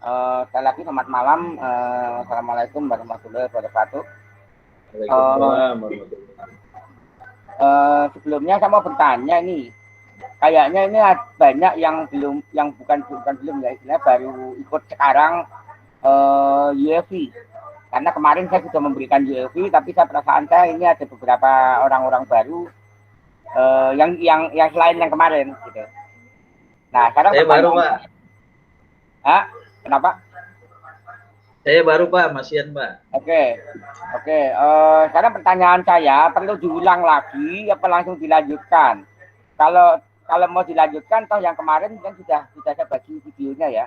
Sekali lagi selamat malam. Assalamualaikum warahmatullahi wabarakatuh. Waalaikumsalam warahmatullahi Sebelumnya saya mau bertanya nih. Kayaknya ini banyak yang bukan belum ya, istilahnya baru ikut sekarang UFI. Karena kemarin saya sudah memberikan UFI, tapi perasaan saya ini ada beberapa orang-orang baru yang selain yang kemarin gitu. Nah, sekarang Saya baru, pertanyaan, Pak. kenapa? Saya baru, Pak. Masian, Pak. Oke, oke. Sekarang pertanyaan saya, perlu diulang lagi apa langsung dilanjutkan? Kalau kalau mau dilanjutkan, toh yang kemarin kan sudah saya bagi videonya ya.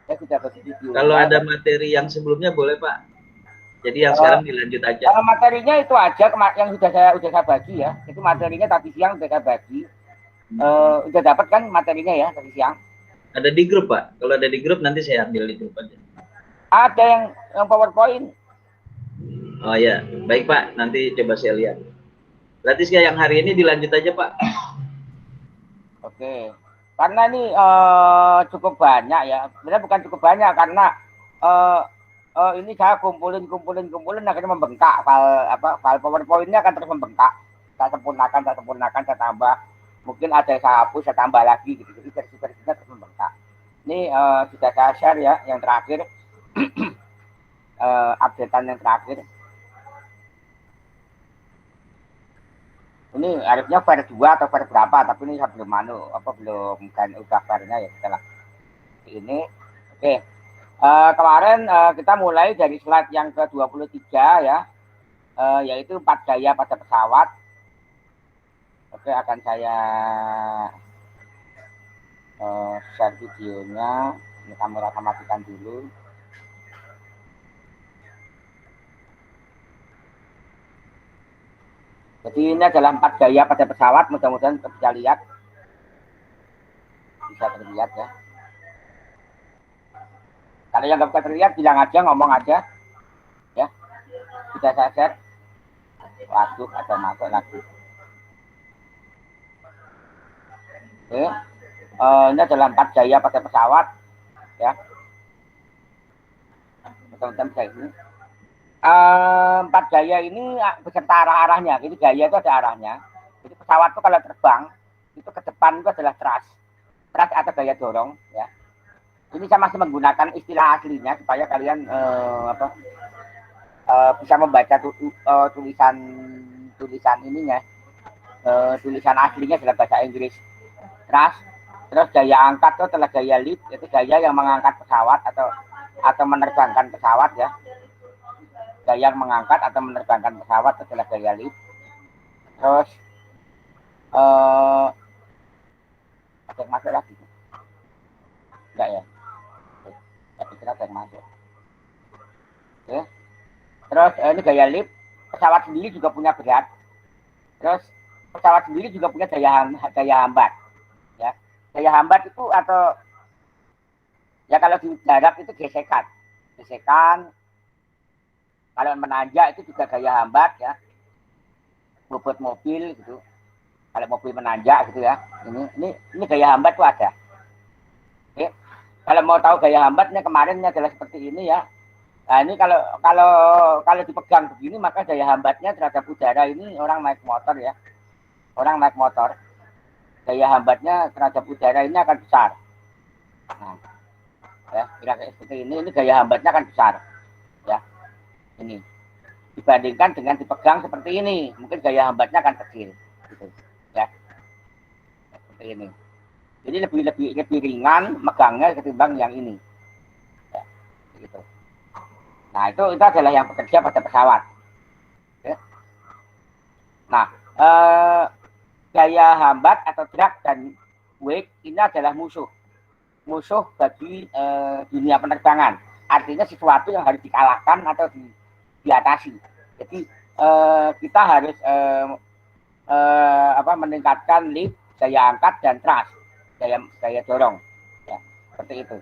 Saya sudah bagi Kalau videonya. ada materi yang sebelumnya boleh, Pak. Jadi yang Eh, sekarang dilanjut aja. Kalau materinya itu aja yang sudah saya bagi ya. Itu materinya tadi siang sudah saya bagi. Udah dapat kan materinya ya tadi siang? Ada di grup, Pak. Kalau ada di grup nanti saya ambil di grup aja. Ada yang PowerPoint. Oh ya, baik, Pak. Nanti coba saya lihat. Berarti yang hari ini dilanjut aja, Pak. Oke. Karena ini cukup banyak ya. Sebenarnya bukan cukup banyak karena ini saya kumpulin akhirnya membengkak file PowerPoint-nya akan terus membengkak. Saya sempurnakan, saya tambah. Mungkin ada yang saya hapus, saya tambah lagi gitu. Jadi versi-versinya terus membengkak. Ini sudah saya share ya yang terakhir. Updatean yang terakhir. Ini harusnya ver 2 atau ver berapa, tapi ini saya belum kan udah vernya ya setelah ini. Oke. Kemarin kita mulai dari slide yang ke-23 ya, yaitu 4 gaya pada pesawat. Oke, akan saya share videonya. Ini kamera saya matikan dulu. Jadi ini adalah 4 gaya pada pesawat, mudah-mudahan bisa lihat. Bisa terlihat ya. Kalau yang nggak bisa terlihat, bilang aja, ngomong aja. Ya, sudah saya share. Waduh, ada masuk lagi. Oke. Ini adalah 4 gaya pada pesawat. Ya. Teman-teman saya ini. 4 gaya ini beserta arah-arahnya. Jadi gaya itu ada arahnya. Jadi pesawat itu kalau terbang, itu ke depan itu adalah thrust. Thrust atau gaya dorong. Ya. Ini saya masih menggunakan istilah aslinya supaya kalian bisa membaca tulisan ininya. Tulisan aslinya adalah bahasa Inggris. Thrust. Terus gaya angkat itu adalah gaya lift, yaitu gaya yang mengangkat pesawat atau menerbangkan pesawat ya. Gaya yang mengangkat atau menerbangkan pesawat adalah gaya lift. Terus ada yang masuk lagi? Enggak ya? Tapi kira ada yang masuk. Oke. Terus ini gaya lift. Pesawat sendiri juga punya berat. Terus pesawat sendiri juga punya daya hambat. Ya. Daya hambat itu atau ya kalau di darat itu gesekan. Kalau menanjak itu juga gaya hambat ya. Bobot mobil gitu. Kalau mobil menanjak gitu ya. Ini gaya hambat tuh ada. Oke. Kalau mau tahu gaya hambatnya kemarinnya adalah seperti ini ya. Nah, ini kalau dipegang begini maka daya hambatnya terhadap udara ini orang naik motor ya. Orang naik motor. Daya hambatnya terhadap udara ini akan besar. Nah, ya, kira-kira seperti ini gaya hambatnya akan besar. Ya. Ini dibandingkan dengan dipegang seperti ini, mungkin gaya hambatnya akan kecil gitu. Ya. Seperti ini. Jadi lebih ringan megangnya ketimbang yang ini. Ya, gitu. Nah, itu adalah yang bekerja pada pesawat. Ya. Nah, gaya hambat atau drag dan wake ini adalah musuh bagi dunia penerbangan. Artinya sesuatu yang harus dikalahkan atau diatasi. Jadi kita harus meningkatkan lift, daya angkat dan thrust, daya dorong. Ya, seperti itu.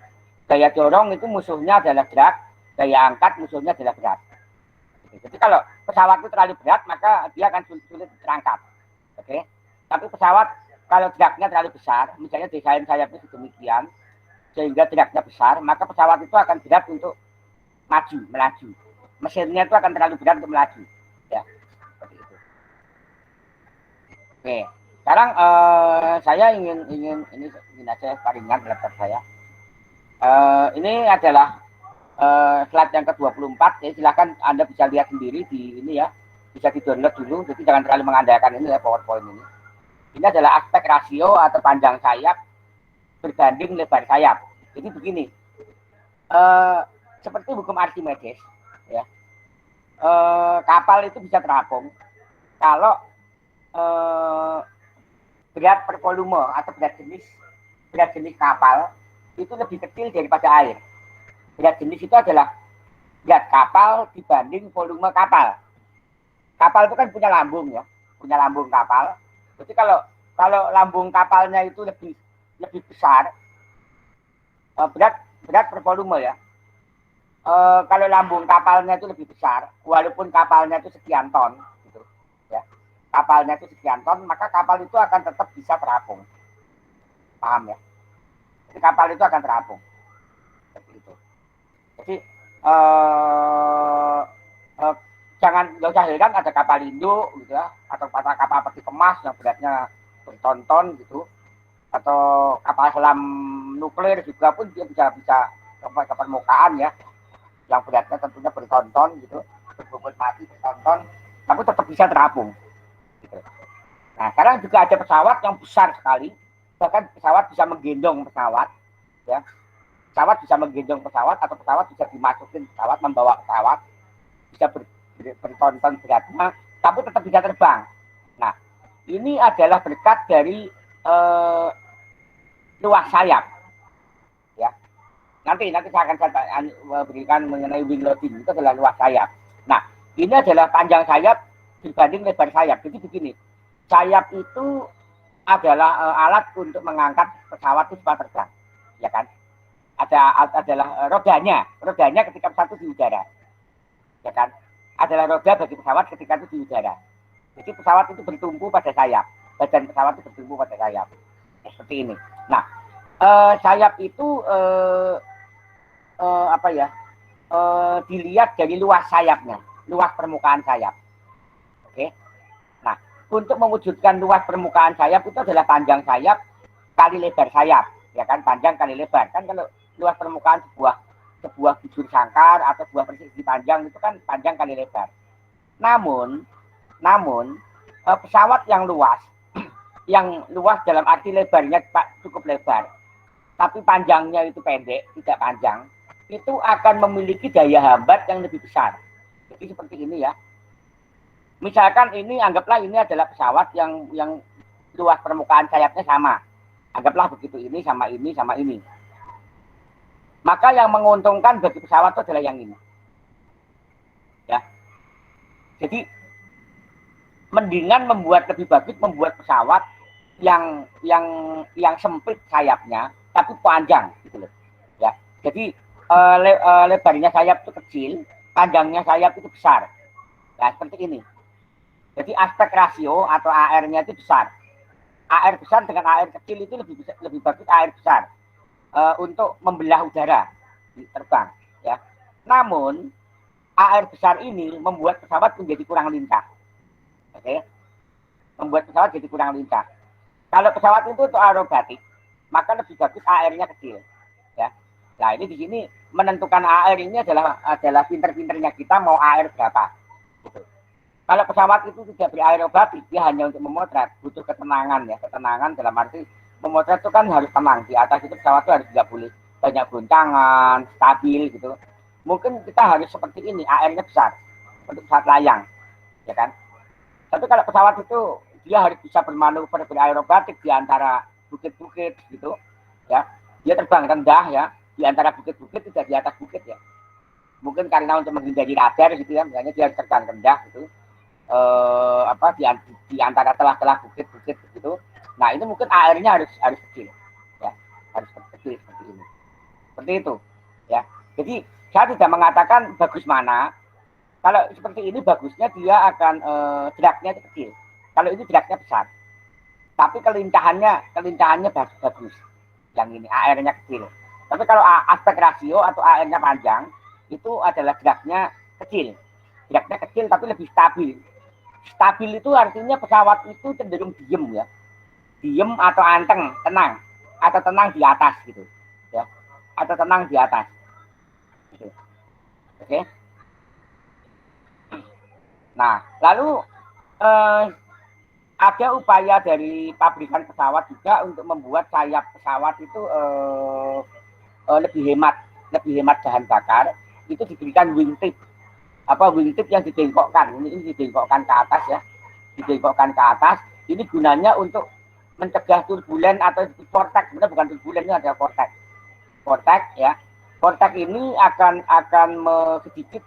Daya dorong itu musuhnya adalah drag, daya angkat musuhnya adalah berat. Jadi kalau pesawat itu terlalu berat maka dia akan sulit terangkat. Oke. Tapi pesawat kalau dragnya terlalu besar, misalnya desain sayapnya sedemikian, sehingga dragnya besar, maka pesawat itu akan berat untuk melaju. Mesinnya itu akan terlalu berat untuk melaju. Ya, seperti itu. Oke, sekarang saya ingin aja paringan laptop saya. Ini adalah slide yang ke-24. Ya, silahkan Anda bisa lihat sendiri di ini ya. Bisa di-download dulu, jadi jangan terlalu mengandalkan ini ya, PowerPoint ini. Ini adalah aspek rasio atau panjang sayap berbanding lebar sayap. Jadi begini, seperti hukum Archimedes, ya, kapal itu bisa terapung kalau berat per volume atau berat jenis kapal itu lebih kecil daripada air. Berat jenis itu adalah berat kapal dibanding volume kapal. Kapal itu kan punya lambung ya, punya lambung kapal. Jadi kalau lambung kapalnya itu lebih besar, berat per volume ya. Kalau lambung kapalnya itu lebih besar, walaupun kapalnya itu sekian ton, gitu, ya. Kapalnya itu sekian ton, maka kapal itu akan tetap bisa terapung. Paham ya? Jadi kapal itu akan terapung. Seperti itu. Jadi jangan nggak usah heran ada kapal induk gitu ya, atau kapal peti kemas yang beratnya berton-ton gitu, atau kapal selam nuklir juga pun dia bisa ke permukaan ya, yang beratnya tentunya berton-ton gitu, berbobot mati berton-ton, tapi tetap bisa terapung. Gitu. Nah, sekarang juga ada pesawat yang besar sekali, bahkan pesawat bisa menggendong pesawat, ya. Pesawat bisa menggendong pesawat atau pesawat bisa dimasukin pesawat, membawa pesawat, bisa bertonton beratnya, tapi tetap bisa terbang. Nah, ini adalah berkat dari luas sayap. Ya, nanti saya akan berikan mengenai wing loading, itu adalah luas sayap. Nah, ini adalah panjang sayap dibanding lebar sayap. Jadi begini, sayap itu adalah alat untuk mengangkat pesawat itu supaya terbang, ya kan? Adalah rodanya ketika pesawat itu di udara, ya kan? Adalah roda bagi pesawat ketika itu di udara. Jadi pesawat itu bertumpu pada sayap, badan pesawat itu bertumpu pada sayap. Seperti ini. Nah, sayap itu dilihat dari luas sayapnya, luas permukaan sayap. Oke. Nah, untuk mewujudkan luas permukaan sayap itu adalah panjang sayap kali lebar sayap, ya kan? Panjang kali lebar. Kan kalau luas permukaan sebuah bujur sangkar atau sebuah persegi panjang itu kan panjang kali lebar. Namun pesawat yang luas dalam arti lebarnya cukup lebar, tapi panjangnya itu pendek, tidak panjang, itu akan memiliki daya hambat yang lebih besar. Jadi seperti ini ya. Misalkan ini, anggaplah ini adalah pesawat yang luas permukaan sayapnya sama. Anggaplah begitu, ini sama ini sama ini. Maka yang menguntungkan bagi pesawat itu adalah yang ini. Ya. Jadi mendingan lebih bagus membuat pesawat yang sempit sayapnya tapi panjang gitu loh. Ya. Jadi lebarnya sayap itu kecil, panjangnya sayap itu besar. Nah, seperti ini. Jadi aspek rasio atau AR-nya itu besar. AR besar dengan AR kecil itu lebih bagus AR besar untuk membelah udara terbang. Ya. Namun AR besar ini membuat pesawat menjadi kurang lincah. Oke. Membuat pesawat jadi kurang lincah. Kalau pesawat itu untuk aerobatik, maka lebih bagus AR-nya kecil. Ya. Nah, ini di sini menentukan AR ini adalah pinter-pinternya kita mau AR berapa. Gitu. Kalau pesawat itu tidak beraerobatik, dia hanya untuk memotret, butuh ketenangan ya, ketenangan dalam arti memotret itu kan harus tenang, di atas itu pesawat itu harus tidak boleh banyak goncangan, stabil gitu. Mungkin kita harus seperti ini, AR-nya besar untuk pesawat layang, ya kan? Tapi kalau pesawat itu dia harus bisa bermanuver beraerobatik di antara bukit-bukit gitu, ya. Dia terbang rendah ya, di antara bukit-bukit, tidak di atas bukit ya. Mungkin karena untuk menghindari radar gitu ya, misalnya dia harus terbang rendah gitu. Di antara telah-telah bukit-bukit gitu. Nah, itu mungkin AR-nya harus kecil. Ya, harus kecil seperti ini. Seperti itu, ya. Jadi, saya tidak mengatakan bagus mana. Kalau seperti ini bagusnya dia akan dragnya kecil. Kalau ini dragnya besar. Tapi kelincahannya bagus. Yang ini AR-nya kecil. Tapi kalau aspek rasio atau AN-nya panjang, itu adalah geraknya kecil. Geraknya kecil tapi lebih stabil. Stabil itu artinya pesawat itu cenderung diem ya. Diem atau anteng, tenang. Atau tenang di atas gitu. Ya. Atau tenang di atas. Gitu. Oke. Nah, lalu ada upaya dari pabrikan pesawat juga untuk membuat sayap pesawat itu lebih hemat bahan bakar. Itu diberikan wingtip, wingtip yang didengkokkan, ini didengkokkan ke atas ya, didengkokkan ke atas. Ini gunanya untuk mencegah turbulen atau vortex, sebenarnya bukan turbulen, ini ada vortex ya. Vortex ini akan sedikit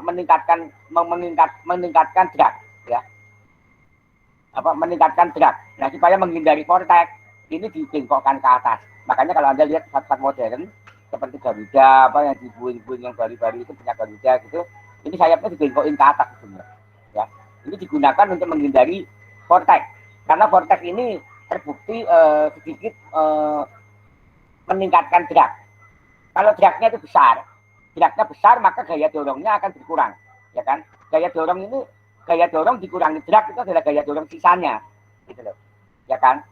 meningkatkan drag ya, meningkatkan drag. Nah, supaya menghindari vortex ini dibengkokkan ke atas. Makanya kalau Anda lihat pesawat modern seperti Garuda, yang di Boeing yang baru-baru itu punya Garuda gitu, ini sayapnya dibengkokin ke atas sebenarnya. Ya, ini digunakan untuk menghindari vortex. Karena vortex ini terbukti sedikit meningkatkan drag. Kalau dragnya itu besar, maka gaya dorongnya akan berkurang, ya kan? Gaya dorong dikurangi drag itu adalah gaya dorong sisanya, gitu loh, ya kan?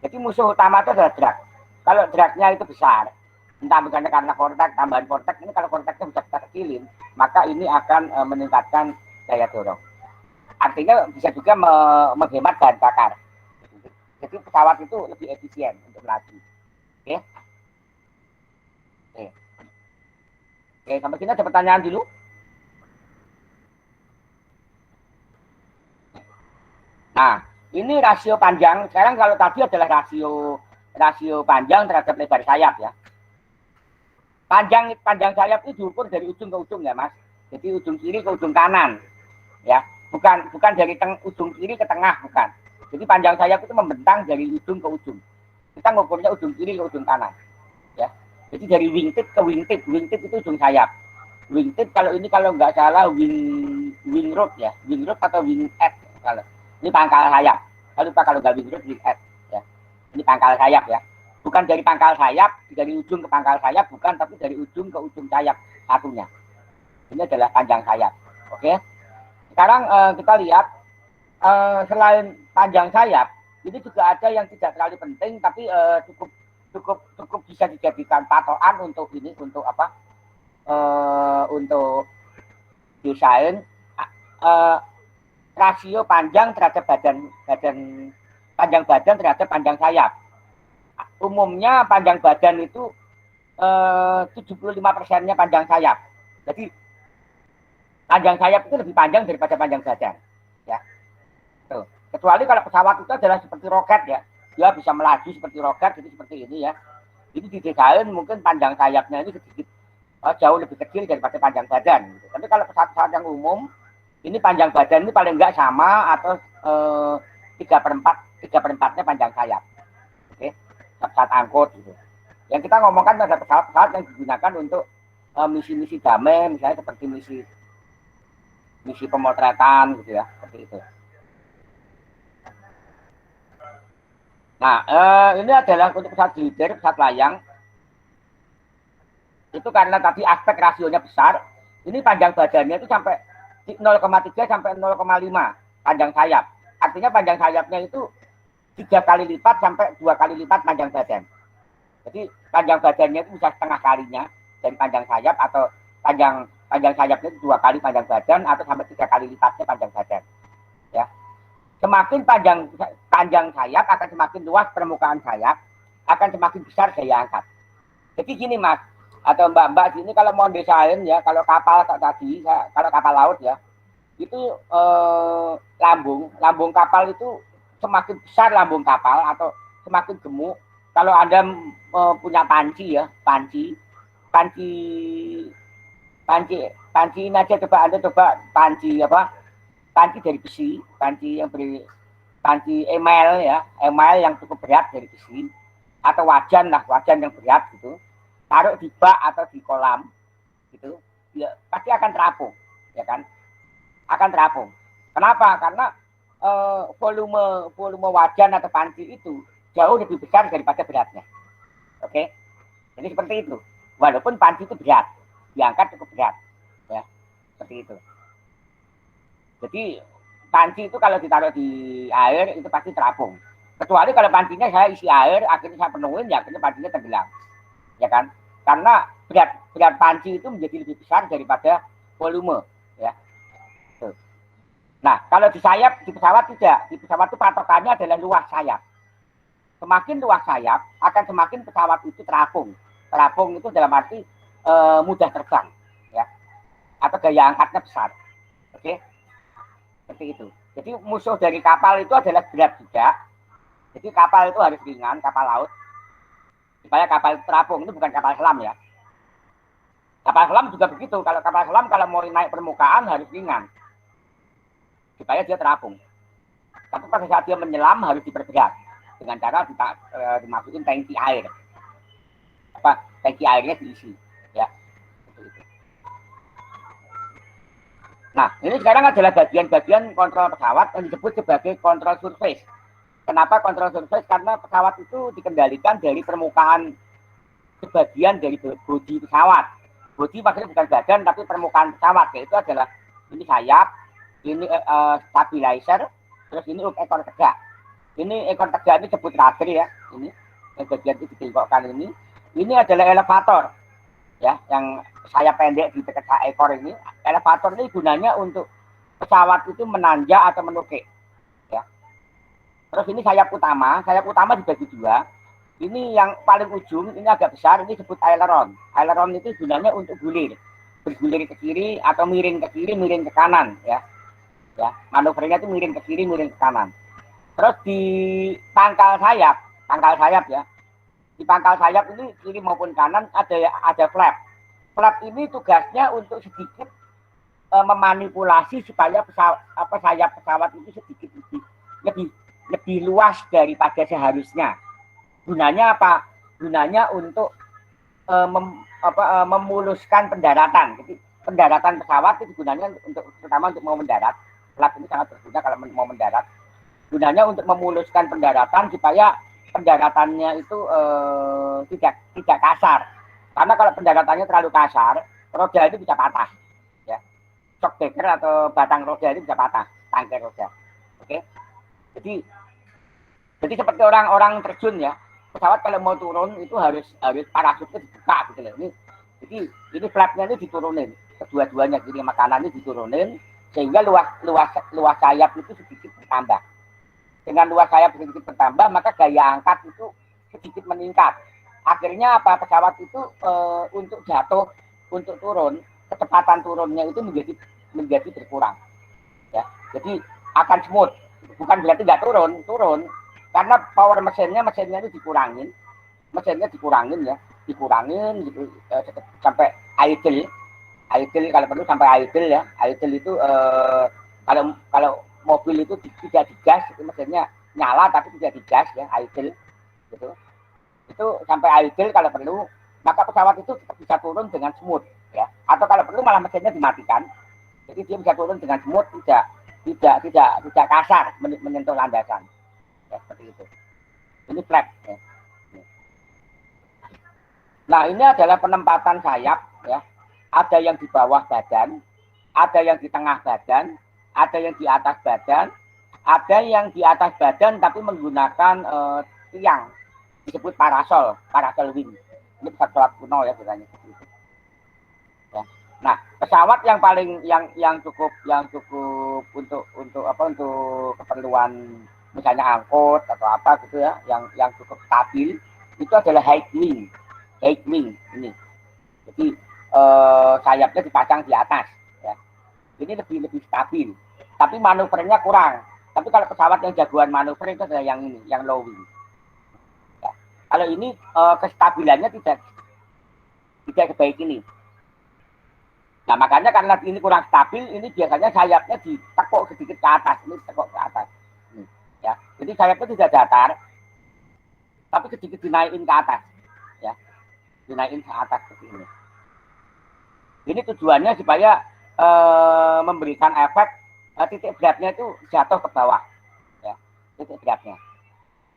Jadi musuh utama itu adalah drag. Kalau dragnya itu besar, entah bukan karena vortex, tambahan vortex, ini kalau vortexnya bisa kita kecilin, maka ini akan meningkatkan gaya dorong. Artinya bisa juga menghemat bahan bakar. Jadi pesawat itu lebih efisien untuk melaju. Oke? Oke, sampai sini ada pertanyaan dulu. Nah, ini rasio panjang. Sekarang kalau tadi adalah rasio panjang terhadap lebar sayap ya. Panjang sayap itu diukur dari ujung ke ujung ya, Mas. Jadi ujung kiri ke ujung kanan. Ya, bukan dari ujung kiri ke tengah, bukan. Jadi panjang sayap itu membentang dari ujung ke ujung. Kita ngukurnya ujung kiri ke ujung kanan. Ya. Jadi dari wingtip ke wingtip itu ujung sayap. Wingtip kalau nggak salah wing root ya, wing root atau wing head kalau. Ini pangkal sayap. Kalau nggak wing root wing head ya. Ini pangkal sayap ya. Bukan dari pangkal sayap, dari ujung ke pangkal sayap, bukan, tapi dari ujung ke ujung sayap satunya. Ini adalah panjang sayap. Oke. Sekarang kita lihat selain panjang sayap, ini juga ada yang tidak terlalu penting, tapi cukup bisa dijadikan patokan untuk untuk desain rasio panjang terhadap panjang badan terhadap panjang sayap. Umumnya panjang badan itu 75%-nya panjang sayap. Jadi panjang sayap itu lebih panjang daripada panjang badan. Ya. Tuh. Kecuali kalau pesawat itu adalah seperti roket ya. Dia bisa melaju seperti roket, jadi seperti ini ya. Jadi didesain mungkin panjang sayapnya ini sedikit jauh lebih kecil daripada panjang badan. Gitu. Tapi kalau pesawat-pesawat yang umum, ini panjang badan ini paling enggak sama atau 3/4-nya panjang sayap. Oke, pesawat angkut gitu. Yang kita ngomongkan adalah pesawat-pesawat yang digunakan untuk misi-misi damai, misalnya seperti misi pemotretan gitu ya, seperti itu. Nah, ini adalah untuk pesawat glider, pesawat layang. Itu karena tadi aspek rasionya besar, ini panjang badannya itu sampai 0,3 sampai 0,5 panjang sayap. Artinya panjang sayapnya itu 3 kali lipat sampai 2 kali lipat panjang badan. Jadi panjang badannya itu bisa setengah kalinya dari panjang sayap, atau panjang sayapnya itu 2 kali panjang badan, atau sampai 3 kali lipatnya panjang badan. Ya. Semakin panjang sayap akan semakin luas permukaan sayap, akan semakin besar daya angkat. Jadi gini Mas, atau Mbak sini kalau mau desain ya, kalau kapal tadi, kalau kapal laut ya, itu lambung kapal itu semakin besar lambung kapal atau semakin gemuk. Kalau Anda punya panci ya, panci ini aja, coba Anda panci dari besi, panci email ya, email yang cukup berat dari besi, atau wajan yang berat gitu, taruh di bak atau di kolam gitu, ya pasti akan terapung, ya kan? Akan terapung. Kenapa? Karena volume wajan atau panci itu jauh lebih besar daripada beratnya. Oke. Jadi seperti itu. Walaupun panci itu berat, diangkat cukup berat. Ya, seperti itu. Jadi panci itu kalau ditaruh di air itu pasti terapung. Kecuali kalau pancinya saya isi air, akhirnya saya penuhin, ya akhirnya pancinya tenggelam. Ya kan? Karena berat panci itu menjadi lebih besar daripada volume. Ya. Tuh. Nah, kalau di sayap, di pesawat tidak. Di pesawat itu patokannya adalah luas sayap. Semakin luas sayap, akan semakin pesawat itu terapung. Terapung itu dalam arti mudah terbang. Ya. Atau gaya angkatnya besar. Oke? Seperti itu. Jadi musuh dari kapal itu adalah berat juga. Jadi kapal itu harus ringan, kapal laut. Supaya kapal terapung, itu bukan kapal selam ya. Kapal selam juga begitu. Kalau kapal selam kalau mau naik permukaan harus ringan. Supaya dia terapung. Tapi pada saat dia menyelam harus diperberat. Dengan cara dimasukin tangki air. Tangki airnya diisi. Ya. Nah, ini sekarang adalah bagian-bagian kontrol pesawat yang disebut sebagai kontrol surface. Kenapa kontrol surface? Karena pesawat itu dikendalikan dari permukaan sebagian dari bodi pesawat. Bodi maksudnya bukan badan, tapi permukaan pesawat. Yaitu adalah ini sayap, ini stabilizer, terus ini ekor tegak. Ini ekor tegak ini disebut rudder ya. Ini yang bagian itu dibengkokkan ini. Ini adalah elevator. Ya, yang sayap pendek di dekat ekor ini. Elevator ini gunanya untuk pesawat itu menanjak atau menukik. Ya. Terus ini sayap utama dibagi dua. Ini yang paling ujung, ini agak besar, ini disebut aileron. Aileron itu gunanya untuk gulir. Bergulir ke kiri atau miring ke kiri, miring ke kanan. Ya, manuvernya itu miring ke kiri, miring ke kanan. Terus di pangkal sayap ya. Di pangkal sayap ini kiri maupun kanan ada flap. Flap ini tugasnya untuk sedikit memanipulasi supaya sayap pesawat itu sedikit lebih luas daripada seharusnya. Gunanya apa? Gunanya untuk memuluskan pendaratan. Jadi pendaratan pesawat itu gunanya terutama untuk mau mendarat. Flap ini sangat berguna kalau mau mendarat. Gunanya untuk memuluskan pendaratan supaya pendaratannya itu tidak kasar. Karena kalau pendaratannya terlalu kasar, roda itu bisa patah. Ya. Shockbreaker atau batang roda itu bisa patah, tangkai roda. Oke. Jadi seperti orang terjun ya. Pesawat kalau mau turun itu harus parasutnya dibuka gitu loh. Ini flapnya ini diturunin. Kedua-duanya kiri sama kanan ini diturunin sehingga luas sayap itu sedikit bertambah. Dengan luas sayap sedikit bertambah, maka gaya angkat itu sedikit meningkat. Akhirnya apa? Pesawat itu untuk jatuh, untuk turun, kecepatan turunnya itu menjadi berkurang. Ya, jadi akan smooth. Bukan berarti nggak turun. Karena power mesinnya itu dikurangin. Mesinnya dikurangin gitu sampai idle. Idle kalau perlu sampai idle ya. Idle itu kalau mobil itu tidak digas, itu mesinnya nyala tapi tidak digas ya, idle gitu. Itu sampai idle kalau perlu, maka pesawat itu bisa turun dengan smooth ya. Atau kalau perlu malah mesinnya dimatikan. Jadi dia bisa turun dengan smooth, tidak kasar menyentuh landasan. Ya, seperti itu. Ini flap ya. Nah, ini adalah penempatan sayap ya. Ada yang di bawah badan, ada yang di tengah badan, ada yang di atas badan, ada yang di atas badan tapi menggunakan tiang disebut parasol wing. Ini pesawat kuno ya biasanya. Ya. Nah, pesawat yang paling yang cukup untuk keperluan misalnya angkut atau apa gitu ya, yang cukup stabil itu adalah high wing ini. Jadi sayapnya dipasang di atas ya. Ini lebih stabil. Tapi manuvernya kurang. Tapi kalau pesawat yang jagoan manuver itu adalah yang ini, yang low wing. Ya. Kalau ini kestabilannya tidak sebaik ini. Nah, makanya karena ini kurang stabil, ini biasanya sayapnya ditekuk sedikit ke atas. Ini tekuk ke atas. Ya. Jadi sayapnya tidak datar, tapi sedikit dinaikin ke atas. Ya. Dinaikin ke atas seperti ini. Ini tujuannya supaya memberikan efek titik beratnya itu jatuh ke bawah. Ya. Titik beratnya.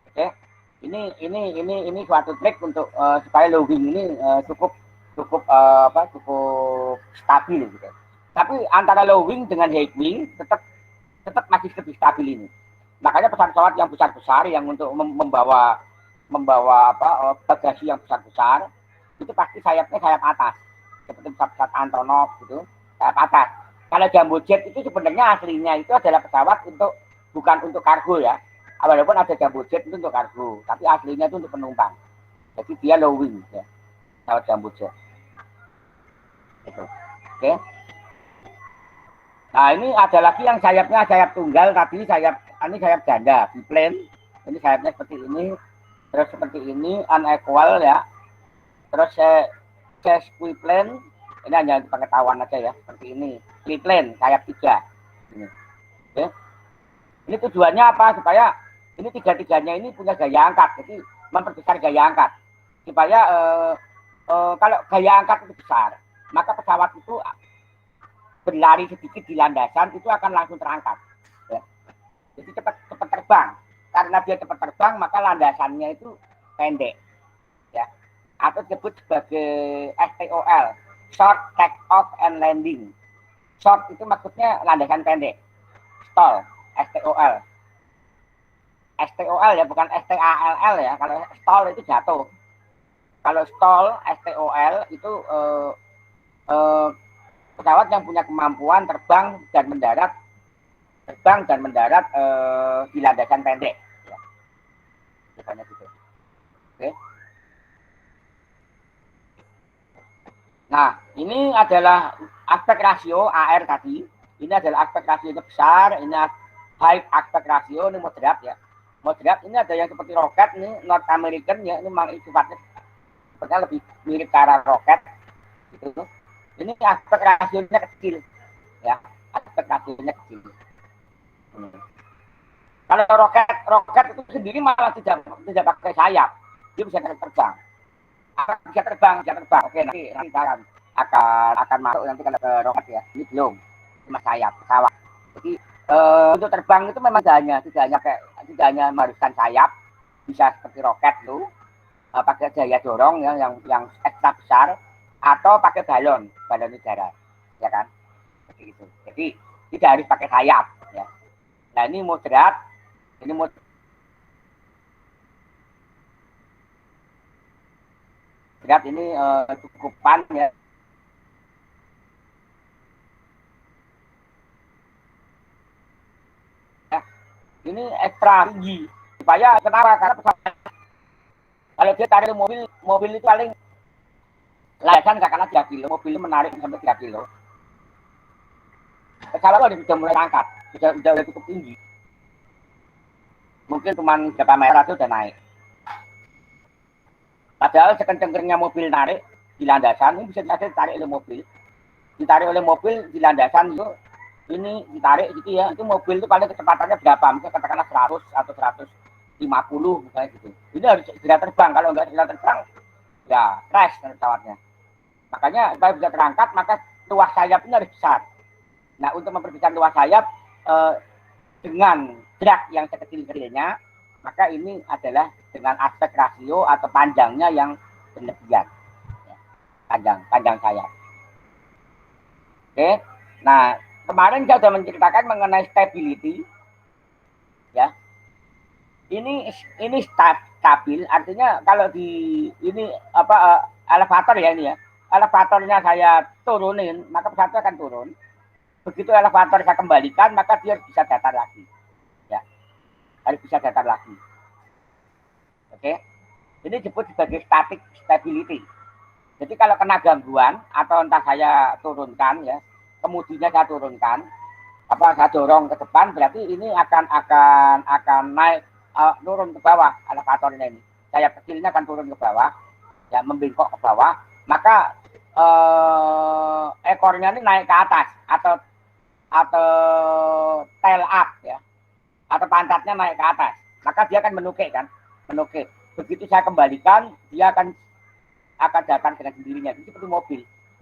Oke. Ini suatu trik untuk supaya low wing ini cukup stabil gitu. Tapi antara low wing dengan high wing tetap masih lebih stabil ini. Makanya pesawat yang besar-besar yang untuk membawa bagasi yang besar-besar itu pasti sayapnya sayap atas. Seperti pesawat Antonov gitu, sayap atas. Kalau jumbo jet itu sebenarnya aslinya itu adalah pesawat bukan untuk kargo ya. Walaupun ada jumbo jet itu untuk kargo, tapi aslinya itu untuk penumpang. Jadi dia low wing ya, pesawat jumbo jet. Itu. Oke. Nah, ini ada lagi yang sayapnya sayap tunggal, tadi ini sayap ganda, biplane. Ini sayapnya seperti ini, terus seperti ini, unequal ya. Terus squiplane, ini hanya pengetahuan aja ya, seperti ini. Triplane, sayap 3. Ini. Oke. Ini tujuannya apa? Supaya ini tiga-tiganya ini punya gaya angkat, jadi memperbesar gaya angkat. Supaya kalau gaya angkat itu besar, maka pesawat itu berlari sedikit di landasan itu akan langsung terangkat. Ya. Jadi cepat terbang. Karena dia cepat terbang, maka landasannya itu pendek. Ya. Atau disebut sebagai STOL, short take off and landing. Short itu maksudnya landasan pendek. Stall, STOL. STOL ya, bukan STALL ya. Kalau stall itu jatuh. Kalau stall, STOL itu pesawat yang punya kemampuan terbang dan mendarat di landasan pendek. Ya. Gitu. Oke. Nah, ini adalah aspek rasio AR tadi. Ini adalah aspek rasionya besar. Ini high aspek rasio, ini moderat ya. Moderat ini ada yang seperti roket, ini North American ya. Ini memang sifatnya sepertinya lebih mirip ke arah roket. Gitu. Ini aspek rasionya kecil, ya, aspek rasionya kecil. Kalau roket itu sendiri malah tidak pakai sayap, dia bisa terbang. Bisa terbang. Oke, nanti akan masuk nanti kalau ke roket ya. Ini belum, cuma sayap pesawat. Jadi untuk terbang itu memang tidak hanya mengharuskan sayap, bisa seperti roket tuh, pakai daya dorong ya, yang ekstra besar. Atau pakai balon udara, ya kan? Seperti itu. Jadi tidak harus pakai sayap, ya. Nah ini moderat, ini cukupan ya. Ini ekstra tinggi. Supaya kenapa? Karena pesawat kalau dia tarik mobil itu paling landasan katakanlah 3 kilo, mobil menarik sampai 3 kilo. Pesawat sudah mulai angkat, sudah cukup tinggi. Mungkin cuma berapa meter itu sudah naik. Padahal sekenceng-kencengnya mobil narik di landasan, ini bisa ditarik oleh mobil. Ditarik oleh mobil di landasan itu, ini ditarik gitu ya, itu mobil itu paling kecepatannya berapa? Mungkin katakanlah 100 atau 150 misalnya gitu. Ini harus segera terbang, kalau nggak segera terbang, ya crash pesawatnya. Makanya supaya bisa terangkat, maka luas sayapnya harus besar. Nah, untuk memperbesar luas sayap dengan drag yang sekecil-kecilnya, maka ini adalah dengan aspek rasio atau panjangnya yang berlebihan. Panjang sayap. Oke. Nah, kemarin saya sudah menceritakan mengenai stability. Ya. Ini stabil, artinya kalau di ini elevator ya ini ya. Elevatornya saya turunin, maka pesawat akan turun. Begitu elevator saya kembalikan, maka dia bisa datar lagi. Ya, harus bisa datar lagi. Oke, ini disebut sebagai static stability. Jadi kalau kena gangguan atau entah saya turunkan ya, kemudinya saya turunkan, saya dorong ke depan, berarti ini akan naik turun ke bawah elevatornya ini. Sayap kecilnya akan turun ke bawah, ya membengkok ke bawah, maka ekornya ini naik ke atas atau tail up ya, atau pantatnya naik ke atas, maka dia akan menukik. Begitu saya kembalikan, dia akan datang dengan sendirinya. Jadi seperti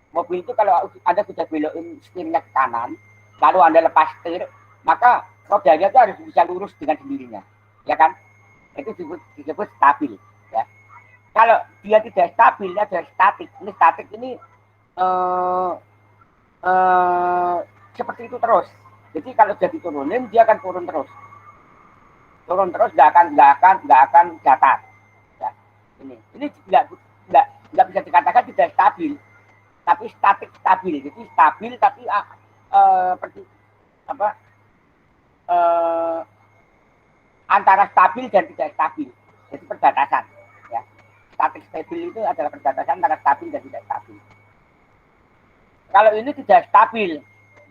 mobil itu kalau Anda sudah belokin setirnya ke kanan, lalu Anda lepas setir, maka rodanya itu harus bisa lurus dengan sendirinya, ya kan? Itu disebut stabil. Ya. Kalau dia tidak stabil, dia adalah statik. Ini statik ini seperti itu terus. Jadi kalau dia diturunin, dia akan turun terus, nggak akan datar. Ya. Ini nggak bisa dikatakan tidak stabil, tapi statik stabil. Jadi stabil tapi seperti apa? Antara stabil dan tidak stabil. Jadi perbatasan. Ya. Statik stabil itu adalah perbatasan antara stabil dan tidak stabil. Kalau ini tidak stabil,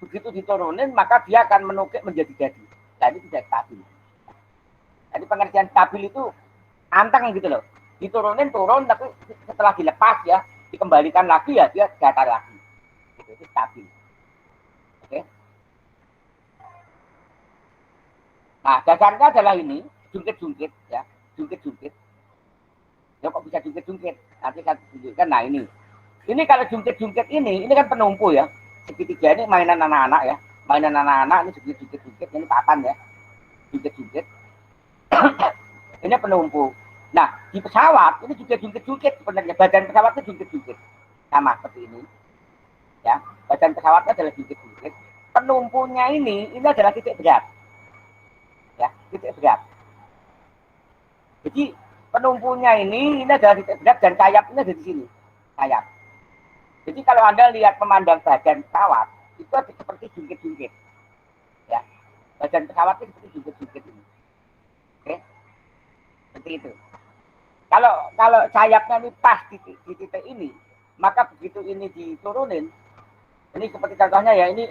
begitu diturunin maka dia akan menukik menjadi jadi. Nah ini tidak stabil. Jadi pengertian stabil itu anteng gitu loh. Diturunin turun, tapi setelah dilepas ya, dikembalikan lagi ya dia datar lagi. Itu stabil. Oke. Nah dasarnya adalah ini jungkit-jungkit ya, jungkit-jungkit. Ya kok bisa jungkit-jungkit? Nanti saya tunjukkan. Nah ini kalau jungkit-jungkit ini kan penumpu ya. Segitiga ini mainan anak-anak ya. Mainan anak-anak ini jungkit-jungkit, ini papan ya. Jungkit-jungkit. Ini penumpu. Nah, di pesawat ini juga jungkit-jungkit sebenarnya. Badan pesawat itu jungkit-jungkit. Sama seperti ini. Ya, badan pesawatnya adalah jungkit-jungkit. Penumpunya ini adalah titik berat. Ya, titik berat. Jadi penumpunya ini adalah titik berat dan sayapnya ada di sini. Sayap. Jadi kalau Anda lihat memandang badan pesawat, itu seperti jungkit-jungkit. Ya. Badan pesawat itu seperti jungkit-jungkit ini. Oke. Seperti itu. Kalau sayapnya ini pas di titik ini, maka begitu ini diturunin, ini seperti contohnya ya, ini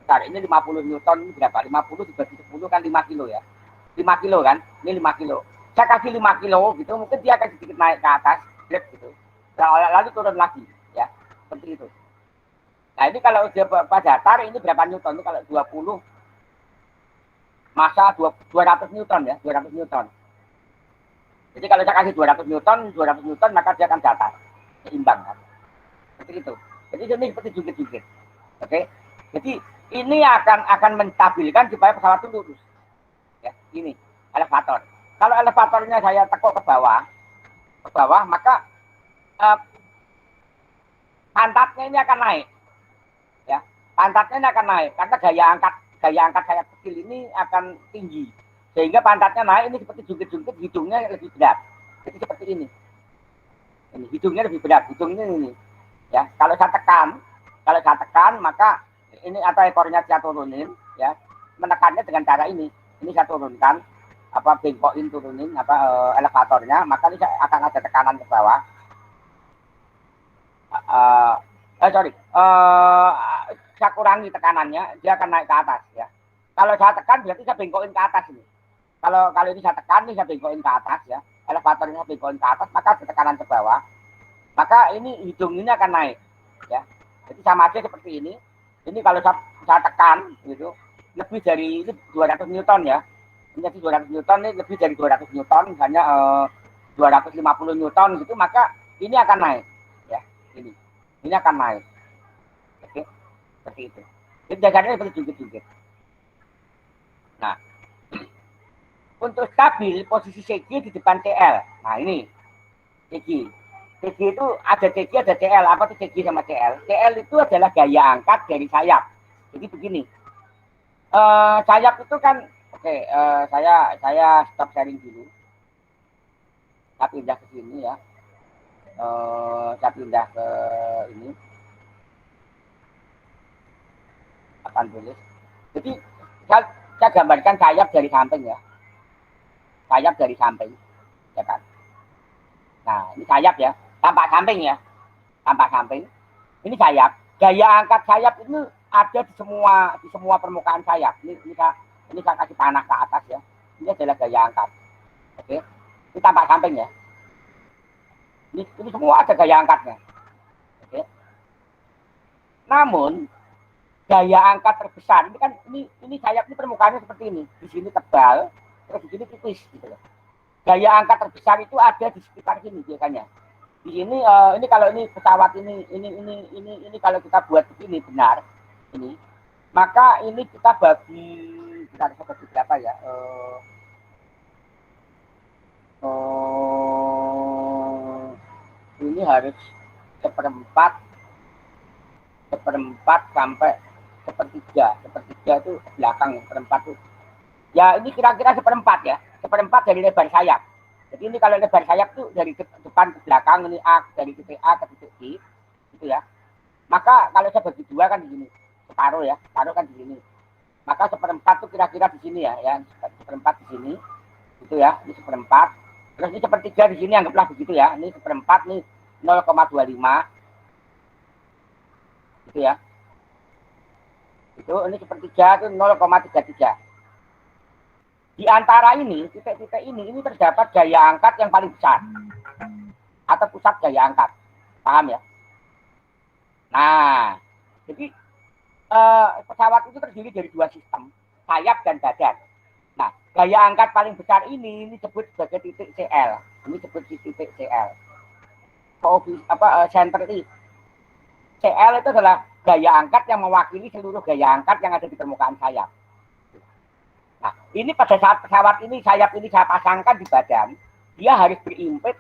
bentar, ini 50 Newton, ini berapa? 50 dibagi 10 kan 5 kilo ya. 5 kilo kan? Ini 5 kilo. Saya kasih 5 kilo gitu, mungkin dia akan sedikit naik ke atas, gitu. Lalu turun lagi, ya. Seperti itu. Nah ini kalau dia pada datar, ini berapa Newton? Ini kalau 20, masa 200 Newton ya, 200 Newton. Jadi kalau saya kasih 200 Newton, maka dia akan datar. Seimbang kan. Seperti itu. Jadi ini seperti jungkit-jungkit. Oke. Jadi ini akan menstabilkan supaya pesawat itu lurus. Ya, ini elevator. Kalau elevatornya saya tekuk ke bawah, maka pantatnya ini akan naik. Ya, pantatnya ini akan naik karena gaya angkat sayap kecil ini akan tinggi. Sehingga pantatnya naik ini seperti jungkit-jungkit, hidungnya lebih berat. Jadi seperti ini. Ini hidungnya lebih berat, hidungnya ini. Ya, kalau saya tekan maka ini atau ekornya saya turunin, ya, menekannya dengan cara ini. Ini saya turunkan, bengkokin turunin, elevatornya, maka ini akan ada tekanan ke bawah. Saya kurangi tekanannya, dia akan naik ke atas, ya. Kalau saya tekan, berarti saya bengkokin ke atas ini. Kalau ini saya tekan, ini saya bengkokin ke atas, ya. Elevatornya saya bengkokin ke atas, maka ada tekanan ke bawah. Maka ini hidung ini akan naik, ya. Jadi sama aja seperti ini. Ini kalau saya tekan gitu, lebih dari ini 200 Newton ya. Ini 200 Newton, ini lebih dari 200 Newton, misalnya 250 Newton gitu, maka ini akan naik. Ya, ini akan naik. Oke, seperti itu. Jadi dasarnya seperti jungkit-jungkit. Nah, untuk stabil posisi CG di depan CL. Nah ini CG. CG itu ada CG, ada CL. Apa itu CG sama CL? CL itu adalah gaya angkat dari sayap. Jadi begini. Sayap itu kan, saya stop sharing dulu. Saya pindah ke sini ya. Saya pindah ke ini. Akan tulis. Jadi saya gambarkan sayap dari samping ya. Sayap dari samping, ya kan. Nah ini sayap ya. Tampak samping ya, tampak samping. Ini sayap. Gaya angkat sayap ini ada di semua permukaan sayap. Ini saya kasih panah ke atas ya. Ini adalah gaya angkat. Oke, ini tampak samping ya. Ini semua ada gaya angkatnya. Oke. Namun gaya angkat terbesar ini kan ini sayap ini permukaannya seperti ini. Di sini tebal, terus di sini tipis gitu loh. Gaya angkat terbesar itu ada di sekitar sini biasanya. Di sini ini kalau ini pesawat ini kalau kita buat begini benar ini, maka ini kita bagi Kita seperti berapa ya? Ini harus seperempat sampai sepertiga itu belakang, seperempat itu ya, ini kira-kira seperempat ya, seperempat dari lebar sayap. Jadi ini kalau lebar sayap tuh dari depan ke belakang, ini A, dari titik A ke titik B gitu ya. Maka kalau saya bagi dua kan di sini, separuh kan di sini, maka seperempat tuh kira-kira di sini ya seperempat di sini gitu ya, ini seperempat. Terus ini sepertiga di sini, anggaplah begitu ya, ini seperempat nih 0,25 gitu ya. Itu ini sepertiga itu 0,33. Di antara ini, titik-titik ini terdapat gaya angkat yang paling besar atau pusat gaya angkat. Paham ya? Nah, jadi pesawat itu terdiri dari dua sistem, sayap dan badan. Nah, gaya angkat paling besar ini disebut sebagai titik CL. Ini disebut titik CL. Center ini. CL itu adalah gaya angkat yang mewakili seluruh gaya angkat yang ada di permukaan sayap. Nah, ini pada saat pesawat ini, sayap ini saya pasangkan di badan, dia harus berimpit,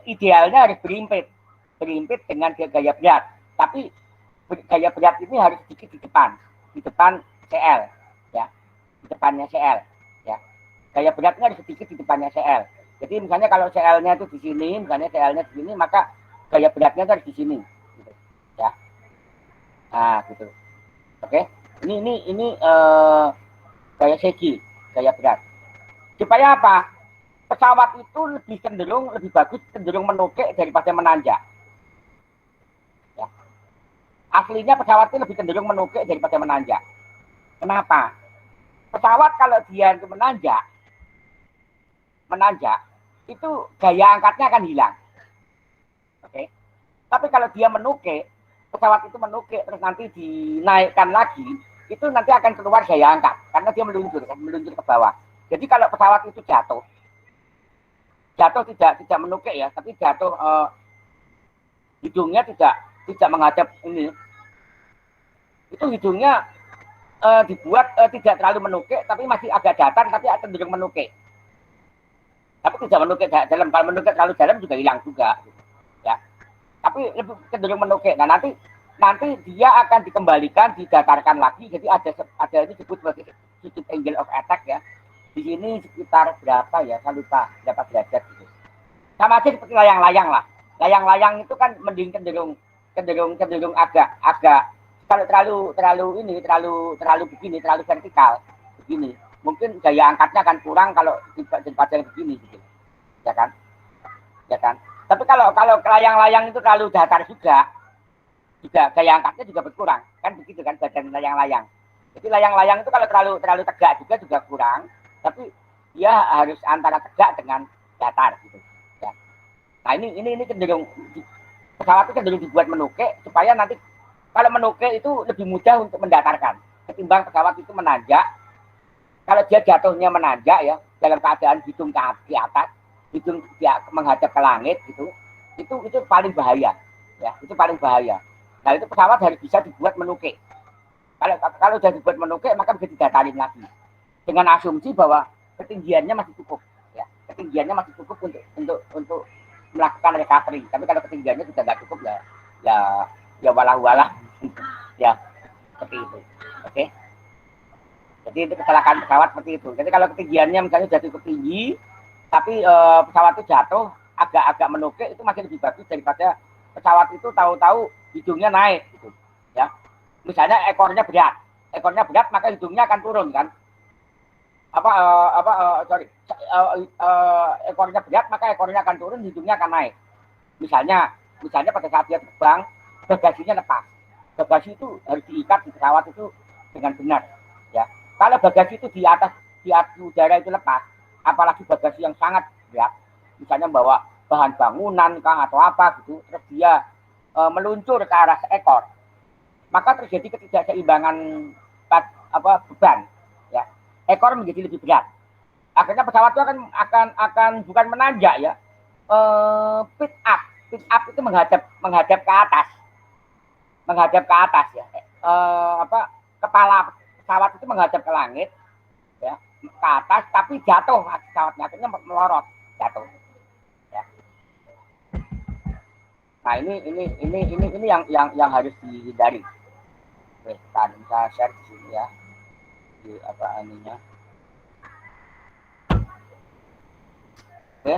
idealnya harus berimpit dengan gaya berat. Tapi gaya berat ini harus sedikit di depan CL, ya, di depannya CL, ya. Gaya beratnya harus sedikit di depannya CL. Jadi misalnya kalau CL-nya itu di sini, maka gaya beratnya harus di sini, gitu, ya. Nah, gitu. Oke, ini gaya segi, gaya berat. Supaya apa? Pesawat itu lebih bagus cenderung menukik daripada menanjak. Ya. Aslinya pesawat itu lebih cenderung menukik daripada menanjak. Kenapa? Pesawat kalau dia itu menanjak, itu gaya angkatnya akan hilang. Oke. Tapi kalau dia menukik, pesawat itu menukik terus nanti dinaikkan lagi, itu nanti akan keluar gaya angkat karena dia meluncur ke bawah. Jadi kalau pesawat itu jatuh tidak menukik ya, tapi jatuh hidungnya tidak menghadap ini. Itu hidungnya dibuat tidak terlalu menukik, tapi masih agak datar, tapi cenderung menukik. Tapi tidak menukik dalam. Kalau menukik terlalu dalam juga hilang juga, ya. Tapi lebih cenderung menukik. Nah nanti dia akan dikembalikan, didatarkan lagi. Jadi ada ini disebut sebagai sudut angle of attack ya. Di sini sekitar berapa ya? Saya lupa berapa derajat gitu. Sama aja seperti layang-layang lah. Layang-layang itu kan mending cenderung agak kalau terlalu begini, terlalu vertikal begini. Mungkin gaya angkatnya akan kurang kalau daripada begini gitu. Ya kan? Tapi kalau layang-layang itu terlalu datar juga gaya angkatnya juga berkurang, kan begitu kan badan layang-layang. Jadi layang-layang itu kalau terlalu tegak juga kurang, tapi dia harus antara tegak dengan datar gitu. Ya. Nah ini cenderung pesawat itu cenderung dibuat menukik supaya nanti kalau menukik itu lebih mudah untuk mendatarkan ketimbang pesawat itu menanjak. Kalau dia jatuhnya menanjak ya dalam keadaan hidung ke atas, hidung dia menghadap ke langit gitu, itu paling bahaya, ya itu paling bahaya. Nah itu pesawat harus bisa dibuat menukik. Kalau sudah dibuat menukik maka bisa didatarin lagi dengan asumsi bahwa ketinggiannya masih cukup, ya ketinggiannya masih cukup untuk melakukan recovery. Tapi kalau ketinggiannya sudah nggak cukup ya walah ya seperti itu. Oke. Jadi itu kecelakaan pesawat seperti itu. Jadi kalau ketinggiannya misalnya sudah cukup tinggi, tapi pesawat itu jatuh agak menukik, itu masih lebih bagus daripada pesawat itu tahu-tahu hidungnya naik gitu ya. Misalnya ekornya berat maka hidungnya akan turun kan. Ekornya berat maka ekornya akan turun, hidungnya akan naik. Misalnya pada saat dia terbang bagasinya lepas. Bagasi itu harus diikat di pesawat itu dengan benar ya. Kalau bagasi itu di atas udara itu lepas, apalagi bagasi yang sangat berat, misalnya bawa bahan bangunan kah atau apa gitu, terus dia meluncur ke arah ekor, maka terjadi ketidakseimbangan beban, ya. Ekor menjadi lebih berat. Akhirnya pesawat itu akan bukan menanjak ya, pitch up itu menghadap ke atas ya. Kepala pesawat itu menghadap ke langit, ke atas tapi jatuh pesawatnya, akhirnya melorot jatuh ya. Nah ini yang harus dihindari. Oke, kan bisa share di sini ya, di apa ininya. Oke,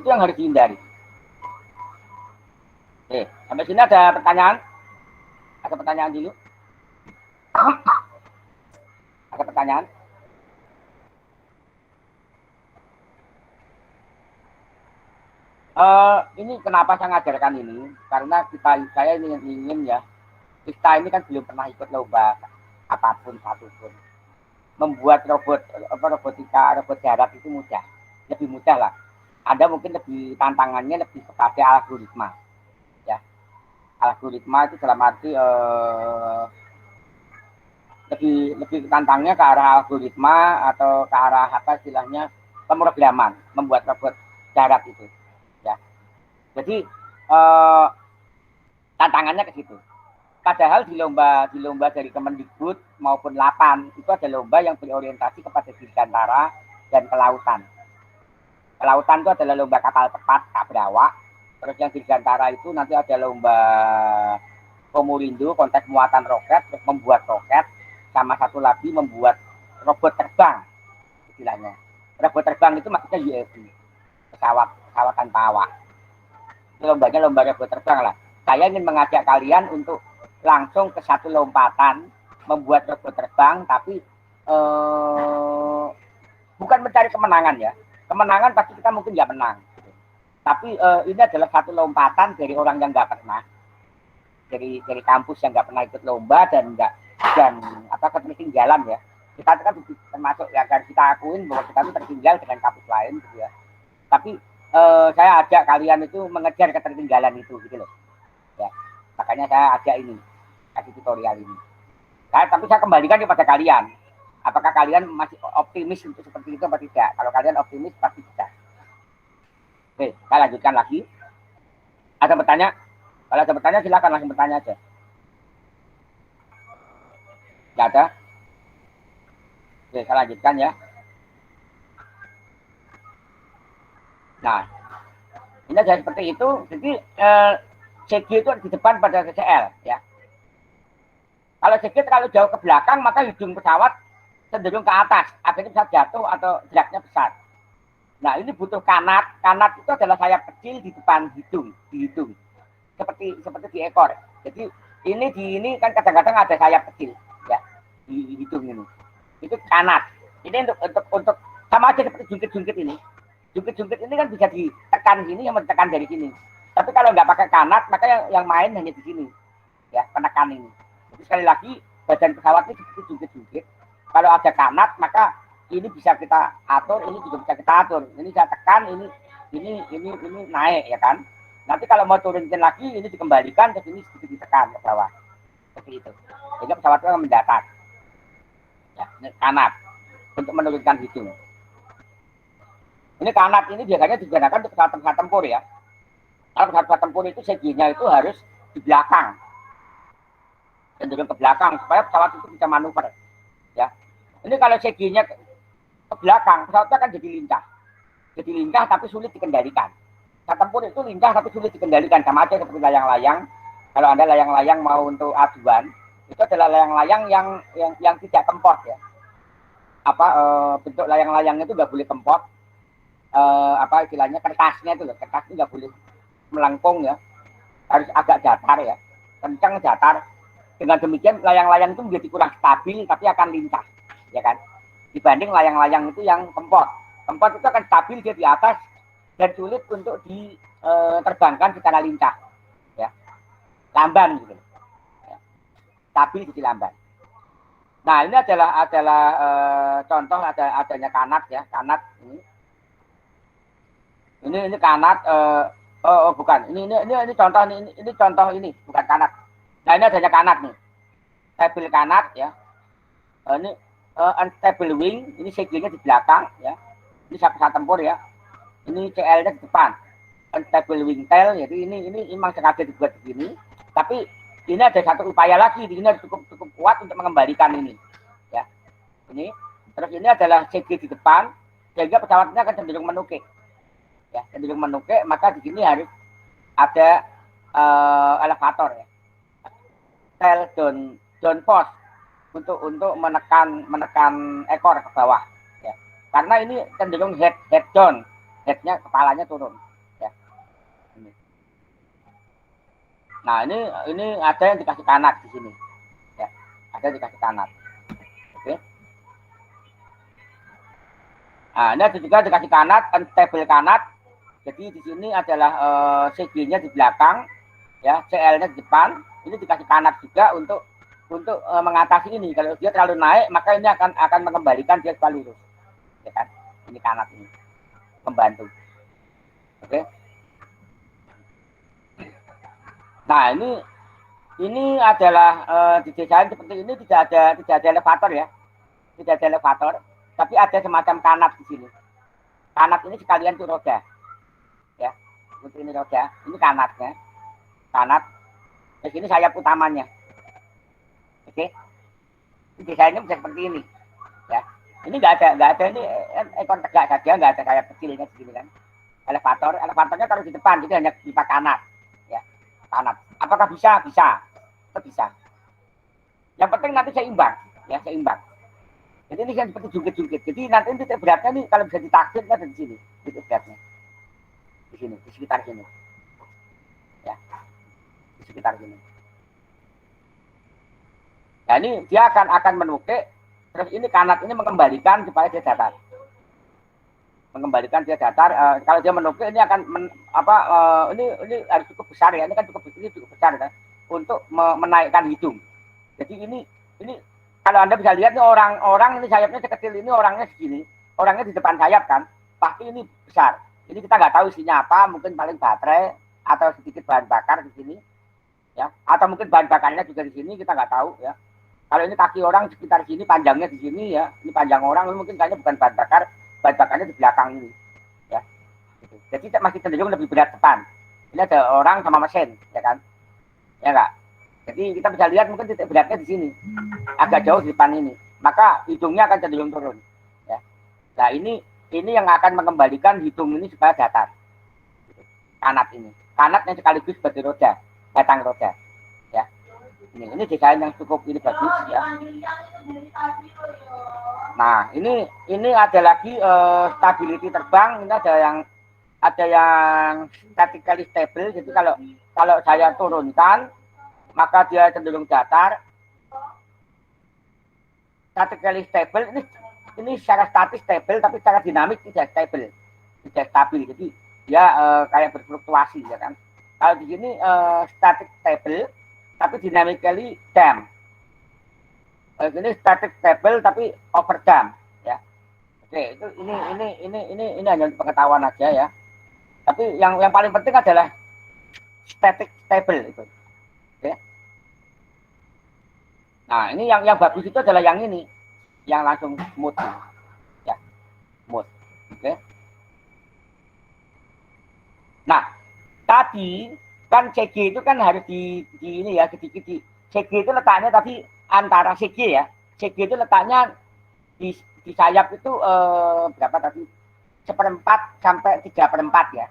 itu yang harus dihindari. Oke, sampai sini ada pertanyaan? Ada pertanyaan dulu? Ada pertanyaan? Ini kenapa saya ngajarkan ini? Karena saya ingin ya, kita ini kan belum pernah ikut lomba apapun satupun. Membuat robotika, robot darat itu mudah, lebih mudah lah. Ada mungkin lebih tantangannya lebih kepada algoritma, ya. Algoritma itu dalam arti lebih tantangnya ke arah algoritma atau ke arah apa istilahnya pemrograman, membuat robot darat itu. Ya. Jadi tantangannya ke situ. Padahal di lomba dari Kemendikbud maupun LAPAN itu ada lomba yang berorientasi kepada dirgantara dan kelautan. Kelautan itu adalah lomba kapal cepat, tak berawak. Terus yang dirgantara itu nanti ada lomba Komurindo, konteks muatan roket, terus membuat roket, sama satu lagi membuat robot terbang, istilahnya. Robot terbang itu maksudnya UAV, pesawat tanpa awak. Lombanya lomba robot terbang lah. Saya ingin mengajak kalian untuk langsung ke satu lompatan membuat robot terbang, tapi bukan mencari kemenangan ya. Kemenangan pasti kita mungkin nggak menang. Tapi ini adalah satu lompatan dari orang yang nggak pernah, dari kampus yang nggak pernah ikut lomba dan ketertinggalan ya. Kita kan termasuk ya, kan kita akuin bahwa kita itu tertinggal dengan kampus lain gitu ya. Tapi saya ajak kalian itu mengejar ketertinggalan itu gitu loh. Ya, makanya saya ajak ini, kasih tutorial ini. Tapi saya kembalikan kepada kalian. Apakah kalian masih optimis untuk seperti itu atau tidak? Kalau kalian optimis pasti bisa. Oke, kita lanjutkan lagi. Ada bertanya? Kalau ada bertanya silakan langsung bertanya aja. Tidak ada? Oke, saya lanjutkan ya. Nah, ini ada seperti itu. Jadi CG itu di depan pada CCL ya. Kalau CG terlalu jauh ke belakang maka hidung pesawat cenderung ke atas, akhirnya bisa jatuh atau jaraknya besar. Nah, ini butuh kanat. Kanat itu adalah sayap kecil di depan hidung, di hidung. Seperti di ekor. Jadi ini kan kadang-kadang ada sayap kecil ya di hidung ini. Itu kanat. Ini untuk sama aja seperti jungkit-jungkit ini. Jungkit-jungkit ini kan bisa ditekan sini, yang ditekan dari sini. Tapi kalau nggak pakai kanat, maka yang main hanya di sini, ya penekan ini. Jadi sekali lagi badan pesawat ini seperti jungkit-jungkit. Kalau ada kanat, maka ini bisa kita atur, ini juga bisa kita atur. Ini saya tekan, ini naik ya kan. Nanti kalau mau turunin lagi, ini dikembalikan ke sini sedikit ditekan ke bawah, seperti itu. Sehingga pesawat itu akan mendatar. Ya, ini kanat untuk menurunkan hidung. Ini kanat ini biasanya digunakan untuk pesawat tempur ya. Kalau pesawat tempur itu CG-nya itu harus di belakang, cenderung ke belakang supaya pesawat itu bisa manuver. Ya, ini kalau CG-nya ke belakang, pesawatnya akan jadi lincah tapi sulit dikendalikan. Pesawat tempur itu lincah tapi sulit dikendalikan, sama aja seperti layang-layang. Kalau Anda layang-layang mau untuk aduan, itu adalah layang-layang yang tidak kempot ya. Bentuk layang-layang itu nggak boleh kempot. Istilahnya kertasnya itu loh, kertas itu nggak boleh melengkung ya, harus agak datar ya, kencang datar. Dengan demikian layang-layang itu menjadi kurang stabil tapi akan lincah, ya kan? Dibanding layang-layang itu yang kempot itu akan stabil, dia di atas dan sulit untuk diterbangkan secara lincah, ya, lamban gitu, ya. Stabil jadi lamban. Nah ini adalah contoh adanya kanat ya, kanat ini. Ini kanat, bukan. Ini contoh ini contoh ini bukan kanat. Nah ini adanya kanat nih, stable kanat ya. Ini unstable wing, ini CG-nya di belakang ya. Ini pesawat tempur ya. Ini CL-nya di depan. Unstable wing tail, jadi ini memang sengaja dibuat begini. Tapi ini ada satu upaya lagi, ini harus cukup kuat untuk mengembalikan ini. Ya, ini Terus ini adalah CG di depan, sehingga pesawatnya akan cenderung menukik. Ya, cenderung menukik, maka di sini harus ada elevator ya. Tail down post untuk menekan ekor ke bawah ya. Karena ini cenderung head down, headnya kepalanya turun ya. Nah, ini ada yang dikasih kanat di sini. Ya, ada yang dikasih kanat. Oke. Nah, ini ada juga dikasih kanat, tabel kanat. Jadi di sini adalah CG-nya di belakang, ya, CL-nya di depan. Ini dikasih kanat juga untuk mengatasi ini. Kalau dia terlalu naik, maka ini akan mengembalikan dia kembali lurus. Ya kan? Ini kanat ini membantu. Oke. Nah, ini adalah didesain seperti ini, tidak ada elevator ya. Tidak ada elevator, tapi ada semacam kanat di sini. Kanat ini sekalian itu roda. Ya. Untuk ini roda, ini kanatnya. Kanat. Di sini sayap utamanya. Oke. Desainnya bisa seperti ini. Ya. Ini nggak ada ini ekor tegak saja, nggak ada sayap kecilnya di sini kan. Elevatornya taruh di depan, jadi hanya pipa kanat. Ya. Kanat. Apakah bisa? Bisa. Tetap bisa. Yang penting nanti seimbang, ya, seimbang. Jadi ini kan seperti jungkit-jungkit. Jadi nanti titik beratnya nih kalau bisa ditaksir kan di sini, titik beratnya. Di sini, di sekitar sini. Ya. Di sekitar sini. Nah, ini dia akan menukik, terus ini kanat ini mengembalikan supaya dia datar. Mengembalikan dia datar. Kalau dia menukik ini akan ini harus cukup besar ya. Ini kan cukup besar kan untuk menaikkan hidung. Jadi ini kalau Anda bisa lihat nih orang ini sayapnya sekecil ini, orangnya segini, orangnya di depan sayap kan, pasti ini besar. Ini kita nggak tahu isinya apa, mungkin paling baterai atau sedikit bahan bakar di sini, ya, atau mungkin bahan bakarnya juga di sini, kita nggak tahu ya. Kalau ini kaki orang sekitar sini, panjangnya di sini ya, ini panjang orang, ini mungkin kayaknya bukan bahan bakarnya di belakang ini, ya. Jadi masih cenderung lebih berat depan. Ini ada orang sama mesin, ya kan, ya nggak. Jadi kita bisa lihat mungkin titik beratnya di sini, agak jauh di depan ini. Maka hidungnya akan cenderung turun. Ya. Nah ini yang akan mengembalikan hidung ini supaya datar. Kanat ini, kanat yang sekaligus sebagai roda, batang roda. Ya. Ini desain yang cukup ini bagus ya. Nah ini ada lagi stability terbang. Ini ada yang statically stable. Jadi kalau saya turunkan, maka dia cenderung datar. Statically stable ini secara statis stable, tapi secara dinamik tidak stable, tidak stabil. Jadi dia kayak berfluktuasi ya kan. Kalau di sini static stable, tapi dynamically damp. Ini static stable tapi over damp ya. Oke, itu ini hanya pengetahuan aja ya. Tapi yang paling penting adalah static stable itu. Oke. Nah, ini yang bagus itu adalah yang ini, yang langsung smooth, ya, smooth. Oke. Nah, tadi kan CG itu kan harus di ini ya, di CG itu letaknya tadi antara CG ya, CG itu letaknya di sayap itu berapa tadi? 1/4 sampai 3/4 ya.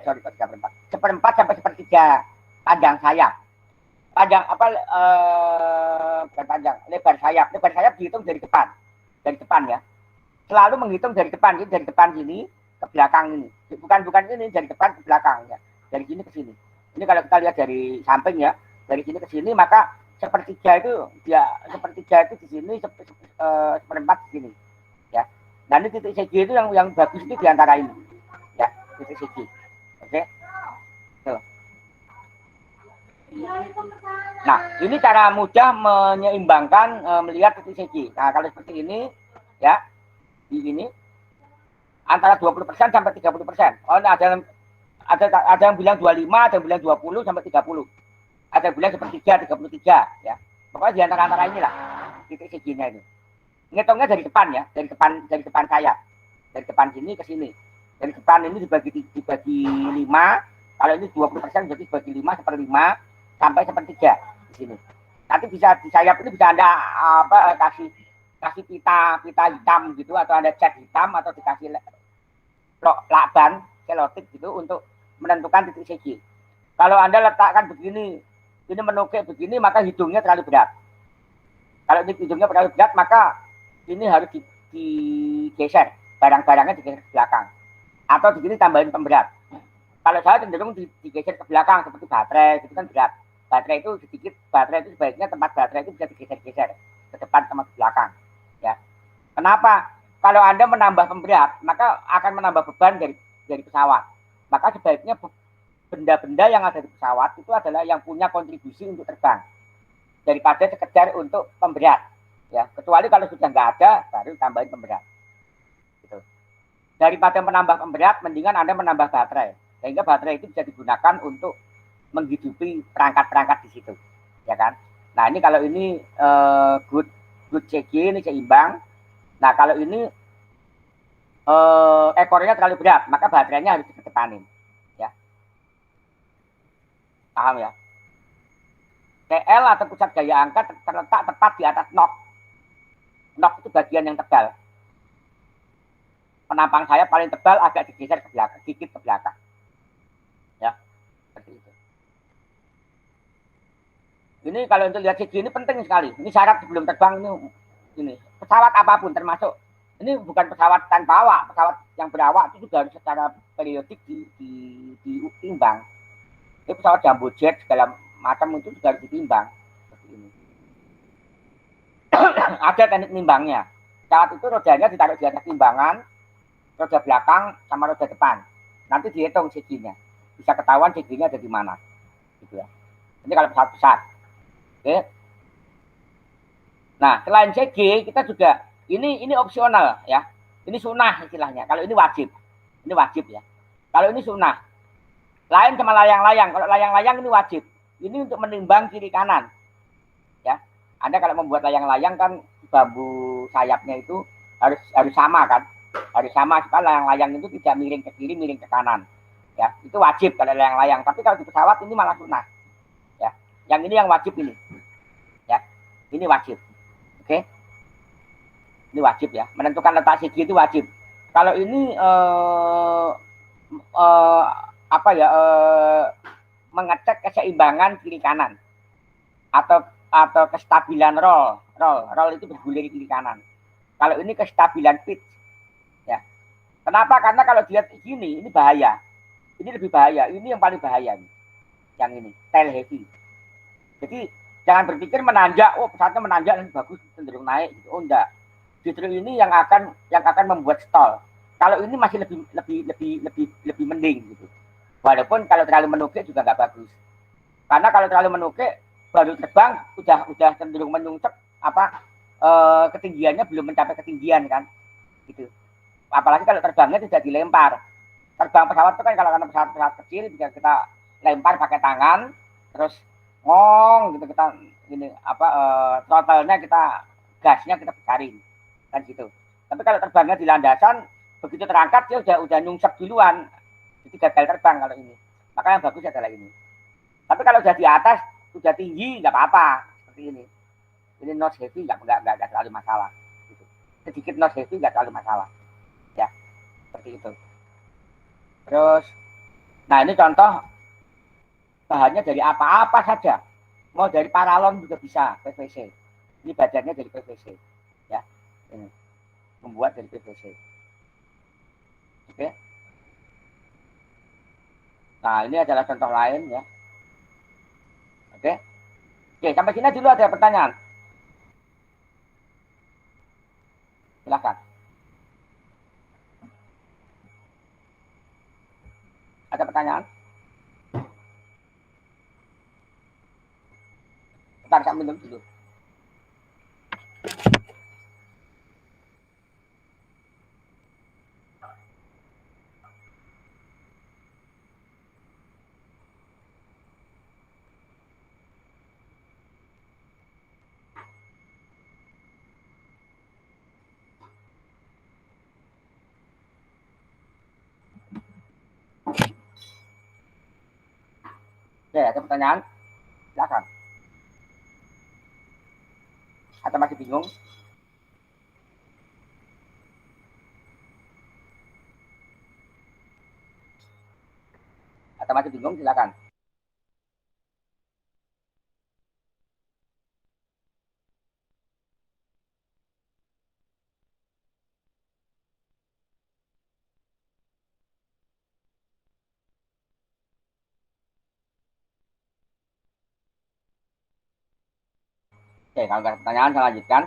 Sorry, 3/4. 1/4 sampai 1/3 panjang sayap. Panjang bukan panjang, lebar sayap dihitung dari depan ya, selalu menghitung dari depan, jadi dari depan sini ke belakang ini, bukan ini, dari depan ke belakang ya, dari sini ke sini. Ini kalau kita lihat dari samping ya, dari sini ke sini, maka 1/3 itu di sini, 1/4 di sini ya. Dan ini titik CG itu yang bagus itu di antara ini ya, titik CG. Oke. Tuh. Nah, ini cara mudah menyeimbangkan melihat titik CG. Nah, kalau seperti ini ya, di ini antara 20% sampai 30%. Oh, ada yang bilang 25, ada yang bilang 20 sampai 30. Ada yang bilang 1/3, 33 ya. Pokoknya di antara inilah titik CG-nya ini. Ngitungnya dari depan ya, dari depan sayap. Dari depan sini ke sini. Dari depan ini dibagi 5. Kalau ini 20% jadi dibagi 5, 1/5 sampai 1/3 di sini. Nanti bisa di sayap ini bisa Anda kasih kasih pita hitam gitu, atau ada cat hitam, atau dikasih lakban selotip gitu untuk menentukan titik segi. Kalau Anda letakkan begini, ini menukik begini, maka hidungnya terlalu berat. Kalau hidungnya terlalu berat, maka ini harus digeser, barang-barangnya digeser ke belakang. Atau di sini tambahin pemberat. Kalau saya cenderung digeser ke belakang, seperti baterai, itu kan berat. Baterai itu sedikit, baterai itu sebaiknya tempat baterai itu bisa digeser-geser ke depan sama ke belakang. Ya. Kenapa? Kalau Anda menambah pemberat, maka akan menambah beban dari pesawat. Maka sebaiknya benda-benda yang ada di pesawat itu adalah yang punya kontribusi untuk terbang daripada sekedar untuk pemberat. Ya, kecuali kalau sudah nggak ada, baru tambahin pemberat. Gitu. Daripada menambah pemberat, mendingan Anda menambah baterai, sehingga baterai itu bisa digunakan untuk menghidupi perangkat-perangkat di situ, ya kan? Nah ini kalau ini good CG, ini seimbang. Nah kalau ini ekornya terlalu berat, maka baterainya harus dikedepanin, ya. Paham ya? TL atau pusat gaya angkat terletak tepat di atas nok. Nok itu bagian yang tebal. Penampang saya paling tebal, agak digeser ke belakang, sedikit ke belakang. Ya, seperti itu. Ini kalau untuk lihat CG ini penting sekali. Ini syarat sebelum terbang ini pesawat apapun termasuk ini bukan pesawat tanpa awak, pesawat yang berawak itu juga harus secara periodik ditimbang. Ini pesawat jumbo jet segala macam itu juga harus ditimbang. Seperti ini. Ada teknik nimbangnya. Pesawat itu rodanya ditaruh di atas timbangan, roda belakang sama roda depan. Nanti dihitung CG-nya. Bisa ketahuan CG-nya ada di mana. Gitu ya. Ini kalau pesawat besar. Oke. Nah, selain CG, kita juga ini opsional ya. Ini sunnah istilahnya. Kalau ini wajib. Ini wajib ya. Kalau ini sunnah. Lain sama layang-layang. Kalau layang-layang ini wajib. Ini untuk menimbang kiri kanan. Ya. Anda kalau membuat layang-layang kan bambu sayapnya itu harus sama kan. Harus sama supaya layang-layang itu tidak miring ke kiri, miring ke kanan. Ya, itu wajib kalau layang-layang. Tapi kalau di pesawat ini malah sunnah. Ya. Yang ini yang wajib ini. Ya. Ini wajib. Oke. Ini wajib ya. Menentukan letak CG itu wajib. Kalau ini apa ya mengecek keseimbangan kiri kanan atau kestabilan roll itu bergulir kiri kanan. Kalau ini kestabilan pitch ya. Kenapa? Karena kalau dia gini ini bahaya. Ini lebih bahaya. Ini yang paling bahaya nih. Yang ini tail heavy. Jadi jangan berpikir menanjak, oh pesawatnya menanjak dan bagus cenderung naik gitu. Oh enggak. Justru ini yang akan membuat stall. Kalau ini masih lebih mending gitu. Walaupun kalau terlalu menukik juga nggak bagus. Karena kalau terlalu menukik baru terbang udah cenderung menyungsep ketinggiannya belum mencapai ketinggian kan. Gitu. Apalagi kalau terbangnya tidak dilempar. Terbang pesawat itu kan kalau pesawat kecil bisa kita lempar pakai tangan terus ngong gitu kita ini throttle-nya kita gasnya kita besarin kan gitu. Tapi kalau terbangnya di landasan begitu terangkat dia udah nyungsep duluan jadi gagal terbang kalau ini. Maka yang bagus adalah ini. Tapi kalau udah di atas udah tinggi nggak apa-apa seperti ini. Ini nose heavy nggak terlalu masalah. Gitu. Sedikit nose heavy nggak terlalu masalah. Ya seperti itu. Terus, nah ini contoh bahannya dari apa-apa saja. Mau dari paralon juga bisa, PVC. Ini badannya dari PVC. Ya, ini. Membuat dari PVC. Oke. Nah, ini adalah contoh lain ya. Oke. Oke, sampai sini dulu ada pertanyaan. Silakan. Ada pertanyaan? Bentar, saya minum dulu. Oke, ada pertanyaan? Silakan. Atau masih bingung? Atau masih bingung, silakan. Oke, kalau nggak ada pertanyaan, saya lanjutkan.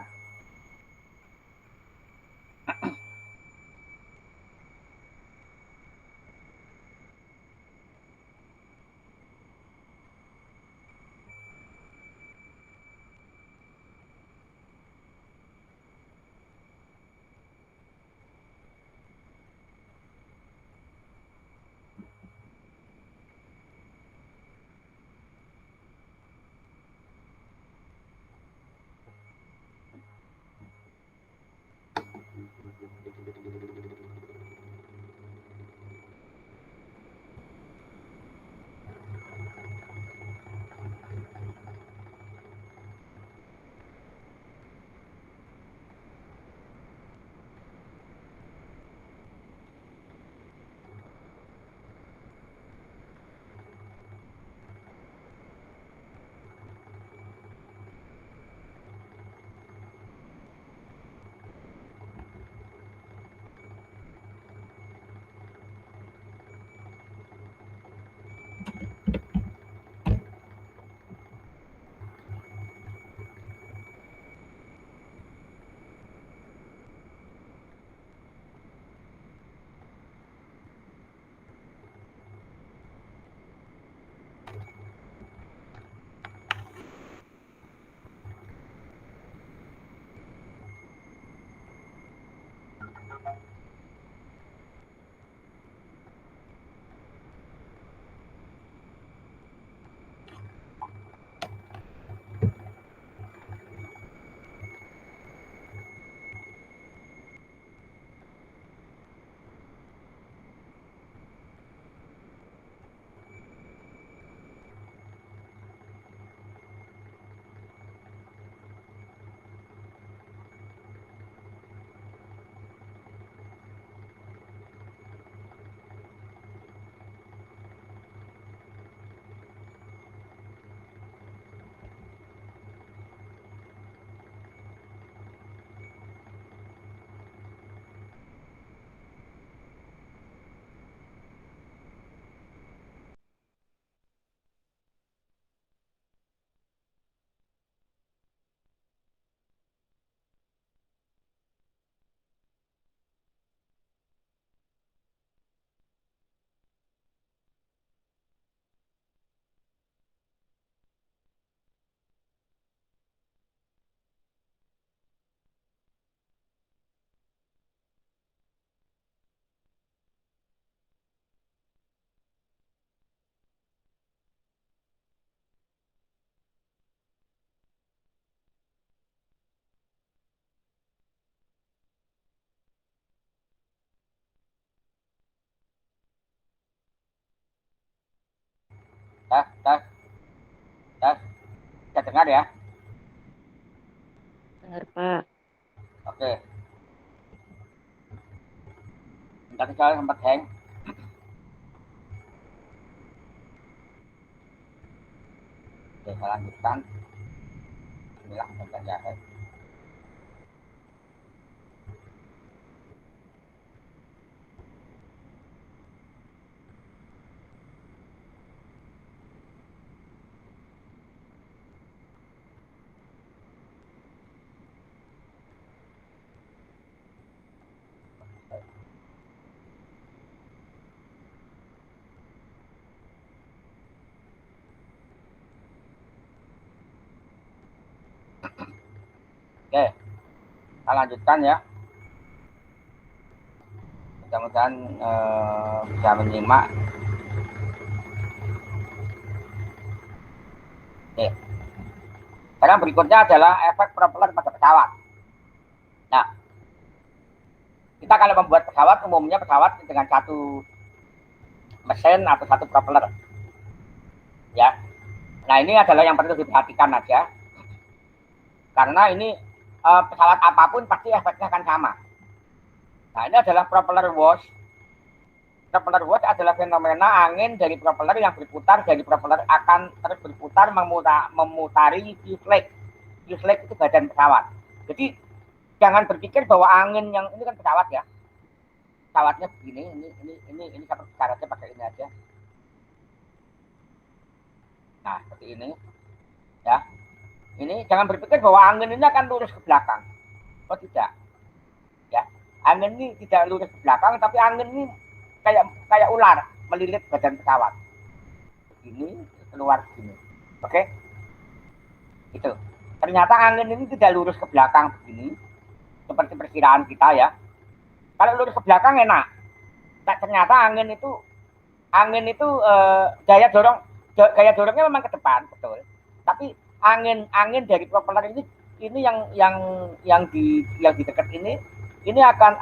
Tes, tes, tes. Saya dengar ya. Dengar, Pak. Oke. Tadi saya sempat hang. Oke, saya lanjutkan. Inilah sempat saya hang. Oke, saya lanjutkan ya. Mudah-mudahan bisa menyimak. Oke. Sekarang berikutnya adalah efek propeller pada pesawat. Nah, kita kalau membuat pesawat, umumnya pesawat dengan satu mesin atau satu propeller. Ya. Nah, ini adalah yang perlu diperhatikan aja. Karena ini pesawat apapun pasti efeknya akan sama. Nah, ini adalah propeller wash. Propeller wash adalah fenomena angin dari propeller yang berputar, dari propeller akan terus berputar memutari fuselage. Fuselage itu badan pesawat. Jadi jangan berpikir bahwa angin yang ini kan pesawat ya. Pesawatnya begini, ini seperti syaratnya pakai ini aja. Nah, seperti ini. Ya. Ini jangan berpikir bahwa angin ini akan lurus ke belakang. Oh tidak. Ya. Angin ini tidak lurus ke belakang, tapi angin ini kayak ular melilit badan pesawat. Begini, keluar begini. Oke? Itu. Ternyata angin ini tidak lurus ke belakang begini. Seperti perkiraan kita ya. Kalau lurus ke belakang enak. Ternyata angin itu gaya dorongnya memang ke depan, betul. Tapi angin dari propeller ini yang di dekat ini akan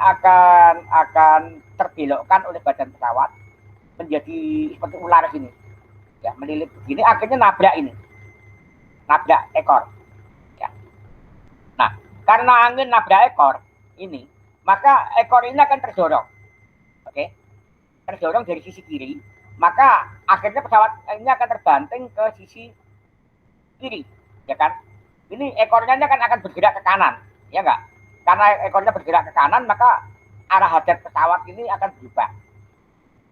terbelokkan oleh badan pesawat menjadi seperti ular sini. Ya, melilit begini akhirnya nabrak ekor. Ya. Nah, karena angin nabrak ekor ini, maka ekor ini akan terdorong. Oke. Terdorong dari sisi kiri, maka akhirnya pesawat ini akan terbanting ke sisi kiri, ya kan? Ini ekornya akan bergerak ke kanan, ya enggak? Karena ekornya bergerak ke kanan, maka arah hadap pesawat ini akan berubah.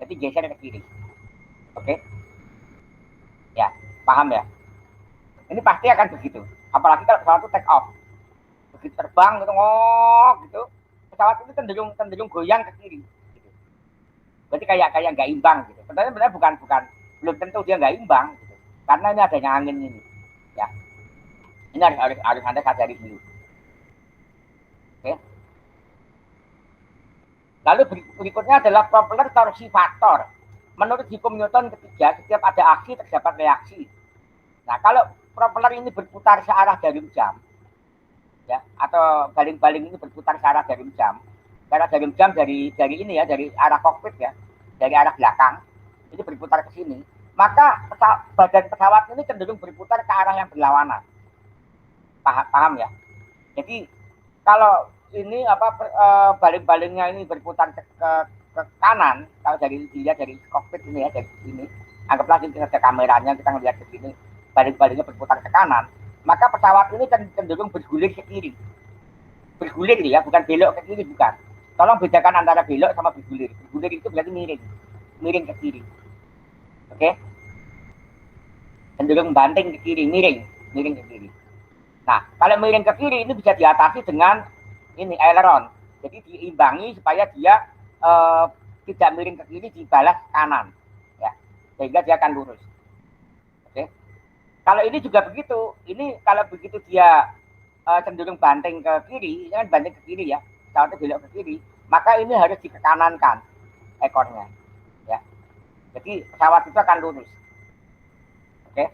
Jadi geser ke kiri. Oke? Ya, paham ya? Ini pasti akan begitu. Apalagi kalau pesawat itu take off. Begitu terbang gitu, pesawat itu cenderung goyang ke kiri. Gitu. Berarti kayak nggak imbang gitu. Sebenarnya bukan belum tentu dia nggak imbang gitu. Karena ini adanya angin ini. Ya. Ini harus Anda sadari dulu. Oke. Lalu berikutnya adalah propeller torsi faktor. Menurut hukum Newton ketiga, setiap ada aksi terdapat reaksi. Nah, kalau propeller ini berputar searah jarum jam, ya, atau baling-baling ini berputar searah jarum jam dari ini ya, dari arah kokpit ya, dari arah belakang, ini berputar ke sini, maka badan pesawat ini cenderung berputar ke arah yang berlawanan. Paham ya? Jadi kalau ini baling-balingnya ini berputar ke kanan, kalau dilihat dari kokpit ini ya, dari sini, anggaplah kita ada kameranya, kita melihat ke sini, baling-balingnya berputar ke kanan, maka pesawat ini cenderung bergulir ke kiri. Bergulir ya, bukan belok ke kiri, bukan. Tolong bedakan antara belok sama bergulir. Bergulir itu berarti miring ke kiri. Oke? Cenderung banting ke kiri, miring ke kiri. Nah, kalau miring ke kiri ini bisa diatasi dengan ini aileron. Jadi diimbangi supaya dia tidak miring ke kiri, dibalas kanan. Ya, sehingga dia akan lurus. Oke? Kalau ini juga begitu. Ini kalau begitu dia cenderung banting ke kiri, jangan banting ke kiri ya, pesawatnya belok ke kiri, maka ini harus dikekanankan ekornya, ya. Jadi pesawat itu akan lurus, oke?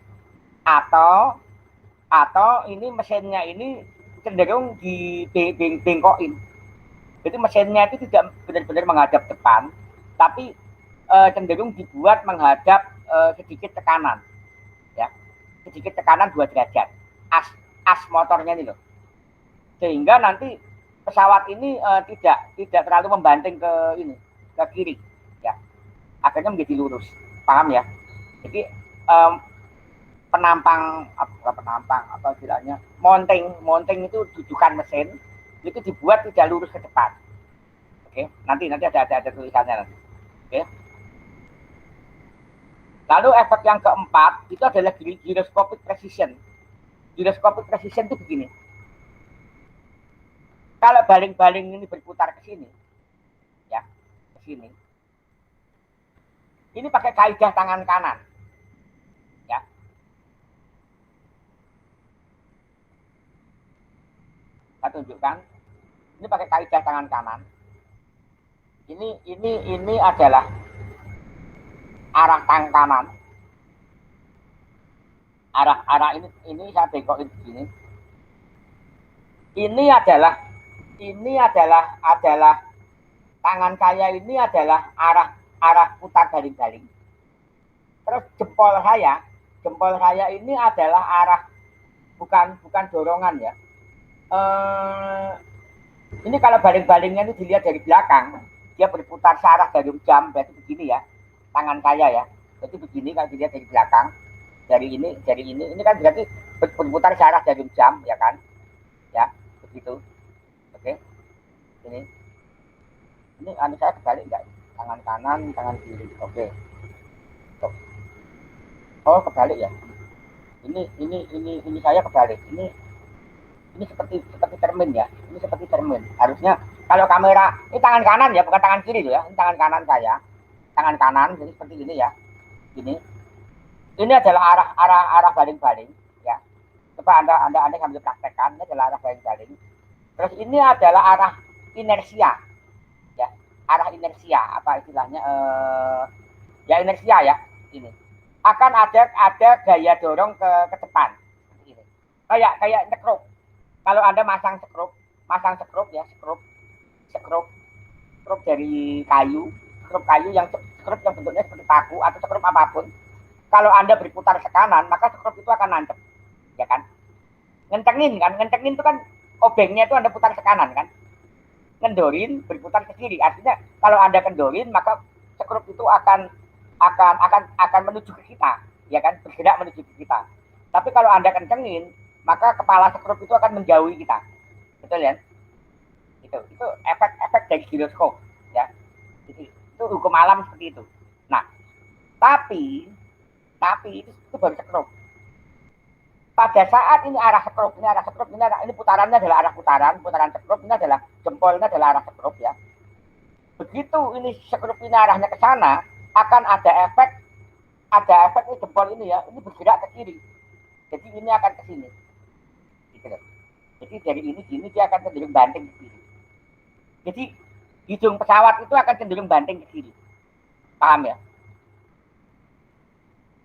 Atau ini mesinnya ini cenderung dibengkokin. Jadi mesinnya itu tidak benar-benar menghadap depan, tapi cenderung dibuat menghadap sedikit tekanan, ya, sedikit tekanan 2 derajat. As motornya ini loh, sehingga nanti pesawat ini tidak terlalu membanting ke kiri, ya, akhirnya menjadi lurus. Paham ya? Jadi penampang apa istilahnya, mounting itu dudukan mesin itu dibuat tidak lurus ke depan. Oke, nanti ada tulisannya nanti. Oke. Lalu efek yang keempat itu adalah gyroscopic precision. Gyroscopic precision itu begini. Kalau baling-baling ini berputar ke sini, ya, ke sini. Ini pakai kaidah tangan kanan, ya. Saya tunjukkan. Ini pakai kaidah tangan kanan. Ini adalah arah tangan kanan. Arah ini saya bengkokin begini. Ini adalah tangan saya ini adalah arah putar baling-baling. Terus jempol saya ini adalah arah bukan dorongan ya. Ini kalau baling-balingnya itu dilihat dari belakang, dia berputar searah jarum jam, berarti begini ya, tangan saya ya. Jadi begini kalau dilihat dari belakang, dari ini kan berarti berputar searah jarum jam, ya kan? Ya, begitu. Oke, ini anu saya kebalik enggak? Tangan kanan, tangan kiri. Oke. Oh, kebalik ya. Ini saya kebalik. Ini seperti cermin ya. Ini seperti cermin. Harusnya kalau kamera ini tangan kanan ya, bukan tangan kiri ya. Ini tangan kanan saya. Tangan kanan jadi seperti ini ya. Ini adalah arah baling-baling ya. Coba Anda sambil praktekkan, ini adalah arah baling-baling. Terus ini adalah arah inersia ya. Arah inersia apa istilahnya ya inersia ya. Ini akan ada gaya dorong ke depan. Ini. Kayak nyekruk. Kalau Anda masang sekrup ya, sekrup dari kayu, sekrup yang bentuknya seperti paku atau sekrup apapun. Kalau Anda berputar ke kanan, maka sekrup itu akan nancep, ya kan? Ngencengin itu kan obengnya itu Anda putar ke kanan kan? Kendorin berputar ke kiri. Artinya kalau Anda kendorin, maka sekrup itu akan menuju ke kita, ya kan? Bergerak menuju ke kita. Tapi kalau Anda kencengin, maka kepala sekrup itu akan menjauhi kita. Betul ya? Itu efek dari giroskop, ya. Itu hukum alam seperti itu. Nah, tapi itu baru sekrup. Pada saat ini arah sekrup, ini putarannya adalah arah putaran sekrup, ini adalah jempolnya adalah arah sekrup ya. Begitu ini sekrup ini arahnya ke sana, akan ada efek ini jempol ini ya, ini bergerak ke kiri. Jadi ini akan ke sini. Gitu. Jadi dari ini dia akan cenderung banting ke kiri. Jadi hidung pesawat itu akan cenderung banting ke kiri. Paham ya?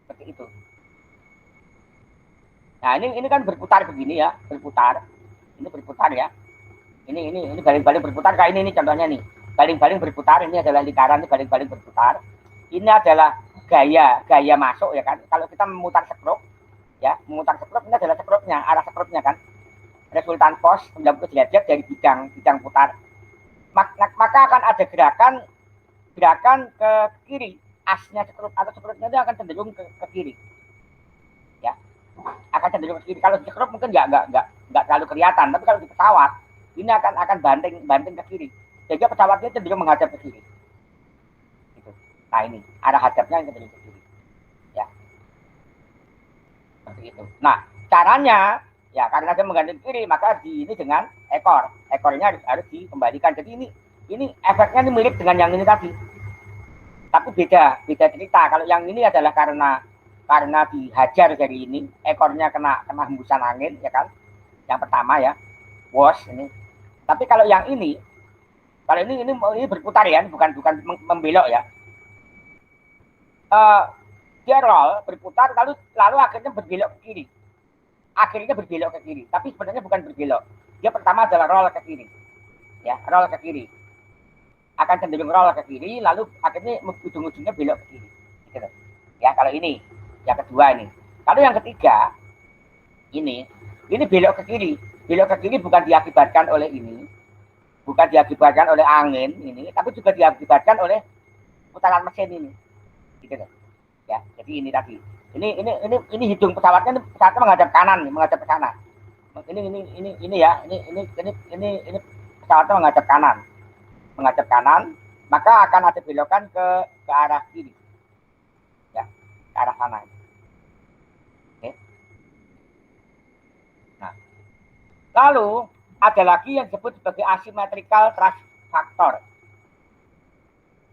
Seperti itu. Nah, ini kan berputar begini ya, berputar. Ini berputar ya. Ini baling-baling berputar kayak ini contohnya nih. Baling-baling berputar, ini adalah lingkaran, ini baling-baling berputar. Ini adalah gaya masuk ya kan. Kalau kita memutar sekrup ya, ini adalah sekrupnya, arah sekrupnya kan. Resultan pos 90 derajat dari bidang putar. Maka akan ada gerakan ke kiri. Asnya sekrup atau sekrupnya itu akan cenderung ke kiri. Ya. Akan cenderung ke kiri. Kalau di sekrup mungkin nggak terlalu kelihatan, tapi kalau di pesawat ini akan banting ke kiri. Jadi pesawatnya cenderung menghadap ke kiri. Gitu. Nah ini arah hadapnya yang cenderung ke kiri. Ya. Seperti itu. Nah caranya ya karena dia menggantung kiri maka ini dengan ekornya harus dikembalikan. Jadi ini efeknya ini mirip dengan yang ini tadi. Tapi beda cerita. Kalau yang ini adalah karena dihajar dari ini, ekornya kena hembusan angin, ya kan? Yang pertama ya, ini. Tapi kalau yang ini berputar ya, bukan membelok ya. Dia roll, berputar, lalu akhirnya berbelok ke kiri. Tapi sebenarnya bukan berbelok. Dia pertama adalah roll ke kiri. Ya, roll ke kiri. Akan cenderung roll ke kiri, lalu akhirnya ujung-ujungnya belok ke kiri. Gitu. Ya, kalau ini yang kedua ini. Kalau yang ketiga ini belok ke kiri. Belok ke kiri bukan diakibatkan oleh ini, bukan diakibatkan oleh angin ini, tapi juga diakibatkan oleh putaran mesin ini. Gitu. Ya, jadi ini tadi. Ini hidung pesawatnya menghadap kanan, menghadap ke sana. Ini pesawatnya menghadap kanan, maka akan ada belokan ke arah kiri. Ya, ke arah sana. Oke. Nah, lalu ada lagi yang disebut sebagai asymmetrical thrust factor.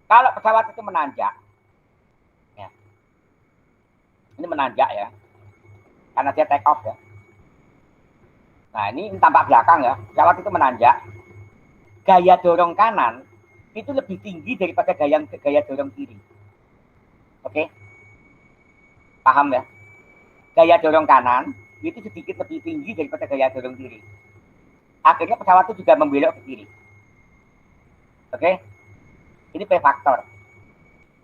Kalau pesawat itu menanjak, ya, ini menanjak ya, karena dia take off ya. Nah, ini tampak belakang ya, pesawat itu menanjak. Gaya dorong kanan itu lebih tinggi daripada gaya dorong kiri. Oke? Paham ya? Gaya dorong kanan itu sedikit lebih tinggi daripada gaya dorong kiri. Akhirnya pesawat itu juga membelok ke kiri. Oke? Ini P faktor.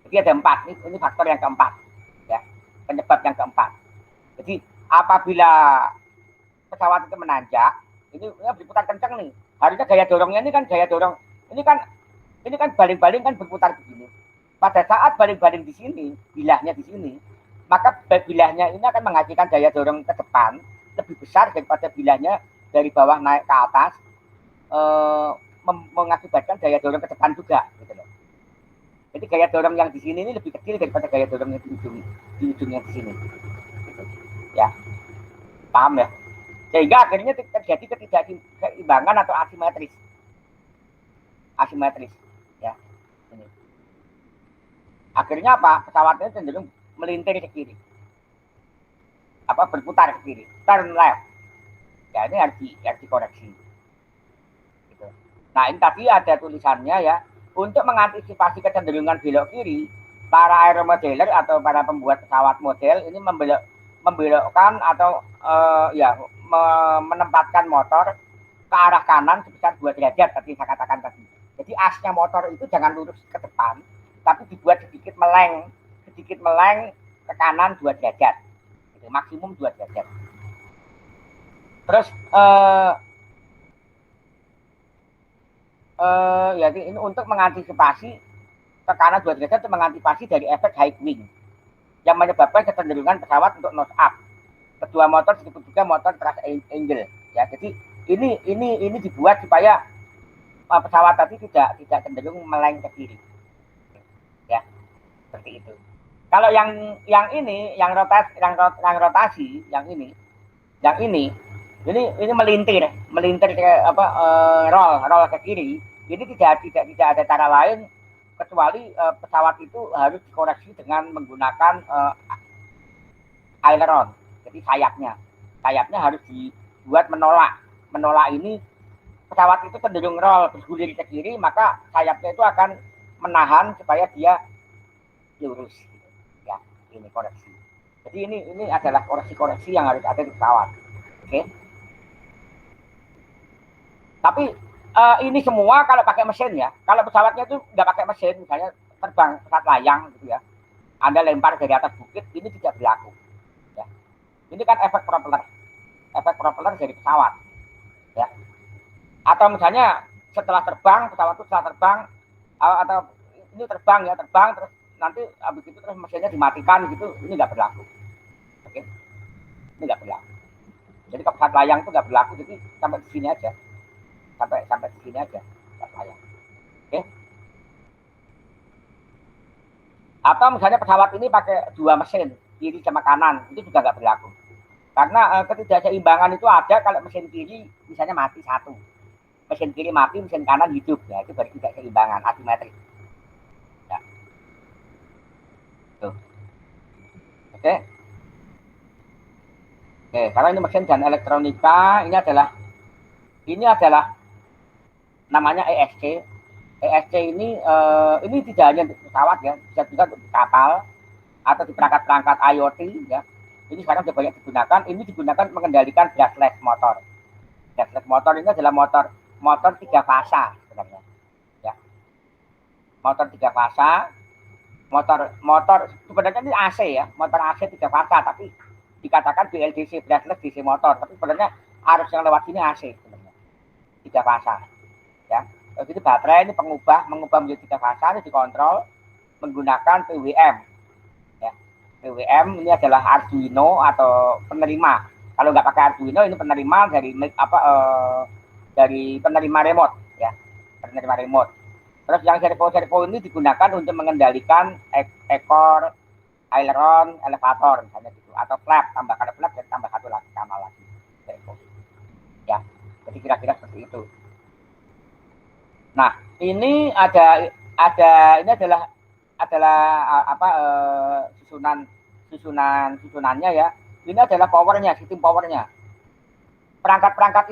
Jadi ada 4. Ini faktor yang keempat. Ya. Penyebab yang keempat. Jadi apabila pesawat itu menanjak, ini berputar kencang nih. Harusnya gaya dorongnya ini kan Ini kan baling-baling kan berputar begini. Pada saat baling-baling di sini, bilahnya di sini, maka bilahnya ini akan menghasilkan daya dorong ke depan lebih besar daripada bilahnya dari bawah naik ke atas, mengakibatkan daya dorong ke depan juga. Gitu loh. Jadi gaya dorong yang di sini ini lebih kecil daripada gaya dorong yang di ujungnya di sini. Gitu. Ya, paham ya? Sehingga akhirnya terjadi ketidakseimbangan atau asimetris. Asimetris, ya. Ini. Akhirnya apa? Pesawatnya cenderung melintir ke kiri. Apa berputar ke kiri, turn left. Ya ini harus dikoreksi. Gitu. Nah ini tadi ada tulisannya ya, untuk mengantisipasi kecenderungan belok kiri, para aeromodeler atau para pembuat pesawat model ini membelokkan atau menempatkan motor ke arah kanan sebesar 2 derajat tadi saya katakan tadi. Jadi asnya motor itu jangan lurus ke depan, tapi dibuat sedikit meleng ke kanan 2 derajat. Gitu, maksimum 2 derajat. Terus jadi ini untuk mengantisipasi tekanan 2 derajat untuk mengantisipasi dari efek high wing yang menyebabkan kecenderungan pesawat untuk nose up. Kedua motor disebut juga motor thrust angle. Ya, jadi ini dibuat supaya pesawat tadi tidak cenderung meleng ke kiri. Ya, seperti itu. Kalau yang ini, yang rotasi, yang ini melintir ke roll ke kiri. Ini tidak ada cara lain kecuali pesawat itu harus dikoreksi dengan menggunakan aileron. Jadi sayapnya harus dibuat menolak ini pesawat itu cenderung roll bergulir ke kiri, maka sayapnya itu akan menahan supaya dia lurus. Ya, ini koreksi. Jadi ini adalah koreksi yang harus ada di pesawat. Oke. Tapi ini semua kalau pakai mesin ya. Kalau pesawatnya itu nggak pakai mesin, misalnya terbang pesawat layang gitu ya, Anda lempar dari atas bukit, ini tidak berlaku. Ya. Ini kan efek propeller dari pesawat. Ya. Atau misalnya setelah terbang, pesawat itu setelah terbang, atau ini terbang terus nanti habis itu terus mesinnya dimatikan gitu, ini nggak berlaku. Oke. Ini nggak berlaku. Jadi ke pesawat layang itu nggak berlaku, jadi sampai di sini aja. Sampai di sini aja pesawat layang. Oke. Atau misalnya pesawat ini pakai 2 mesin, kiri sama kanan, itu juga nggak berlaku. Karena ketidakseimbangan itu ada kalau mesin kiri misalnya mati satu. Mesin kiri mati, mesin kanan hidup. Ya, itu berarti tidak keimbangan, asimetris. Ya. Tuh. Oke. Oke, karena ini mesin dan elektronika, ini adalah namanya ESC. ESC ini tidak hanya untuk pesawat ya, bisa juga untuk kapal atau di perangkat-perangkat IoT ya. Ini sekarang sudah banyak digunakan. Ini digunakan mengendalikan brushless motor. Brushless motor ini adalah motor 3 fasa sebenarnya. Ya. Motor 3 fasa, motor sebenarnya ini AC ya, motor AC 3 fasa, tapi dikatakan BLDC brushless DC motor, tapi sebenarnya arus yang lewat sini AC sebenarnya. 3 fasa. Ya. Jadi baterai ini mengubah menjadi 3 fasa, ini dikontrol menggunakan PWM. Ya. PWM ini adalah Arduino atau penerima. Kalau nggak pakai Arduino, ini penerima dari penerima remote ya, penerima remote. Terus yang servo ini digunakan untuk mengendalikan ekor, aileron, elevator misalnya gitu, atau flap, tambahkan flap dan tambah satu lagi kanal lagi servo. Ya, jadi kira-kira seperti itu. Nah, ini ini adalah susunannya ya. Ini adalah powernya, sistem powernya. Perangkat-perangkat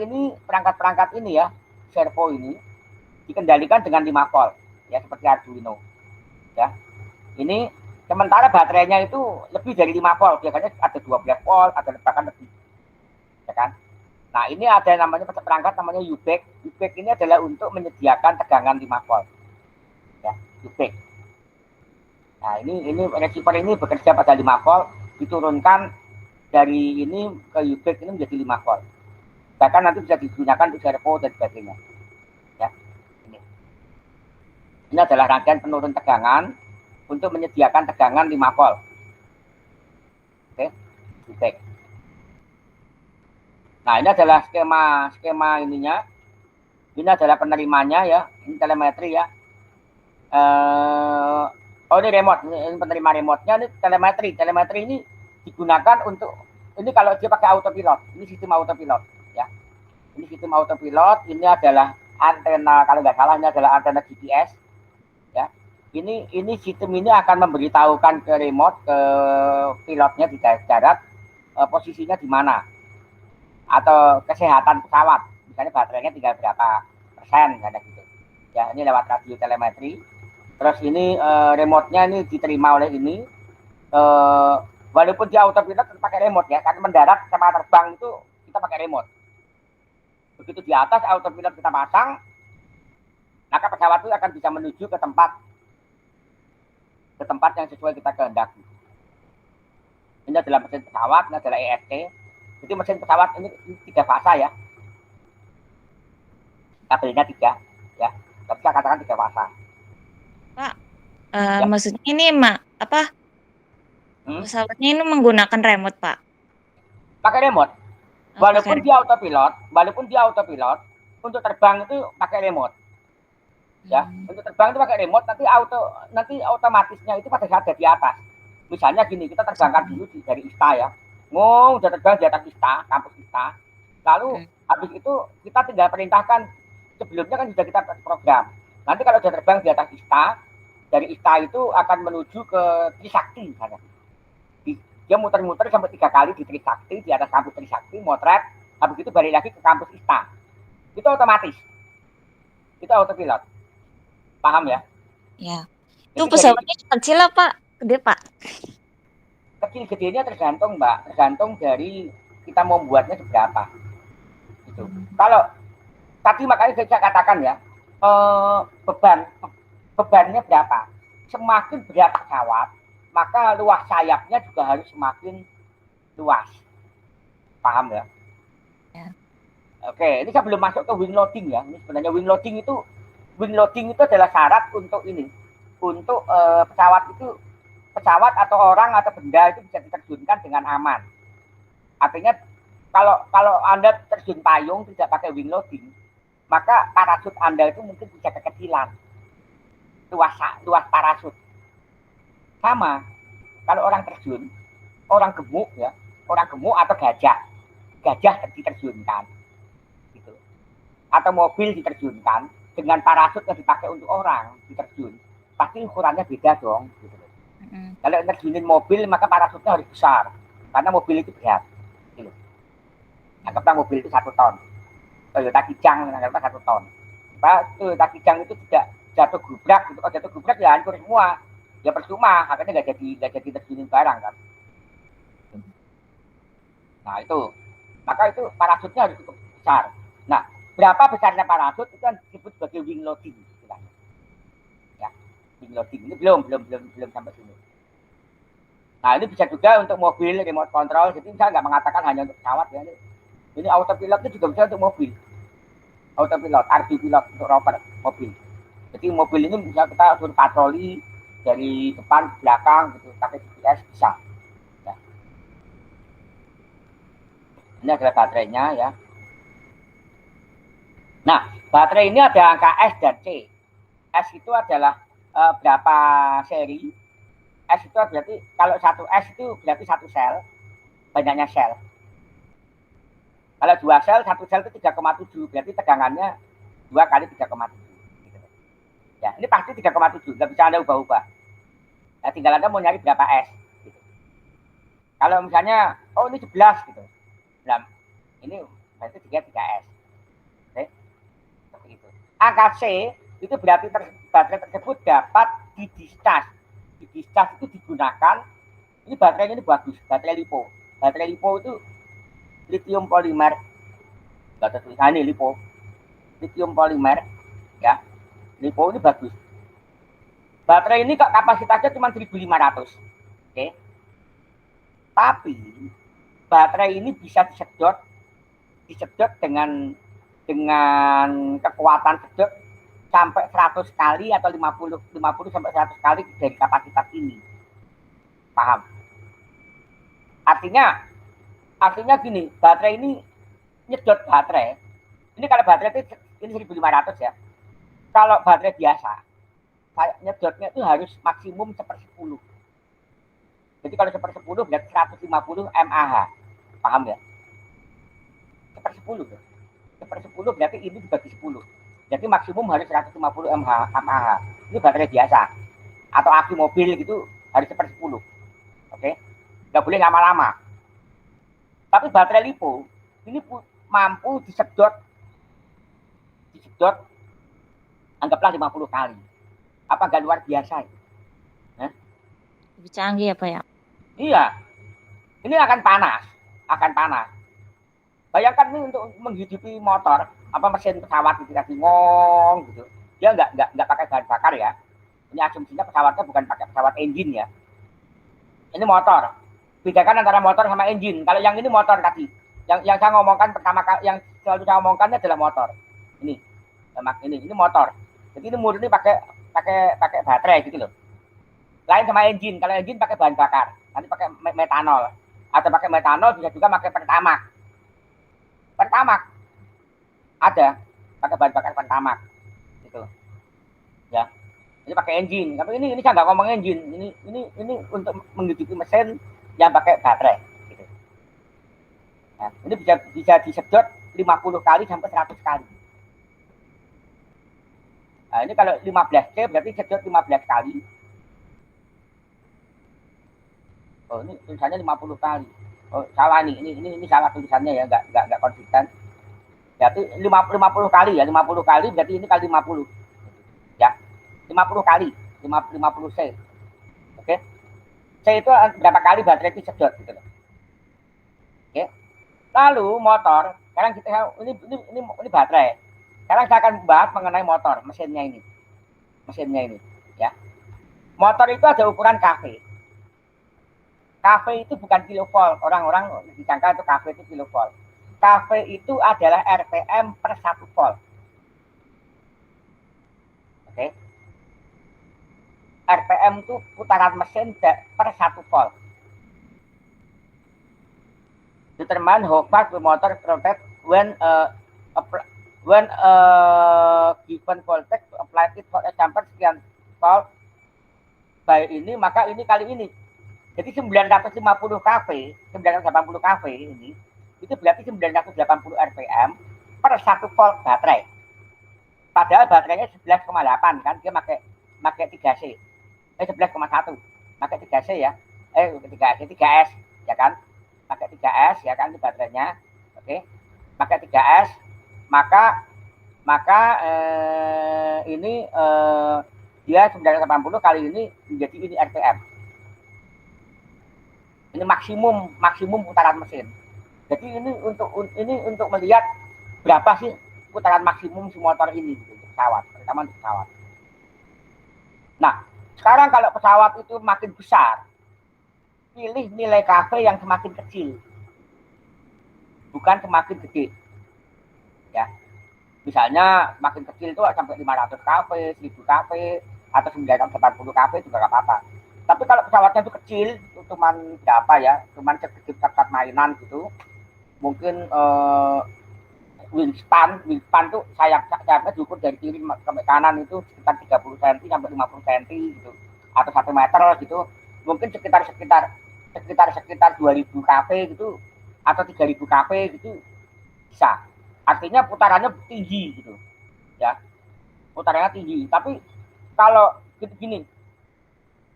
ini ya, servo ini dikendalikan dengan 5 volt ya, seperti Arduino. Ya. Ini sementara baterainya itu lebih dari 5 volt, biasanya ada 12 volt, ada bahkan lebih. Ya kan? Nah, ini ada namanya perangkat namanya UBEC. UBEC ini adalah untuk menyediakan tegangan 5 volt. Ya, UBEC. Nah, ini receiver ini bekerja pada 5 volt, diturunkan dari ini ke UBEC ini menjadi 5 volt. Bahkan nanti bisa digunakan untuk servo dan sebagainya. Ya, ini. Ini adalah rangkaian penurun tegangan untuk menyediakan tegangan 5 volt. Oke, feedback. Nah, ini adalah skema ininya. Ini adalah penerimanya ya, ini telemetri ya. Oh ini remote, ini penerima remote-nya, ini telemetri. Telemetri ini digunakan untuk, ini kalau dia pakai autopilot, ini sistem autopilot ya. Ini sistem autopilot, ini adalah antena, kalau nggak salah ini adalah antena GPS ya. Ini sistem ini akan memberitahukan ke remote, ke pilotnya di darat posisinya di mana, atau kesehatan pesawat, misalnya baterainya tinggal berapa persen, ada gitu ya. Ini lewat radio telemetri. Terus ini remote-nya ini diterima oleh ini, walaupun dia autopilot pakai remote ya, karena mendarat sama terbang itu kita pakai remote. Begitu di atas autopilot kita pasang, maka pesawat itu akan bisa menuju ke tempat yang sesuai kita kehendaki. Ini adalah mesin pesawat, ini adalah ESC. Jadi mesin pesawat ini 3 fasa ya. Kabelnya 3 ya. Kita bisa katakan 3 fasa. Pak, maksudnya ini pesawatnya ini menggunakan remote, Pak? Pakai remote. Walaupun dia autopilot, untuk terbang itu pakai remote. Ya, untuk terbang itu pakai remote, nanti otomatisnya itu pada saat di atas. Misalnya gini, kita terbangkan dulu dari ISTA ya. Udah terbang di atas ISTA, kampus ISTA. Lalu habis itu kita tinggal perintahkan, sebelumnya kan sudah kita program. Nanti kalau sudah terbang di atas ISTA, dari ISTA itu akan menuju ke Trisakti misalnya. Dia muter-muter sampai 3 kali di Trisakti, di atas kampus Trisakti, motret, habis itu balik lagi ke kampus ISTA. Itu otomatis. Itu autopilot. Paham ya? Ya. Itu pesawatnya kecil lah, Pak? Gede, Pak? Kecil-gedenya tergantung, Mbak. Tergantung dari kita mau buatnya seberapa. Gitu. Kalau tadi makanya saya katakan ya, bebannya berapa? Semakin berat pesawat, maka luas sayapnya juga harus semakin luas. Paham ya? Ya. Oke, ini saya belum masuk ke wing loading ya. Ini sebenarnya wing loading itu adalah syarat untuk ini. Untuk pesawat atau orang atau benda itu bisa diterjunkan dengan aman. Artinya kalau Anda terjun payung tidak pakai wing loading, maka parasut Anda itu mungkin bisa kekecilan. Luas parasut. Sama, kalau orang terjun, orang gemuk atau gajah diterjunkan, gitu. Atau mobil diterjunkan dengan parasut yang dipakai untuk orang diterjun, pasti ukurannya beda dong, gitu. Kalau nerjunin mobil maka parasutnya harus besar, karena mobil itu berat, gitu. Anggaplah mobil itu 1 ton, Toyota Kijang anggaplah 1 ton. Toyota Kijang itu tidak jatuh gubrak, gitu. Kalau jatuh gubrak ya hancur semua. Ya percuma, akhirnya nggak jadi terjunin barang kan. Nah itu, maka itu parasutnya harus cukup besar. Nah, berapa besarnya parasut itu kan disebut sebagai wing loading. Ya, wing loading ini belum sampai sini. Nah ini bisa juga untuk mobil remote control. Jadi saya nggak mengatakan hanya untuk pesawat ya. Ini autopilot itu juga bisa untuk mobil. Autopilot, RB pilot untuk rover mobil. Jadi mobil ini bisa kita suruh patroli dari depan belakang gitu, pakai GPS bisa ya. Ini adalah baterainya ya. Nah, baterai ini ada angka S dan C. S itu adalah berapa seri. S itu berarti kalau satu S itu berarti 1 sel, banyaknya sel. Kalau 2 sel, 1 sel itu 3,7, berarti tegangannya 2 kali 3,7. Ya, ini pasti 3,7, nggak bisa Anda ubah-ubah. Nah, tinggal Anda mau nyari berapa S. Gitu. Kalau misalnya, ini 11 gitu. Nah, ini berarti 3S. Oke? Seperti itu. Angka C, itu berarti baterai tersebut dapat didischarge. Didischarge itu digunakan, ini baterainya ini bagus, baterai LiPo. Baterai LiPo itu lithium polimer. Baterai tulisan ini LiPo. Lithium polimer, ya. LiPo ini bagus. Baterai ini kapasitasnya cuma 1.500. Oke. Tapi baterai ini bisa disedot dengan kekuatan sedot sampai 100 kali atau 50 sampai 100 kali dari kapasitas ini. Paham? Artinya gini, baterai ini nyedot baterai. Ini kalau baterai itu ini 1500 ya. Kalau baterai biasa, nyedotnya itu harus maksimum 1/10. Jadi kalau 1/10 berarti 150 mAh. Paham ya? 1/10. 1/10 berarti ini dibagi 10. Jadi maksimum harus 150 mAh. Ini baterai biasa. Atau aki mobil gitu harus 1/10. Oke? Nggak boleh lama-lama. Tapi baterai lipo ini mampu disedot anggaplah 50 kali. Apa nggak luar biasa? Lebih canggih ya Pak ya? Iya. Ini akan panas. Bayangkan nih untuk menghidupi motor, apa mesin pesawat gitu tadi ngong gitu. Dia nggak pakai bahan bakar ya. Ini asumsinya pesawatnya bukan pakai pesawat engine ya. Ini motor. Bedakan antara motor sama engine. Kalau yang ini motor tadi. Yang saya ngomongkan pertama kali, yang selalu saya omongkan adalah motor. Ini motor. Jadi ini murni pakai baterai gitu loh. Lain sama engine. Kalau engine pakai bahan bakar, nanti pakai metanol. Atau pakai metanol bisa juga pakai pertamax. Ada pakai bahan bakar pertamax. Gitu. Ya. Ini pakai engine. Tapi ini saya nggak ngomong engine. Ini untuk menghidupi mesin yang pakai baterai. Gitu. Nah, ini bisa disedot 50 kali sampai 100 kali. Nah, ini kalau 15C berarti sedot 15 kali. Oh, ini tulisannya 50 kali. Oh, salah nih. Ini salah tulisannya ya, enggak konsisten. Berarti 50 kali ya, 50 kali berarti ini kali 50. Ya. 50 kali, 50C. Oke. C itu berapa kali baterai itu sedot gitu loh. Oke. Lalu motor, sekarang kita ini baterai. Sekarang saya akan membahas mengenai motor, mesinnya ini, ya. Motor itu ada ukuran kV. kV itu bukan kilovolt. Orang-orang disangka itu kV itu kilovolt. kV itu adalah RPM per 1 volt. Oke. RPM itu putaran mesin per 1 volt. Determine how fast the motor rotates when given voltage to apply it, for example sekian volt by ini, maka ini kali ini. Jadi 950 kV, 980 kV ini itu berarti 980 RPM per 1 volt baterai. Padahal baterainya 11,8 kan, dia pakai 3C. 11,1. Pakai 3C ya. 3S ya kan? Pakai 3S ya kan, itu baterainya. Oke. Pakai 3S, maka ini dia 980 kali ini menjadi ini RPM. Ini maksimum putaran mesin. Jadi ini untuk melihat berapa sih putaran maksimum si motor ini gitu, untuk pesawat, terutama untuk pesawat. Nah, sekarang kalau pesawat itu makin besar, pilih nilai kV yang semakin kecil, bukan semakin gede. Ya. Misalnya makin kecil itu sampai 500 kV, 1000 kV, atau 980 kV juga nggak apa-apa. Tapi kalau pesawatnya itu kecil, itu cuma berapa ya, cuma sedikit kertas mainan gitu, mungkin wingspan tuh sayapnya diukur dari kiri ke kanan itu sekitar 30 cm sampai 50 cm gitu, atau 1 meter gitu, mungkin sekitar 2000 kV gitu, atau 3000 kV gitu bisa. Artinya putarannya tinggi gitu, ya, putarannya tinggi. Tapi kalau gini,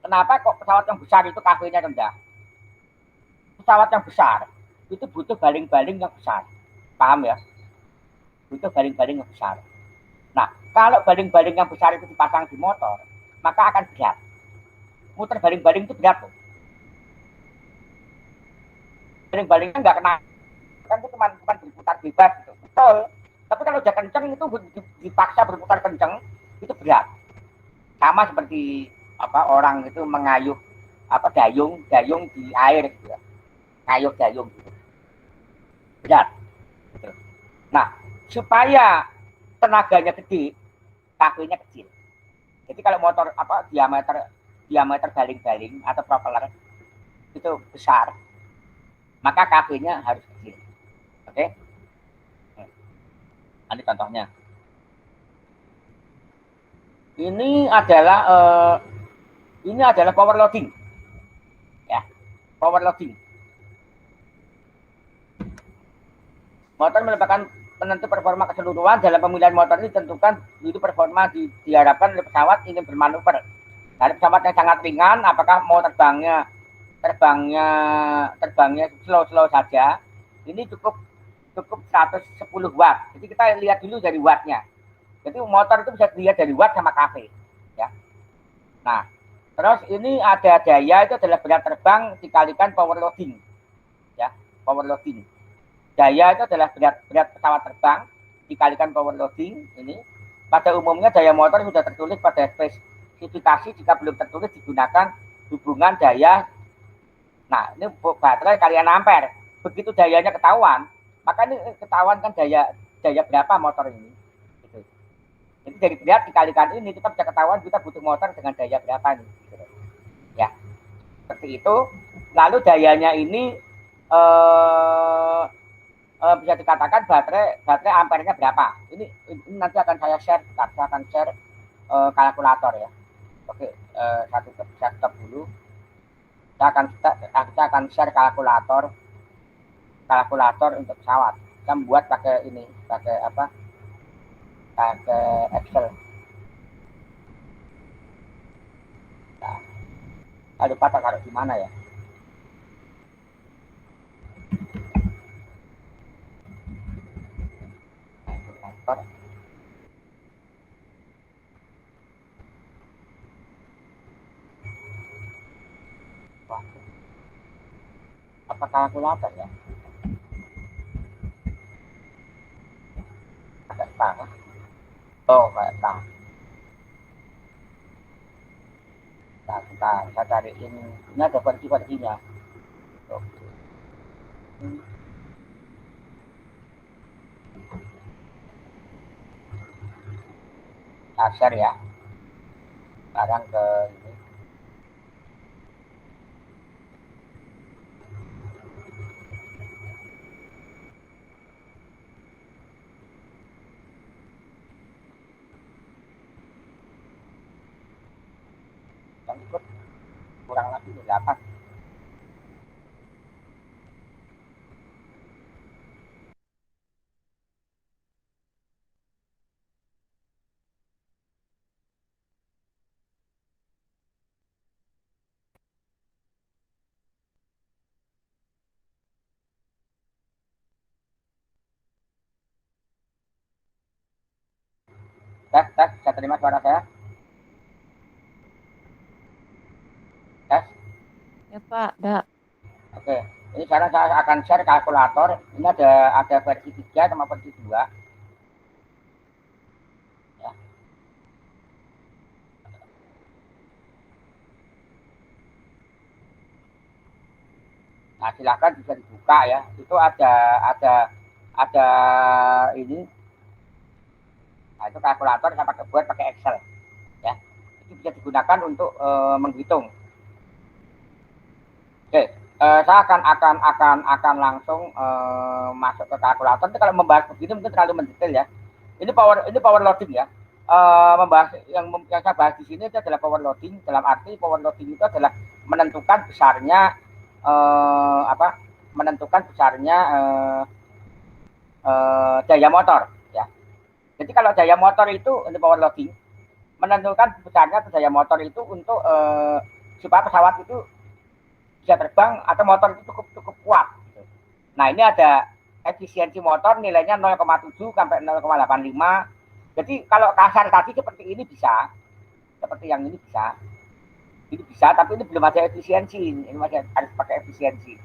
kenapa kok pesawat yang besar itu kV-nya rendah? Pesawat yang besar itu butuh baling-baling yang besar, paham ya? Butuh baling-baling yang besar. Nah, kalau baling-baling yang besar itu dipasang di motor, maka akan berat. Muter baling-baling itu berat loh. Baling-balingnya nggak kena, kan itu cuma berputar bebas gitu. Betul. Tapi kalau udah kenceng itu dipaksa berputar kenceng, itu berat. Sama seperti orang itu mengayuh dayung di air gitu ya. Ngayuh dayung gitu. Berat. Gitu. Nah, supaya tenaganya gede, kaki-nya kecil. Jadi kalau motor apa diameter baling-baling atau propeller itu besar, maka kaki-nya harus kecil. Oke? Ini contohnya. Ini adalah power loading. Ya, power loading. Motor merupakan penentu performa keseluruhan. Dalam pemilihan motor ini ditentukan itu performa diharapkan oleh pesawat ingin bermanuver. Dari pesawat yang sangat ringan, apakah mau terbangnya slow saja, ini cukup 110 watt. Jadi kita lihat dulu dari wattnya. Jadi motor itu bisa dilihat dari watt sama kV. Ya. Nah, terus ini ada daya, itu adalah berat terbang dikalikan power loading. Ya, power loading. Daya itu adalah berat pesawat terbang dikalikan power loading. Ini pada umumnya daya motor sudah tertulis pada spesifikasi. Jika belum tertulis digunakan hubungan daya. Nah, ini baterai kalian ampere. Begitu dayanya ketahuan, maka ini ketahuan kan daya berapa motor ini. Gitu. Jadi dari berat dikalikan ini kita bisa ketahuan kita butuh motor dengan daya berapa nih. Gitu. Ya, seperti itu. Lalu dayanya ini bisa dikatakan baterai ampernya berapa. Ini nanti akan saya share, kalkulator ya. Oke, saya stop dulu. Kita akan share kalkulator untuk pesawat. Kita membuat pakai Excel. Nah, lupa taruh di mana ya? Apa kalkulator ya? Agak salah. Oh, kayak salah. Nah, kita cariin. Ini ada versi-versinya. Oke. Nah, share ya. Sekarang ke ini. Ikut kurang lebih 8. Tes, saya terima suara saya. Tes. Ya Pak, dah. Oke, ini sekarang saya akan share kalkulator. Ini ada versi 3 sama versi 2. Ya. Nah, silakan bisa dibuka ya. Itu ada ini. Nah, itu kalkulator saya buat pakai Excel. Ya. Itu bisa digunakan untuk menghitung. Oke, saya akan langsung masuk ke kalkulator. Nanti kalau membahas begini mungkin terlalu mendetail ya. Ini power loading ya. Membahas yang saya bahas di sini itu adalah power loading. Dalam arti power loading itu adalah menentukan besarnya daya motor ya. Jadi kalau daya motor itu ini power loading menentukan besarnya daya motor itu untuk supaya pesawat itu bisa terbang atau motor itu cukup kuat. Nah, ini ada efisiensi motor nilainya 0,7 sampai 0,85. Jadi kalau kasar tadi seperti ini bisa, seperti yang ini bisa. Ini bisa, tapi ini belum ada efisiensi. Ini masih harus pakai efisiensi.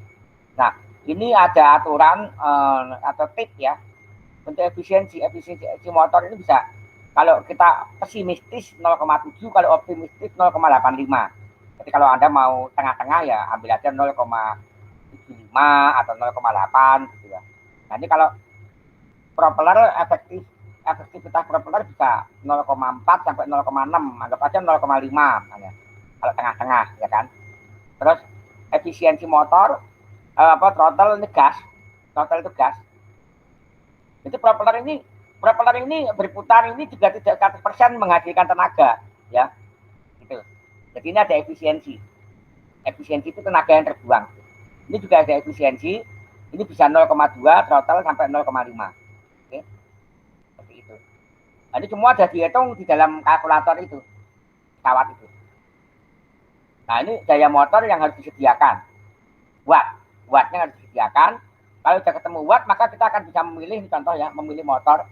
Nah, ini ada aturan atau tip ya untuk efisiensi motor ini bisa. Kalau kita pesimistis 0,7, kalau optimistis 0,85. Jadi kalau Anda mau tengah-tengah ya ambil aja 0,75 atau 0,8 gitu ya. Nah, ini kalau propeller efektivitas propeller bisa 0,4 sampai 0,6, anggap aja 0,5 misalnya. Kalau tengah-tengah ya kan. Terus efisiensi motor throttle ini gas. Throttle itu gas. Itu propeller ini berputar ini juga tidak 100% menghasilkan tenaga ya. Gitu. Jadi ini ada efisiensi. Efisiensi itu tenaga yang terbuang. Ini juga ada efisiensi. Ini bisa 0,2 throttle sampai 0,5. Oke. Seperti itu. Nah, ini semua sudah dihitung di dalam kalkulator itu. Pesawat itu. Nah, ini daya motor yang harus disediakan. Wattnya harus disediakan. Kalau sudah ketemu watt, maka kita akan bisa memilih, contoh ya, memilih motor.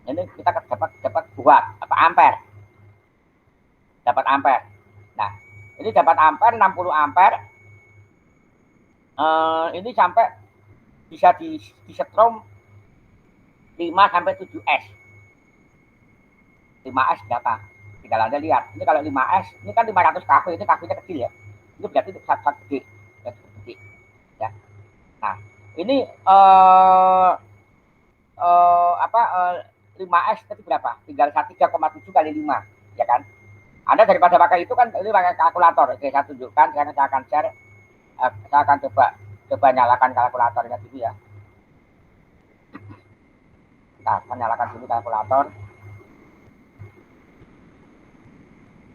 Ini kita dapat watt, ampere. Dapat ampere. Nah, ini dapat ampere, 60 ampere. Ini sampai bisa disetrum 5 sampai 7 S. 5 S berapa? Tinggal Anda lihat. Ini kalau 5 S, ini kan 500 kV, ini kV-nya kecil ya. Ini berarti sangat gede. Ya. Nah, ini 5S tadi berapa? Tinggal 3,7 kali 5, ya kan? Anda daripada pakai itu kan ini pakai kalkulator. Oke, saya tunjukkan, saya akan share. Saya akan coba nyalakan kalkulatornya dulu ya. Kita akan nyalakan dulu kalkulator.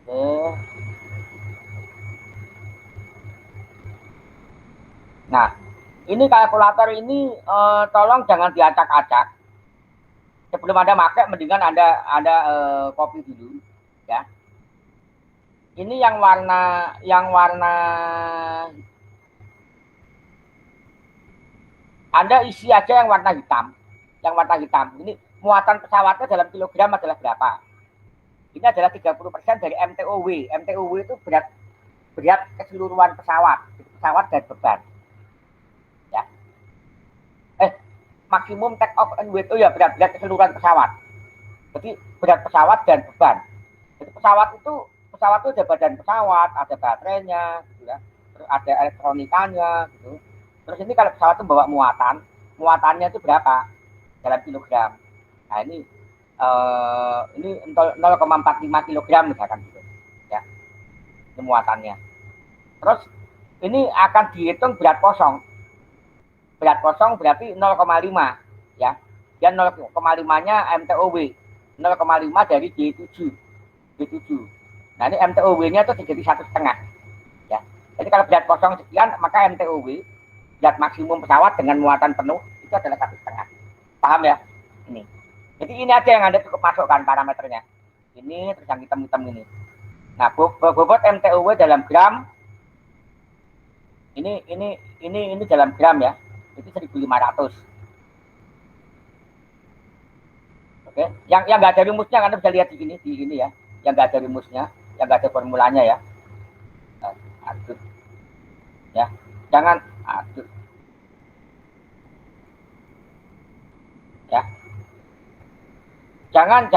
Oke. Nah, ini kalkulator ini tolong jangan diacak-acak. Sebelum Anda pakai, mendingan Anda copy dulu, ya. Ini yang warna Anda isi aja yang warna hitam. Yang warna hitam. Ini muatan pesawatnya dalam kilogram adalah berapa? Ini adalah 30% dari MTOW. MTOW itu berat keseluruhan pesawat. Pesawat dan beban. Ya. Maksimum take off and weight. Oh ya, berat keseluruhan pesawat. Jadi berat pesawat dan beban. Jadi pesawat itu ada badan pesawat, ada baterainya, gitu ya. Terus ada elektronikanya, gitu. Terus ini kalau pesawat itu bawa muatannya itu berapa dalam kilogram? Nah ini 0,45 kilogram misalkan gitu, ya. Ini muatannya. Terus ini akan dihitung berat kosong. Berat kosong berarti 0,5, ya. Dan 0,5-nya MTOW. 0,5 dari D7. Nah ini MTOW-nya itu jadi 1,5, ya. Jadi kalau berat kosong sekian, maka MTOW berat maksimum pesawat dengan muatan penuh itu adalah 1,5. Paham ya? Ini. Jadi ini aja yang Anda cukup masukkan parameternya. Ini terus yang hitam-hitam ini. Nah, bobot MTOW dalam gram. Ini dalam gram ya. Itu 1.500. Oke, yang nggak ada rumusnya Anda bisa lihat di ini ya. Yang nggak ada rumusnya, yang nggak ada formulanya ya. Aduh. Ya, jangan aduh. Ya. Jangan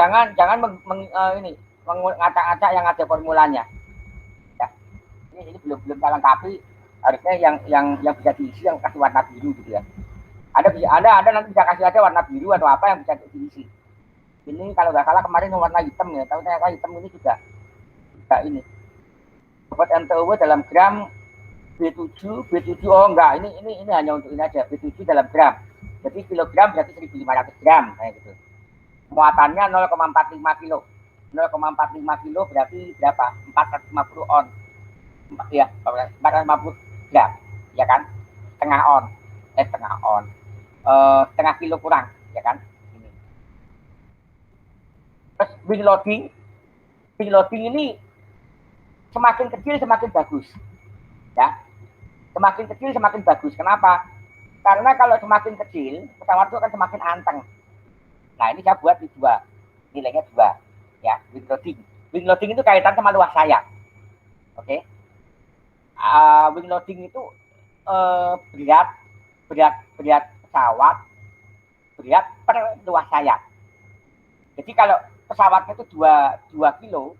mengacak-acak yang ada formulanya. Ya. Ini belum lengkapi. Harusnya yang bisa diisi yang kasih warna biru gitu ya. Ada nanti bisa kasih aja warna biru atau apa yang bisa diisi. Ini kalau nggak salah kemarin warna hitam ya, tapi ternyata hitam ini juga ini. Bobot MTOW dalam gram B7 oh enggak, ini hanya untuk ini aja, B7 dalam gram. Jadi kilogram berarti 1.500 gram kayak gitu. Muatannya 0,45 kilo. 0,45 kilo berarti berapa? 450 on. Ya, 450 gram, ya kan? Setengah on. Setengah kilo kurang, ya kan? Ini. Terus wing loading ini semakin kecil semakin bagus, ya. Semakin kecil semakin bagus. Kenapa? Karena kalau semakin kecil pesawat itu akan semakin anteng. Nah ini saya buat di 2, nilainya 2, ya. Wing loading itu kaitan sama luas sayap. Oke. Wing loading itu berat pesawat berat per luas sayap. Jadi kalau pesawatnya itu 2 kilo,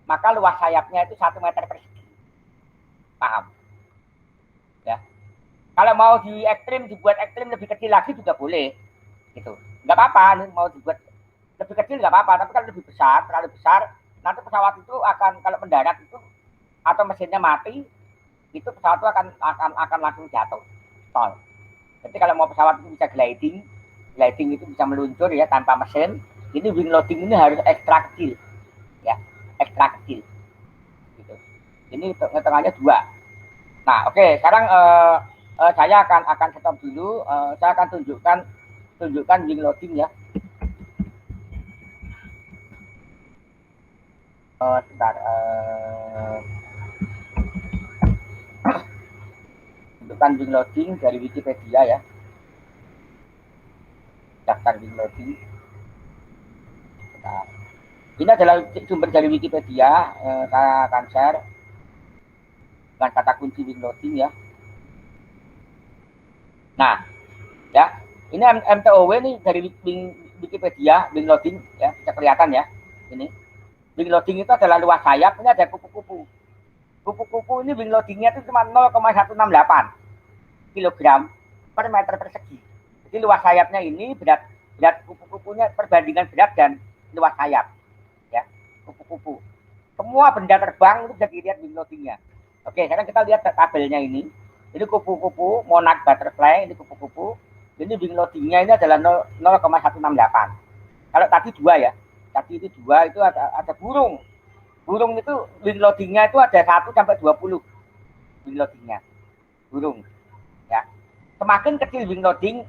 maka luas sayapnya itu 1 meter persegi. Paham? Ya. Kalau mau dibuat ekstrim lebih kecil lagi juga boleh, gitu. nggak apa-apa, ini mau dibuat lebih kecil nggak apa-apa, tapi kalau lebih besar, terlalu besar, nanti pesawat itu akan kalau mendarat itu atau mesinnya mati, itu pesawat itu akan langsung jatuh, stall. Jadi kalau mau pesawat itu bisa gliding, gliding itu bisa meluncur ya tanpa mesin, ini wing loading ini harus ekstra kecil, ya, ekstra kecil. Gitu. Ini hitungannya 2. Nah, oke, sekarang saya akan stop dulu. Saya akan tunjukkan wing loading ya. Sebentar. Tunjukkan wing loading dari Wikipedia ya. Daftar wing loading. Sebentar. Ini adalah sumber dari Wikipedia. Saya akan share dengan kata kunci wing loading ya. Nah, ya, ini MTOW ini dari Wikipedia, wing loading ya, bisa kelihatan ya. Ini wing loading itu adalah luas sayap, ini ada kupu-kupu. Kupu-kupu ini wing loadingnya itu cuma 0,168 kg per meter persegi. Jadi luas sayapnya ini berat kupu-kupunya perbandingan berat dan luas sayap. Ya, kupu-kupu. Semua benda terbang itu bisa dilihat wing loadingnya. Oke, sekarang kita lihat tabelnya ini. Ini kupu-kupu, monarch butterfly, ini kupu-kupu. Ini wing loadingnya ini adalah 0,168. Kalau tadi 2 ya, tadi itu 2 itu ada burung. Burung itu wing loadingnya itu ada 1 sampai 20 wing loadingnya. Burung. Ya. Semakin kecil wing loading,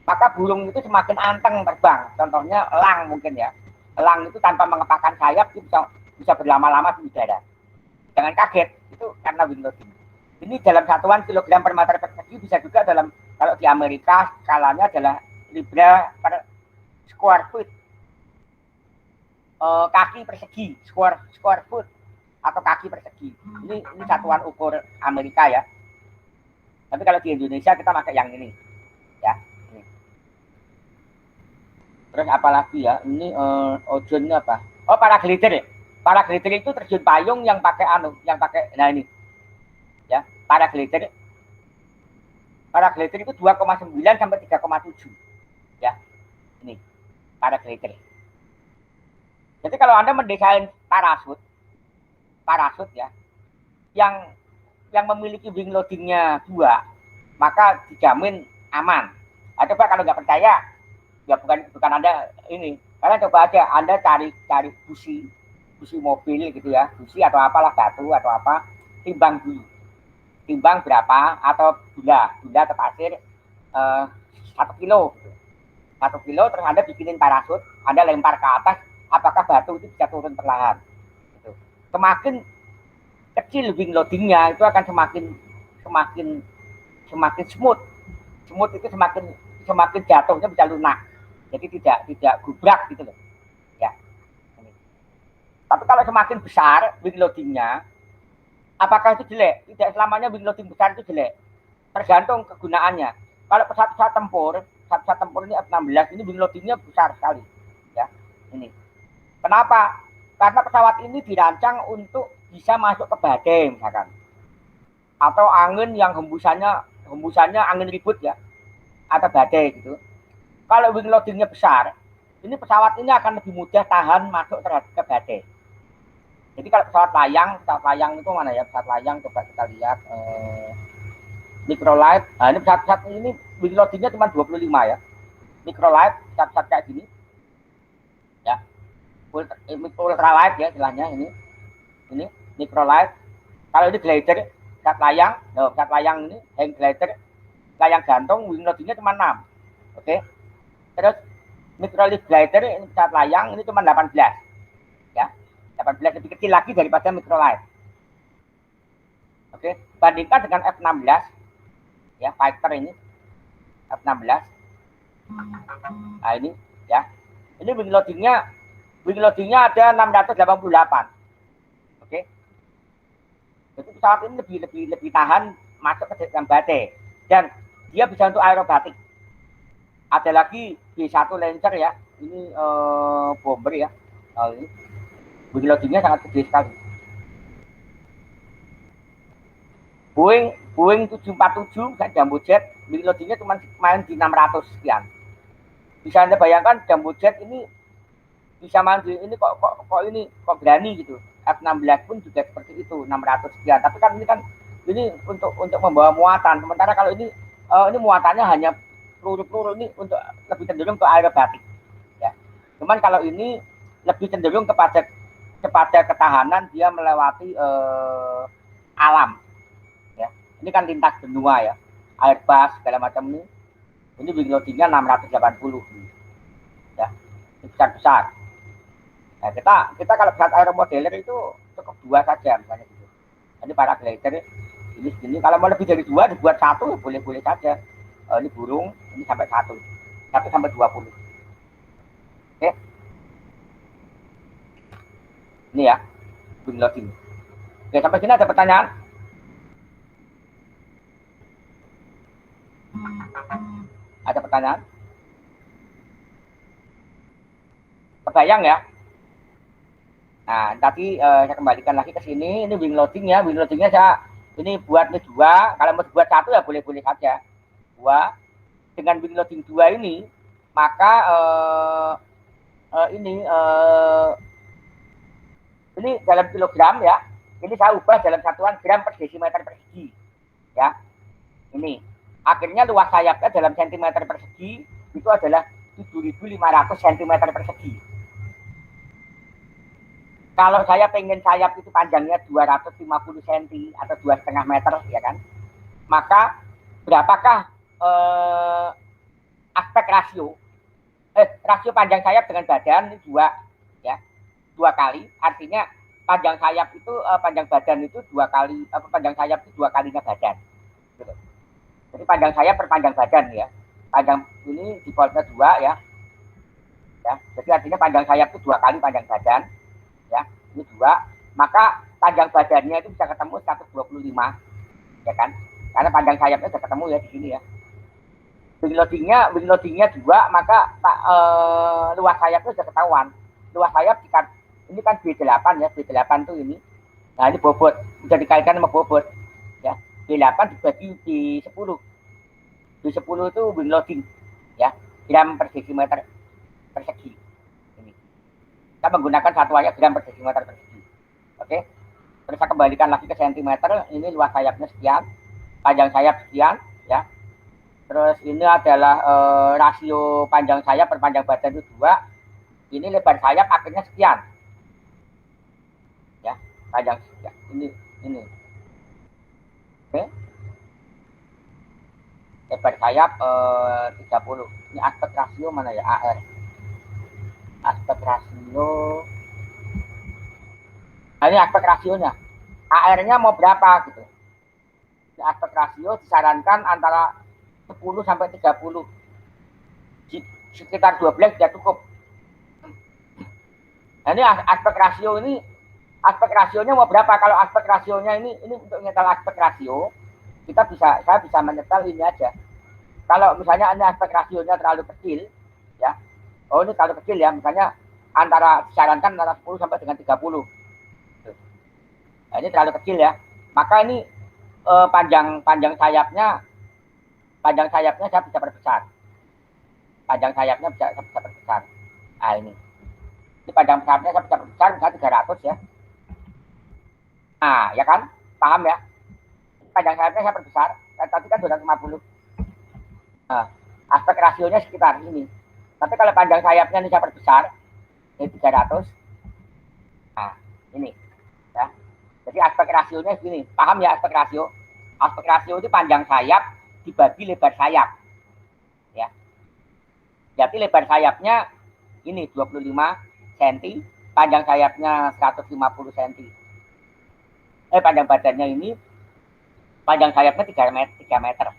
maka burung itu semakin anteng terbang. Contohnya elang mungkin ya. Elang itu tanpa mengepakkan sayap itu bisa berlama-lama di udara. Jangan kaget, itu karena wing loading. Ini dalam satuan kilogram per meter persegi, bisa juga dalam, kalau di Amerika skalanya adalah libra per square foot. Kaki persegi, square foot atau kaki persegi. Ini satuan ukur Amerika ya. Tapi kalau di Indonesia kita pakai yang ini. Ya, ini. Terus apa lagi ya? Ini ozonnya apa? Oh, paraglider ya. Paraglider itu terjun payung yang pakai nah ini. Ya, paraglider itu 2,9 sampai 3,7 ya, ini paraglider. Jadi kalau Anda mendesain parasut ya, yang memiliki wing loadingnya 2, maka dijamin aman. Nah, coba kalau nggak percaya, ya bukan Anda ini, karena coba aja Anda cari busi mobil gitu ya, busi atau apalah, batu atau apa, timbang dulu. Timbang berapa, atau gula atau pasir 1 kilo. 1 kilo, terus Anda bikinin parasut, Anda lempar ke atas, apakah batu itu bisa turun perlahan. Gitu. Semakin kecil wing loadingnya, itu akan semakin smooth. Smooth itu semakin jatuhnya bisa lunak. Jadi tidak gubrak gitu loh. Ya. Tapi kalau semakin besar wing loadingnya, apakah itu jelek? Tidak selamanya wing loading besar itu jelek. Tergantung kegunaannya. Kalau pesawat tempur ini F-16 ini wing loadingnya besar sekali. Ya, ini. Kenapa? Karena pesawat ini dirancang untuk bisa masuk ke badai misalkan. Atau angin yang hembusannya angin ribut ya. Atau badai gitu. Kalau wing loadingnya besar, ini pesawat ini akan lebih mudah tahan masuk ke badai. Jadi kalau pesawat layang itu mana ya? Pesawat layang coba kita lihat microlight. Nah, ini pesawat ini wing loadingnya cuma 25 ya. Microlight, pesawat kayak gini. Ya. Ultralight ya istilahnya ini. Ini microlight. Kalau ini glider, pesawat layang ini hang glider, layang gantung, wing loadingnya cuma 6. Oke. Terus microlight glider ini pesawat layang ini cuma 18. Ya. 18 lebih kecil lagi daripada microlight. Oke, bandingkan dengan F-16 ya, fighter ini F-16. Nah, ini ya. Ini wing loadingnya ada 688. Oke. Jadi pesawat ini lebih tahan masuk ke dalam badai dan dia bisa untuk aerobatik. Ada lagi B1 Lancer ya. Ini bomber ya. Ini wing loadingnya sangat gede sekali. Boeing 747 kan jumbo jet, wing loadingnya cuma main di 600 sekian. Bisa Anda bayangkan jumbo jet ini bisa maju ini kok berani gitu. F16 pun juga seperti itu 600 sekian. Tapi kan ini untuk membawa muatan. Sementara kalau ini muatannya hanya peluru-peluru ini untuk lebih cenderung ke aerobatik. Ya. Cuman kalau ini lebih cenderung kepada ketahanan dia melewati alam. Ya. Ini kan lintas benua ya, Airbus segala macam ini. Ini wing loadingnya 680. Ya, besar-besar. Nah, kita kalau pesawat aeromodeler itu cukup 2 saja misalnya gitu. Ini para glider ini segini. Kalau mau lebih dari 2 dibuat 1 boleh-boleh saja. Ini burung ini sampai 1 sampai 20. Oke. Ini ya wing loading. Oke, sampai sini ada pertanyaan? Ada pertanyaan? Kebayang ya? Nah, tadi saya kembalikan lagi ke sini. Ini wing loading ya. Wing loadingnya saya ini buat 2. Kalau mau buat 1 ya boleh-boleh saja. 2. Dengan wing loading 2 ini, maka ini dalam kilogram ya. Ini saya ubah dalam satuan gram per desimeter persegi. Ya. Ini. Akhirnya luas sayapnya dalam sentimeter persegi itu adalah 7.500 cm persegi. Kalau saya pengen sayap itu panjangnya 250 cm atau 2,5 meter, ya kan? Maka berapakah aspek rasio? Rasio panjang sayap dengan badan ini 2, ya, 2 kali. Artinya panjang sayap itu panjang badan itu 2 kali, panjang sayap itu 2 kalinya badan. Gitu. Jadi panjang sayap per panjang badan ya. Panjang ini defaultnya 2 ya. Ya, jadi artinya panjang sayap itu 2 kali panjang badan. Ya, ini 2. Maka panjang badannya itu bisa ketemu 125. Ya kan? Karena panjang sayapnya sudah ketemu ya di sini ya. Wing loadingnya 2, maka luas sayapnya sudah ketahuan. Luas sayap ini kan B8 ya, B8 tuh ini. Nah, ini bobot, bisa dikaitkan sama bobot. Ya. B8 dibagi di 10. Di 10 itu wing loading ya, gram per desimeter persegi. Ini. Kita menggunakan satuannya gram per desimeter persegi. Oke. Terus saya kembalikan lagi ke sentimeter, ini luas sayapnya sekian, panjang sayap sekian ya. Terus ini adalah rasio panjang sayap per panjang badan itu 2. Ini lebar sayap akhirnya sekian. Ya, panjang sekian. Ini. Oke. Lebar sayap 30. Ini aspek rasio mana ya? AR. Aspek rasio. Nah, ini aspek rasionya. AR-nya mau berapa gitu. Ini aspek rasio disarankan antara 10 sampai 30. Sekitar 12 sudah cukup. Nah, ini aspek rasio ini. Aspek rasionya mau berapa? Kalau aspek rasionya ini untuk nyetel aspek rasio, saya bisa menyetel ini aja. Kalau misalnya ini aspek rasionya terlalu kecil, ya. Oh, ini terlalu kecil ya, misalnya disarankan antara 10 sampai dengan 30. Nah, ini terlalu kecil ya. Maka ini panjang sayapnya saya bisa perbesar. Panjang sayapnya bisa perbesar. Nah, ini panjang sayapnya saya bisa perbesar misalnya 300 ya. Nah, ya kan? Paham ya? Panjang sayapnya saya perbesar. Tadi kan 250. Nah, aspek rasionya sekitar ini. Tapi kalau panjang sayapnya ini saya perbesar, ini 300. Nah, ini. Ya. Jadi aspek rasionya segini. Paham ya aspek rasio? Aspek rasio itu panjang sayap dibagi lebar sayap. Ya. Jadi lebar sayapnya ini 25 cm, panjang sayapnya 150 cm. Panjang badannya ini, panjang sayapnya 3 meter.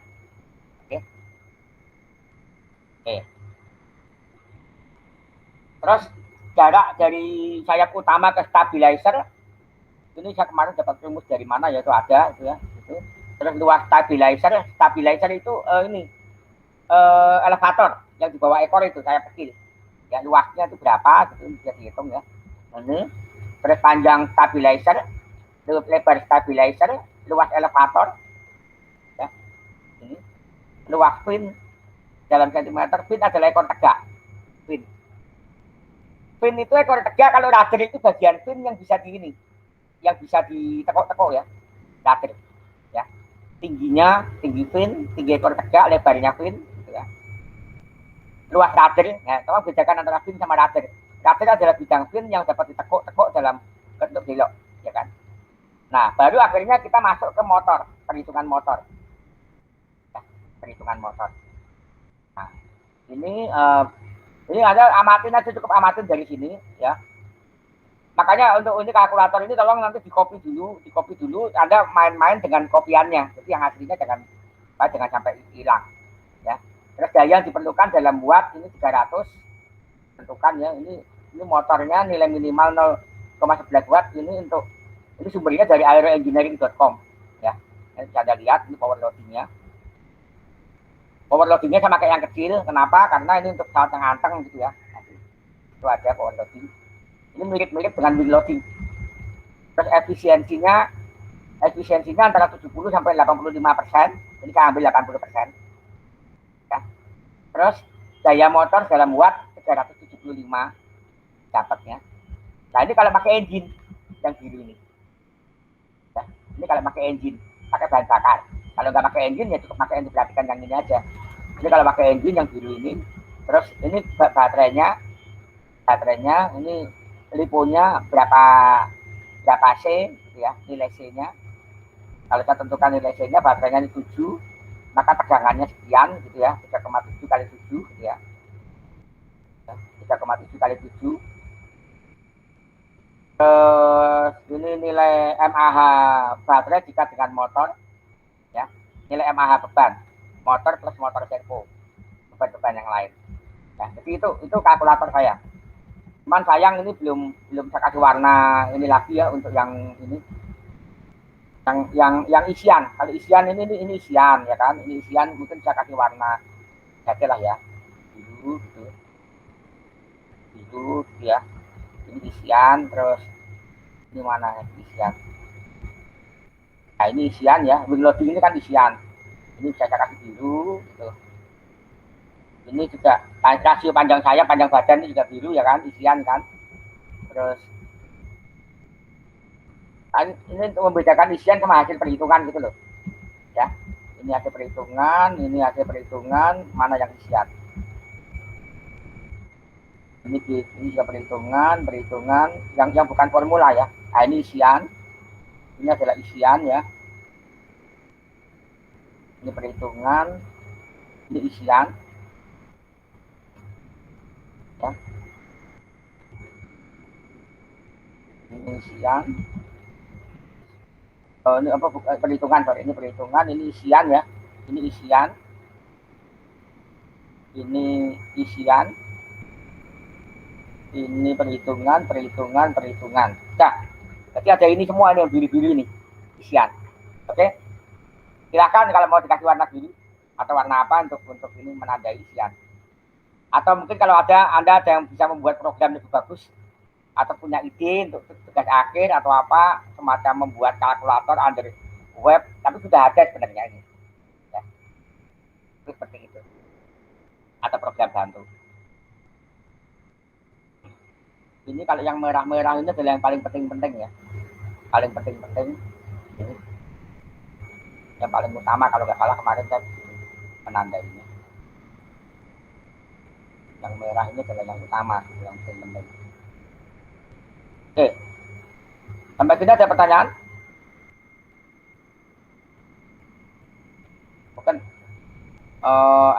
Oke. Oke. Terus jarak dari sayap utama ke stabilizer, ini saya kemarin dapat rumus dari mana ya, itu ada itu ya. Itu. Terus luas stabilizer itu elevator yang di bawah ekor itu sayap kecil. Ya, luasnya itu berapa? Itu bisa dihitung ya. Ini. Terus panjang stabilizer, lebar stabilizer, luas elevator, ya. Ini luas fin dalam sentimeter. Fin adalah ekor tegak. fin. Fin itu ekor tegak, kalau rudder itu bagian fin yang bisa di ini, yang bisa ditekuk-tekuk ya, rudder ya. Tingginya, tinggi fin, tinggi ekor tegak, lebarnya fin gitu ya. Luas rudder, ya, tolong bedakan antara fin sama rudder. Rudder adalah bidang fin yang dapat ditekuk-tekuk dalam bentuk belok, ya kan. Nah, baru akhirnya kita masuk ke motor, perhitungan motor. Ya, perhitungan motor. Nah, ini ada amatin aja, cukup amatin dari sini ya. Makanya untuk ini kalkulator ini tolong nanti di copy dulu. Anda main-main dengan kopiannya. Jadi yang aslinya jangan sampai hilang ya. Terus daya yang diperlukan dalam watt ini 300. Tentukan ya, ini motornya nilai minimal 0,11 watt. Ini sumbernya dari aeroengineering.com ya. Ini bisa Anda lihat ini power loadingnya. Power loadingnya sama kayak yang kecil. Kenapa? Karena ini untuk pesawat yang anteng gitu ya. Nanti itu ada power loading. Ini mirip-mirip dengan wing loading. Terus efisiensinya antara 70 sampai 85%. Ini saya ambil 80%. Ya. Terus daya motor dalam watt 375 dapatnya. Nah ini kalau pakai engine yang biru ini. Ya. Ini kalau pakai engine, pakai bahan bakar. Kalau nggak pakai engine ya cukup pakai yang diperhatikan yang ini aja. Ini kalau pakai engine yang biru ini. Terus ini baterainya ini liponya berapa C gitu ya, nilai C-nya. Kalau kita tentukan nilai C-nya, baterainya ini 7, maka tegangannya sekian gitu ya, 3,7 kali 7 gitu ya. 3,7 kali 7. Terus ini nilai MAH baterai jika dengan motor ya, nilai MAH beban motor plus motor servo, beban-beban yang lain ya. Jadi itu kalkulator saya. Cuman sayang ini belum saya kasih warna ini lagi ya untuk yang ini, yang isian. Kalau isian ini isian ya kan, ini isian mungkin saya kasih warna saja lah ya, biru gitu ya. Ini isian, terus ini mana isian. Nah ini isian ya, wing loading ini kan isian. Ini saya kasih biru gitu. Ini juga rasio panjang badan ini juga biru ya kan, isian kan. Terus ini untuk membedakan isian sama hasil perhitungan gitu loh ya. Ini hasil perhitungan, mana yang isian. Ini juga perhitungan yang bukan formula ya. Nah ini isian, ini adalah isian ya. Ini perhitungan, ini isian ya. Ini isian. Ini apa perhitungan, sorry, ini perhitungan, ini isian ya. Ini isian. Ini perhitungan. Nah, jadi ada ini semua ini yang biru-biru ini, isian. Oke. Silakan kalau mau dikasih warna biru atau warna apa untuk ini menandai isian. Atau mungkin kalau Anda ada yang bisa membuat program lebih bagus atau punya ide untuk tugas akhir atau apa, semacam membuat kalkulator under web, tapi sudah ada sebenarnya ini. Ya. Itu seperti itu. Atau program bantu. Ini kalau yang merah-merah ini adalah yang paling penting ya. Paling penting ini. Yang paling utama, kalau nggak salah kemarin saya menandainya. Yang merah ini adalah yang utama, yang penting. Oke. Sampai sini ada pertanyaan? Mungkin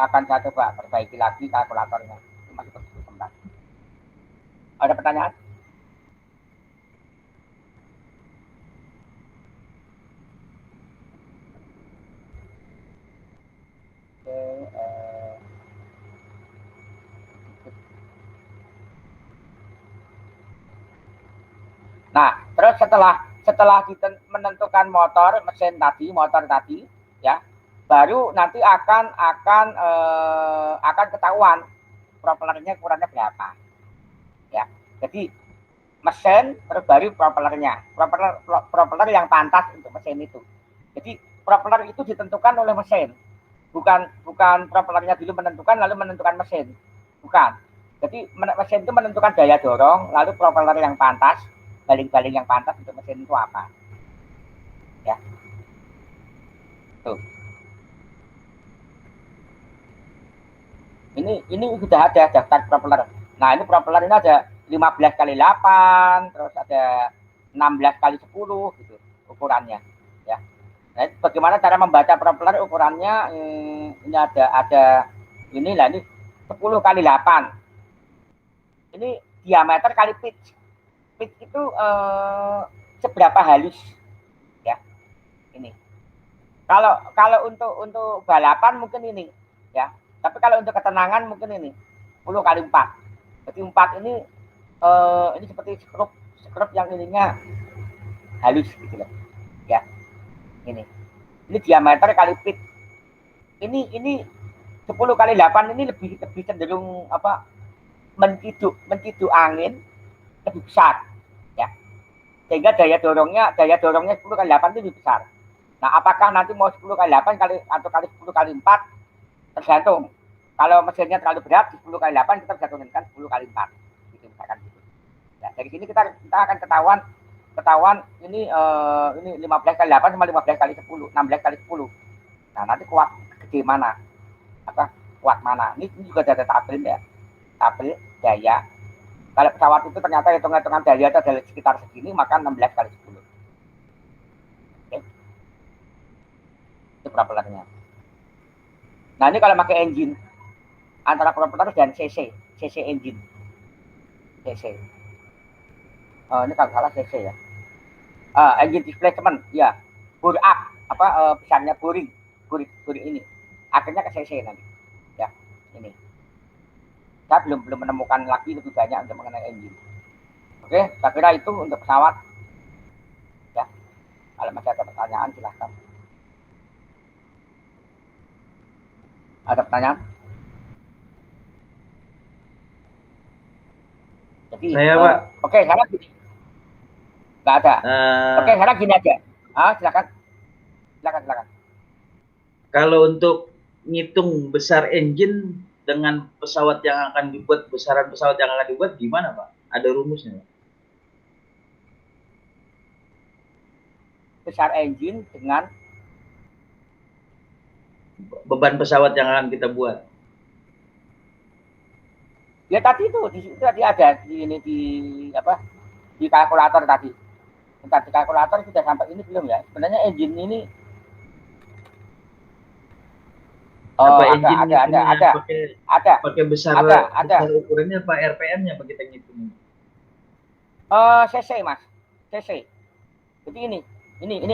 akan saya coba perbaiki lagi kalkulatornya. Itu masih terus berkembang. Ada pertanyaan? Nah, terus setelah menentukan motor tadi ya, baru nanti akan ketahuan propellernya ukurannya berapa ya. Jadi mesin terus baru propellernya, propeller yang pantas untuk mesin itu. Jadi propeller itu ditentukan oleh mesin, bukan propellernya dulu menentukan lalu menentukan mesin, bukan. Jadi mesin itu menentukan daya dorong, lalu propeller yang pantas, baling-baling yang pantas untuk mesin itu apa. Ya. Tuh. Ini sudah ada daftar propeller. Nah, ini propeller ini ada 15 kali 8, terus ada 16 kali 10 gitu ukurannya. Ya. Nah, bagaimana cara membaca propeller ukurannya? Ini ada inilah ini 10 kali 8. Ini diameter kali pitch. Pitch itu seberapa halus ya. Ini. Kalau untuk balapan mungkin ini ya. Tapi kalau untuk ketenangan mungkin ini 10 kali 4. Jadi 4 ini seperti skrup yang ininya halus gitu loh. Ya. Ini diameter kali pitch. Ini 10 kali 8 ini lebih cenderung apa? Menciduk angin lebih besar ya. Sehingga daya dorongnya 10 kali 8 itu lebih besar. Nah, apakah nanti mau 10 kali 8 atau kali 10 kali 4 tergantung. Kalau mesinnya terlalu berat, 10 kali 8 kita bisa turunkan 10 kali 4. Gitu, misalkan gitu. Nah, dari sini kita akan ketahuan ini 15 kali 8 sama 15 kali 10, 16 kali 10. Nah, nanti kuat gede mana? Kuat mana? Ini juga ada tabel ya. Tabel daya. Kalau pesawat itu ternyata hitung-hitungan daya itu adalah sekitar segini, maka 16 kali 10. Oke. Itu propellernya. Nah, ini kalau pakai engine antara propeller dan CC engine. CC. Ini kalau salah CC ya. Engine displacement, ya. Bore up, besarnya boring ini. Akhirnya ke CC nanti. Ya, ini. Saya belum menemukan lagi lebih banyak untuk mengenai engine. Oke, saya kira itu untuk pesawat. Ya. Kalau masih ada pertanyaan silahkan. Ada pertanyaan? Jadi, Pak. Oke, sekarang gini. Nggak ada. Oke, sekarang gini aja. Silakan. Kalau untuk ngitung besar engine dengan pesawat yang akan dibuat, besaran pesawat yang akan dibuat gimana, Pak? Ada rumusnya? Besar engine dengan beban pesawat yang akan kita buat. Ya tadi itu tadi ada di kalkulator tadi. Entah di kalkulator sudah sampai ini belum ya? Sebenarnya engine ini ada. Pakai besar ukurannya apa RPM-nya Pak kita ngitung? CC Mas, CC. Jadi ini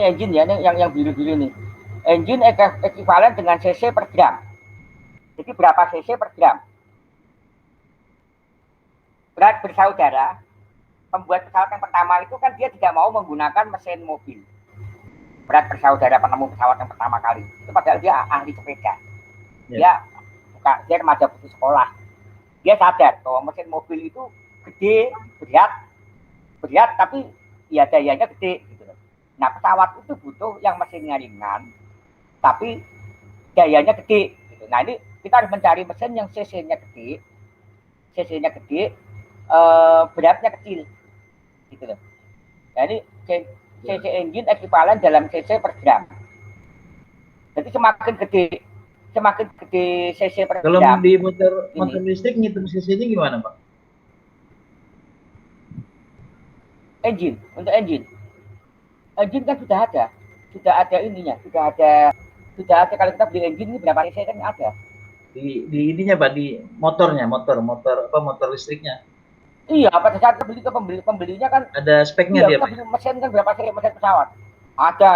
engine ya, ini yang biru-biru ini. Engine ekuivalen dengan CC per gram. Jadi berapa CC per gram? Berat bersaudara, pembuat pesawat yang pertama itu kan dia tidak mau menggunakan mesin mobil. Berat bersaudara penemu pesawat yang pertama kali. Itu padahal dia ahli sepeda. Dia remaja putus sekolah. Dia sadar bahwa mesin mobil itu gede, berat tapi ya dayanya gede gitu. Nah, pesawat itu butuh yang mesinnya ringan tapi dayanya gede gitu. Nah, ini kita harus mencari mesin yang cc-nya gede, beratnya kecil gitu loh. Nah, ini cc engine ekuivalen dalam cc per gram. Jadi semakin gede cc per kalau gram. Kalau di motor listrik ngitung cc-nya gimana, Pak? Untuk engine kan sudah ada ininya, sudah ada kalau kita beli engine ini berapa cc kan ada. Di ininya Pak, di motor listriknya. Iya, pada saat beli ke pembelinya kan ada speknya dia. Beli mesin kan berapa cc mesin pesawat? Ada.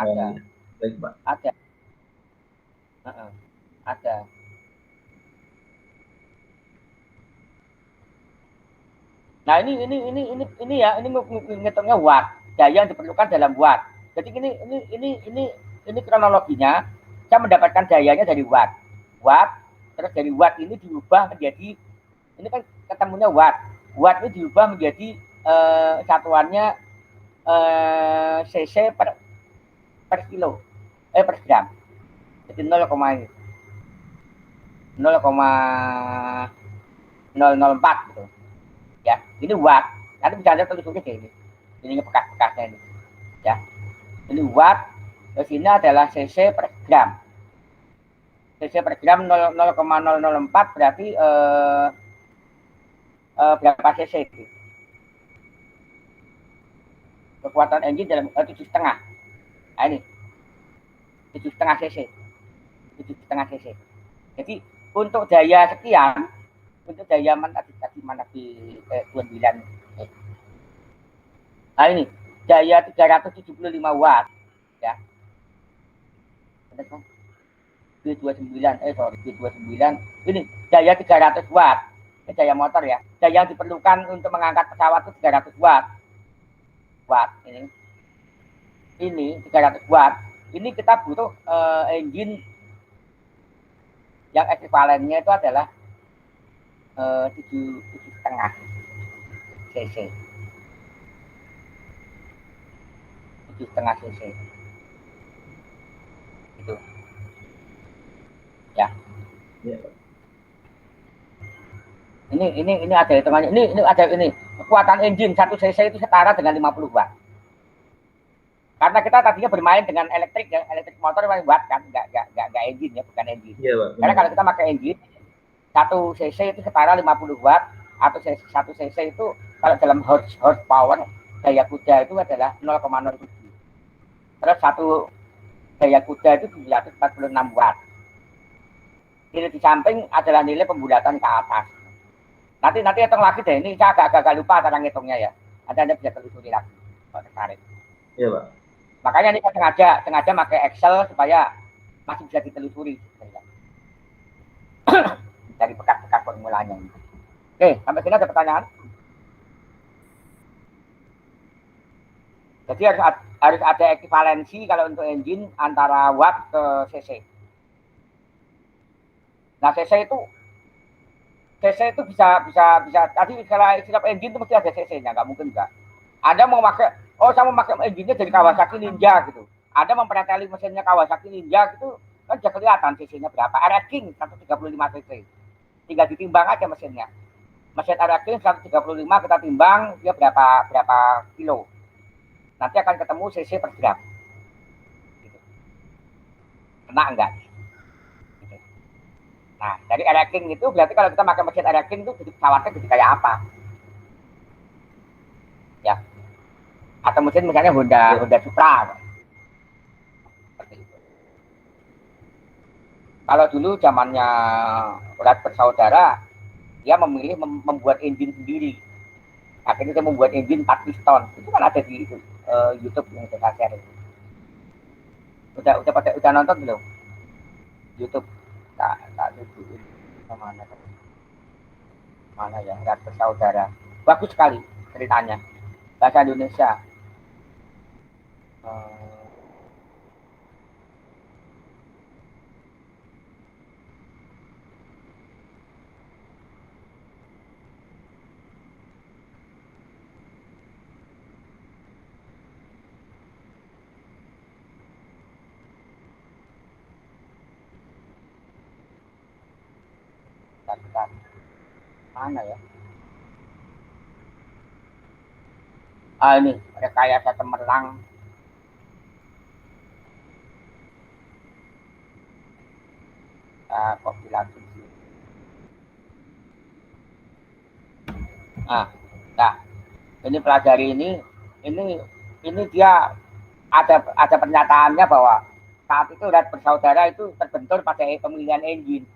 Iya. Baik, Pak. Ada. Ada. Nah, ini ya, ini ngitungnya watt. Daya yang diperlukan dalam watt. Jadi ini kronologinya. Saya mendapatkan dayanya dari watt. Terus dari watt ini diubah menjadi, ini kan ketemunya watt. Watt ini diubah menjadi satuannya cc per kilo, per gram. Jadi 0,5 004 gitu. Ya, ini watt. Nanti bisa Anda telusuri deh ini bekas-bekasnya ini. Ya. Ini watt, terus ini adalah cc per gram. Cc per gram 0,004 berarti berapa cc itu? Kekuatan engine dalam 7,5. Nah ini 7,5 cc. 7,5 cc. Jadi untuk daya sekian, untuk daya tadi mana di 29. Nah ini daya 375 watt ya. B29 B29 ini daya 300 watt. Ini daya motor ya. Daya yang diperlukan untuk mengangkat pesawat itu 300 watt ini. Ini 300 watt. Ini kita butuh engine yang ekuivalennya itu adalah 7,5 cc. 7,5 cc. Itu. Ya. Ya. Ini ada hitungannya. Ini ada ini. Kekuatan engine 1 cc itu setara dengan 50 watt. Karena kita tadinya bermain dengan elektrik ya, elektrik motor watt kan, enggak engine ya, bukan engine. Iya, Pak. Karena kalau kita pakai engine 1 cc itu setara 50 watt atau 1 cc itu kalau dalam horsepower daya kuda itu adalah 0,07. Terus 1 daya kuda itu 746 watt. Ini di samping adalah nilai pembulatan ke atas. Nanti hitung lagi deh, ini saya agak lupa cara ngitungnya ya. Anda bisa telusuri lagi kalau tertarik. Iya, Pak. Makanya ini saya sengaja pakai Excel supaya masih bisa ditelusuri. Dari bekas-bekas formulanya. Oke, sampai sini ada pertanyaan? Jadi harus ada ekivalensi kalau untuk engine antara watt ke cc. Nah, cc itu bisa tadi istilah engine itu mesti ada cc-nya, nggak mungkin enggak. Anda mau pakai, saya mau pakai engine-nya dari Kawasaki Ninja gitu. Anda mempreteli mesinnya Kawasaki Ninja gitu, kan sudah kelihatan cc-nya berapa. RS King 135 cc. Tinggal ditimbang aja mesinnya. Mesin RS King 135 kita timbang dia berapa kilo. Nanti akan ketemu cc per gram. Gitu. Kena enggak? Gitu. Nah, dari RS King itu berarti kalau kita pakai mesin RS King itu pesawatnya jadi kayak apa? Ya. Atau mesin misalnya Honda Supra. Seperti itu. Kalau dulu zamannya Urat Bersaudara, dia memilih membuat engine sendiri. Akhirnya dia membuat engine 4 piston. Itu kan ada di YouTube yang saya share itu. Udah nonton belum? YouTube. Tak tunjukin mana ya, Urat Bersaudara. Bagus sekali ceritanya. Bahasa Indonesia. Bentar. Mana ya? Ini rekayasa cemerlang. Kompilasi. Nah, ini pelajari ini dia ada pernyataannya bahwa saat itu Urat Bersaudara itu terbentur pada pemilihan engine.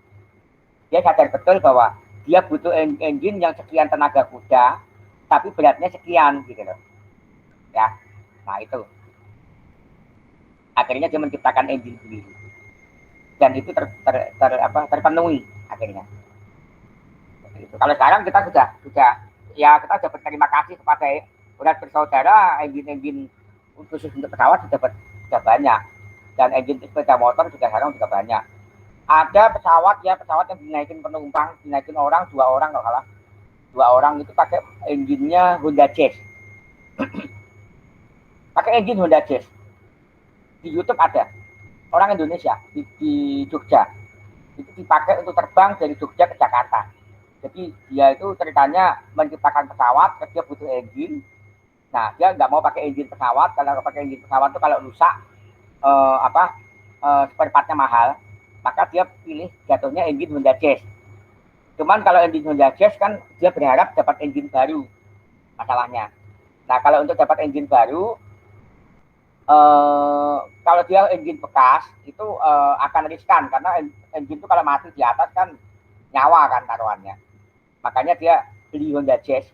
Dia sadar betul bahwa dia butuh engine yang sekian tenaga kuda, tapi beratnya sekian gitu loh. Ya, nah itu. Akhirnya dia menciptakan engine sendiri. Dan itu terpenuhi akhirnya. Gitu. Kalau sekarang kita sudah kita sudah berterima kasih kepada Urat Bersaudara, engine khusus untuk pesawat sudah banyak, dan engine sepeda motor juga sekarang juga banyak. Ada pesawat yang dinaikin penumpang, dinaikin orang, 2 orang kalau salah, 2 orang itu pakai engine-nya Honda Jazz. Pakai engine Honda Jazz. Di YouTube ada orang Indonesia di Jogja itu dipakai untuk terbang dari Jogja ke Jakarta. Jadi dia itu ceritanya menciptakan pesawat, dia butuh engine. Nah, dia nggak mau pakai engine pesawat, kalau pakai engine pesawat itu kalau rusak spare partnya mahal, maka dia pilih jatuhnya engine Honda Jazz. Cuman kalau engine Honda Jazz kan dia berharap dapat engine baru masalahnya. Nah, kalau untuk dapat engine baru, kalau dia engine bekas itu akan riskan karena engine itu kalau mati di atas kan nyawa kan taruhannya. Makanya dia beli Honda Jazz.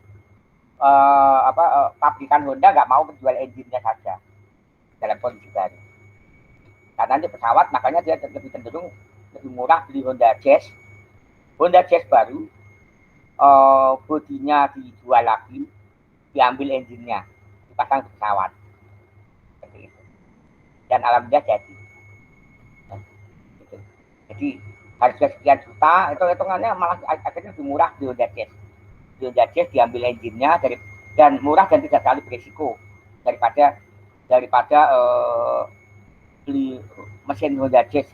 Pabrikan Honda nggak mau menjual engine-nya saja dalam kondisi baru. Karena ini pesawat, makanya dia lebih cenderung lebih murah beli Honda Jazz. Honda Jazz baru, bodinya dijual lagi, diambil engine-nya, dipasang di pesawat. Seperti itu. Dan alhamdulillah jadi. Nah, gitu. Jadi harga sekian juta, itu hitungannya malah akhirnya lebih murah di Honda Jazz. Honda Jazz diambil engine-nya dan murah dan tidak terlalu berisiko daripada beli mesin Honda Jazz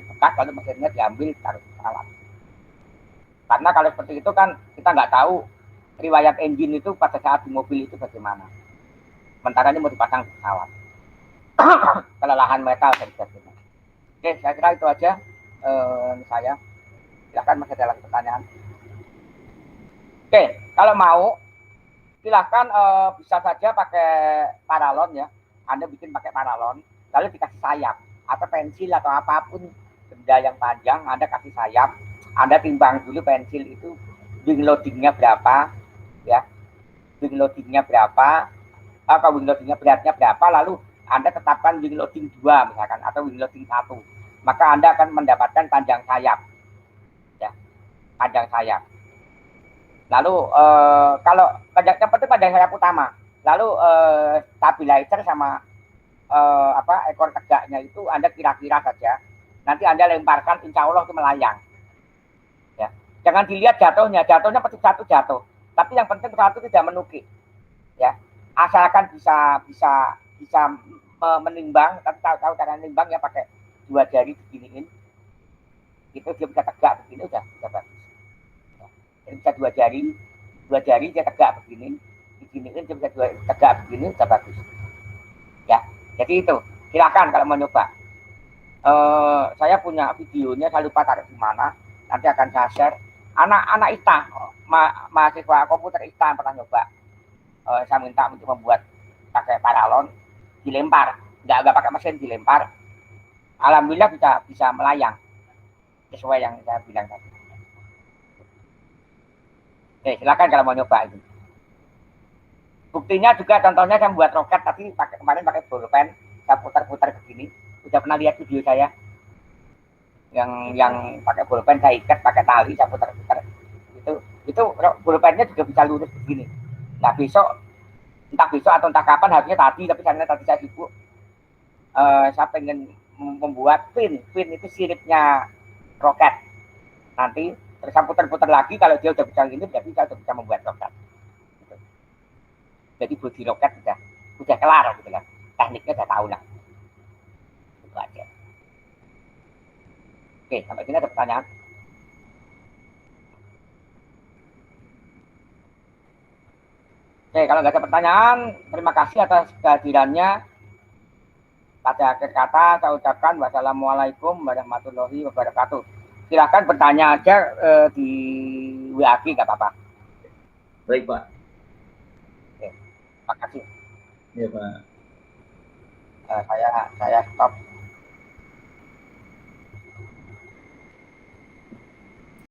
bekas lalu mesinnya diambil taruh di pesawat. Karena kalau seperti itu kan kita nggak tahu riwayat engine itu pada saat di mobil itu bagaimana. Sementara ini mau dipasang di pesawat. Kelelahan metal dan sebagainya. Oke, saya kira itu aja saya. Silahkan masih ada lagi pertanyaan. Oke, kalau mau silahkan bisa saja pakai paralon ya. Anda bikin pakai paralon, lalu dikasih sayap atau pensil atau apapun benda yang panjang, Anda kasih sayap. Anda timbang dulu pensil itu wing loadingnya berapa, ya. Wing loadingnya berapa, wing loadingnya beratnya berapa, lalu Anda tetapkan wing loading 2 misalkan atau wing loading 1. Maka Anda akan mendapatkan panjang sayap. Ya, panjang sayap. Lalu kalau yang penting pada sayap utama, lalu stabilizer sama ekor tegaknya itu Anda kira-kira saja. Nanti Anda lemparkan, insya Allah itu melayang. Ya, jangan dilihat jatuhnya pasti satu jatuh. Tapi yang penting satu tidak menukik. Ya, asalkan bisa menimbang. Tapi tahu cara menimbang ya pakai 2 jari beginiin. Itu dia bisa tegak begini udah bagus. Bisa 2 jari dia tegak begini, diginiin dia bisa tegak begini, udah bagus. Ya, jadi itu silakan kalau mau nyoba. Saya punya videonya, saya lupa taruh di mana, nanti akan saya share. Anak ITA, mahasiswa komputer ITA pernah nyoba. Saya minta untuk membuat pakai paralon, dilempar, nggak pakai mesin, dilempar. Alhamdulillah bisa melayang, sesuai yang saya bilang tadi. Oke, silakan kalau mau nyoba itu. Buktinya juga contohnya saya membuat roket tapi kemarin pakai bolpen, saya putar-putar begini. Udah pernah lihat video saya yang pakai bolpen saya ikat pakai tali, saya putar-putar. Itu bolpennya juga bisa lurus begini. Nah entah besok atau entah kapan, harusnya tadi, tapi karena tadi saya sibuk, saya pengen membuat pin itu siripnya roket. Nanti terus saya putar-putar lagi, kalau dia udah bisa gini berarti saya udah bisa membuat roket gitu. Jadi bodi roket udah kelar gitu lah, tekniknya udah tahu lah, itu aja. Oke, sampai sini ada pertanyaan? Oke, kalau nggak ada pertanyaan, terima kasih atas kehadirannya. Pada akhir kata saya ucapkan wassalamualaikum warahmatullahi wabarakatuh. Silahkan bertanya aja di WA nggak apa-apa. Baik, Pak. Oke, terima kasih. Ya, Pak. Saya stop.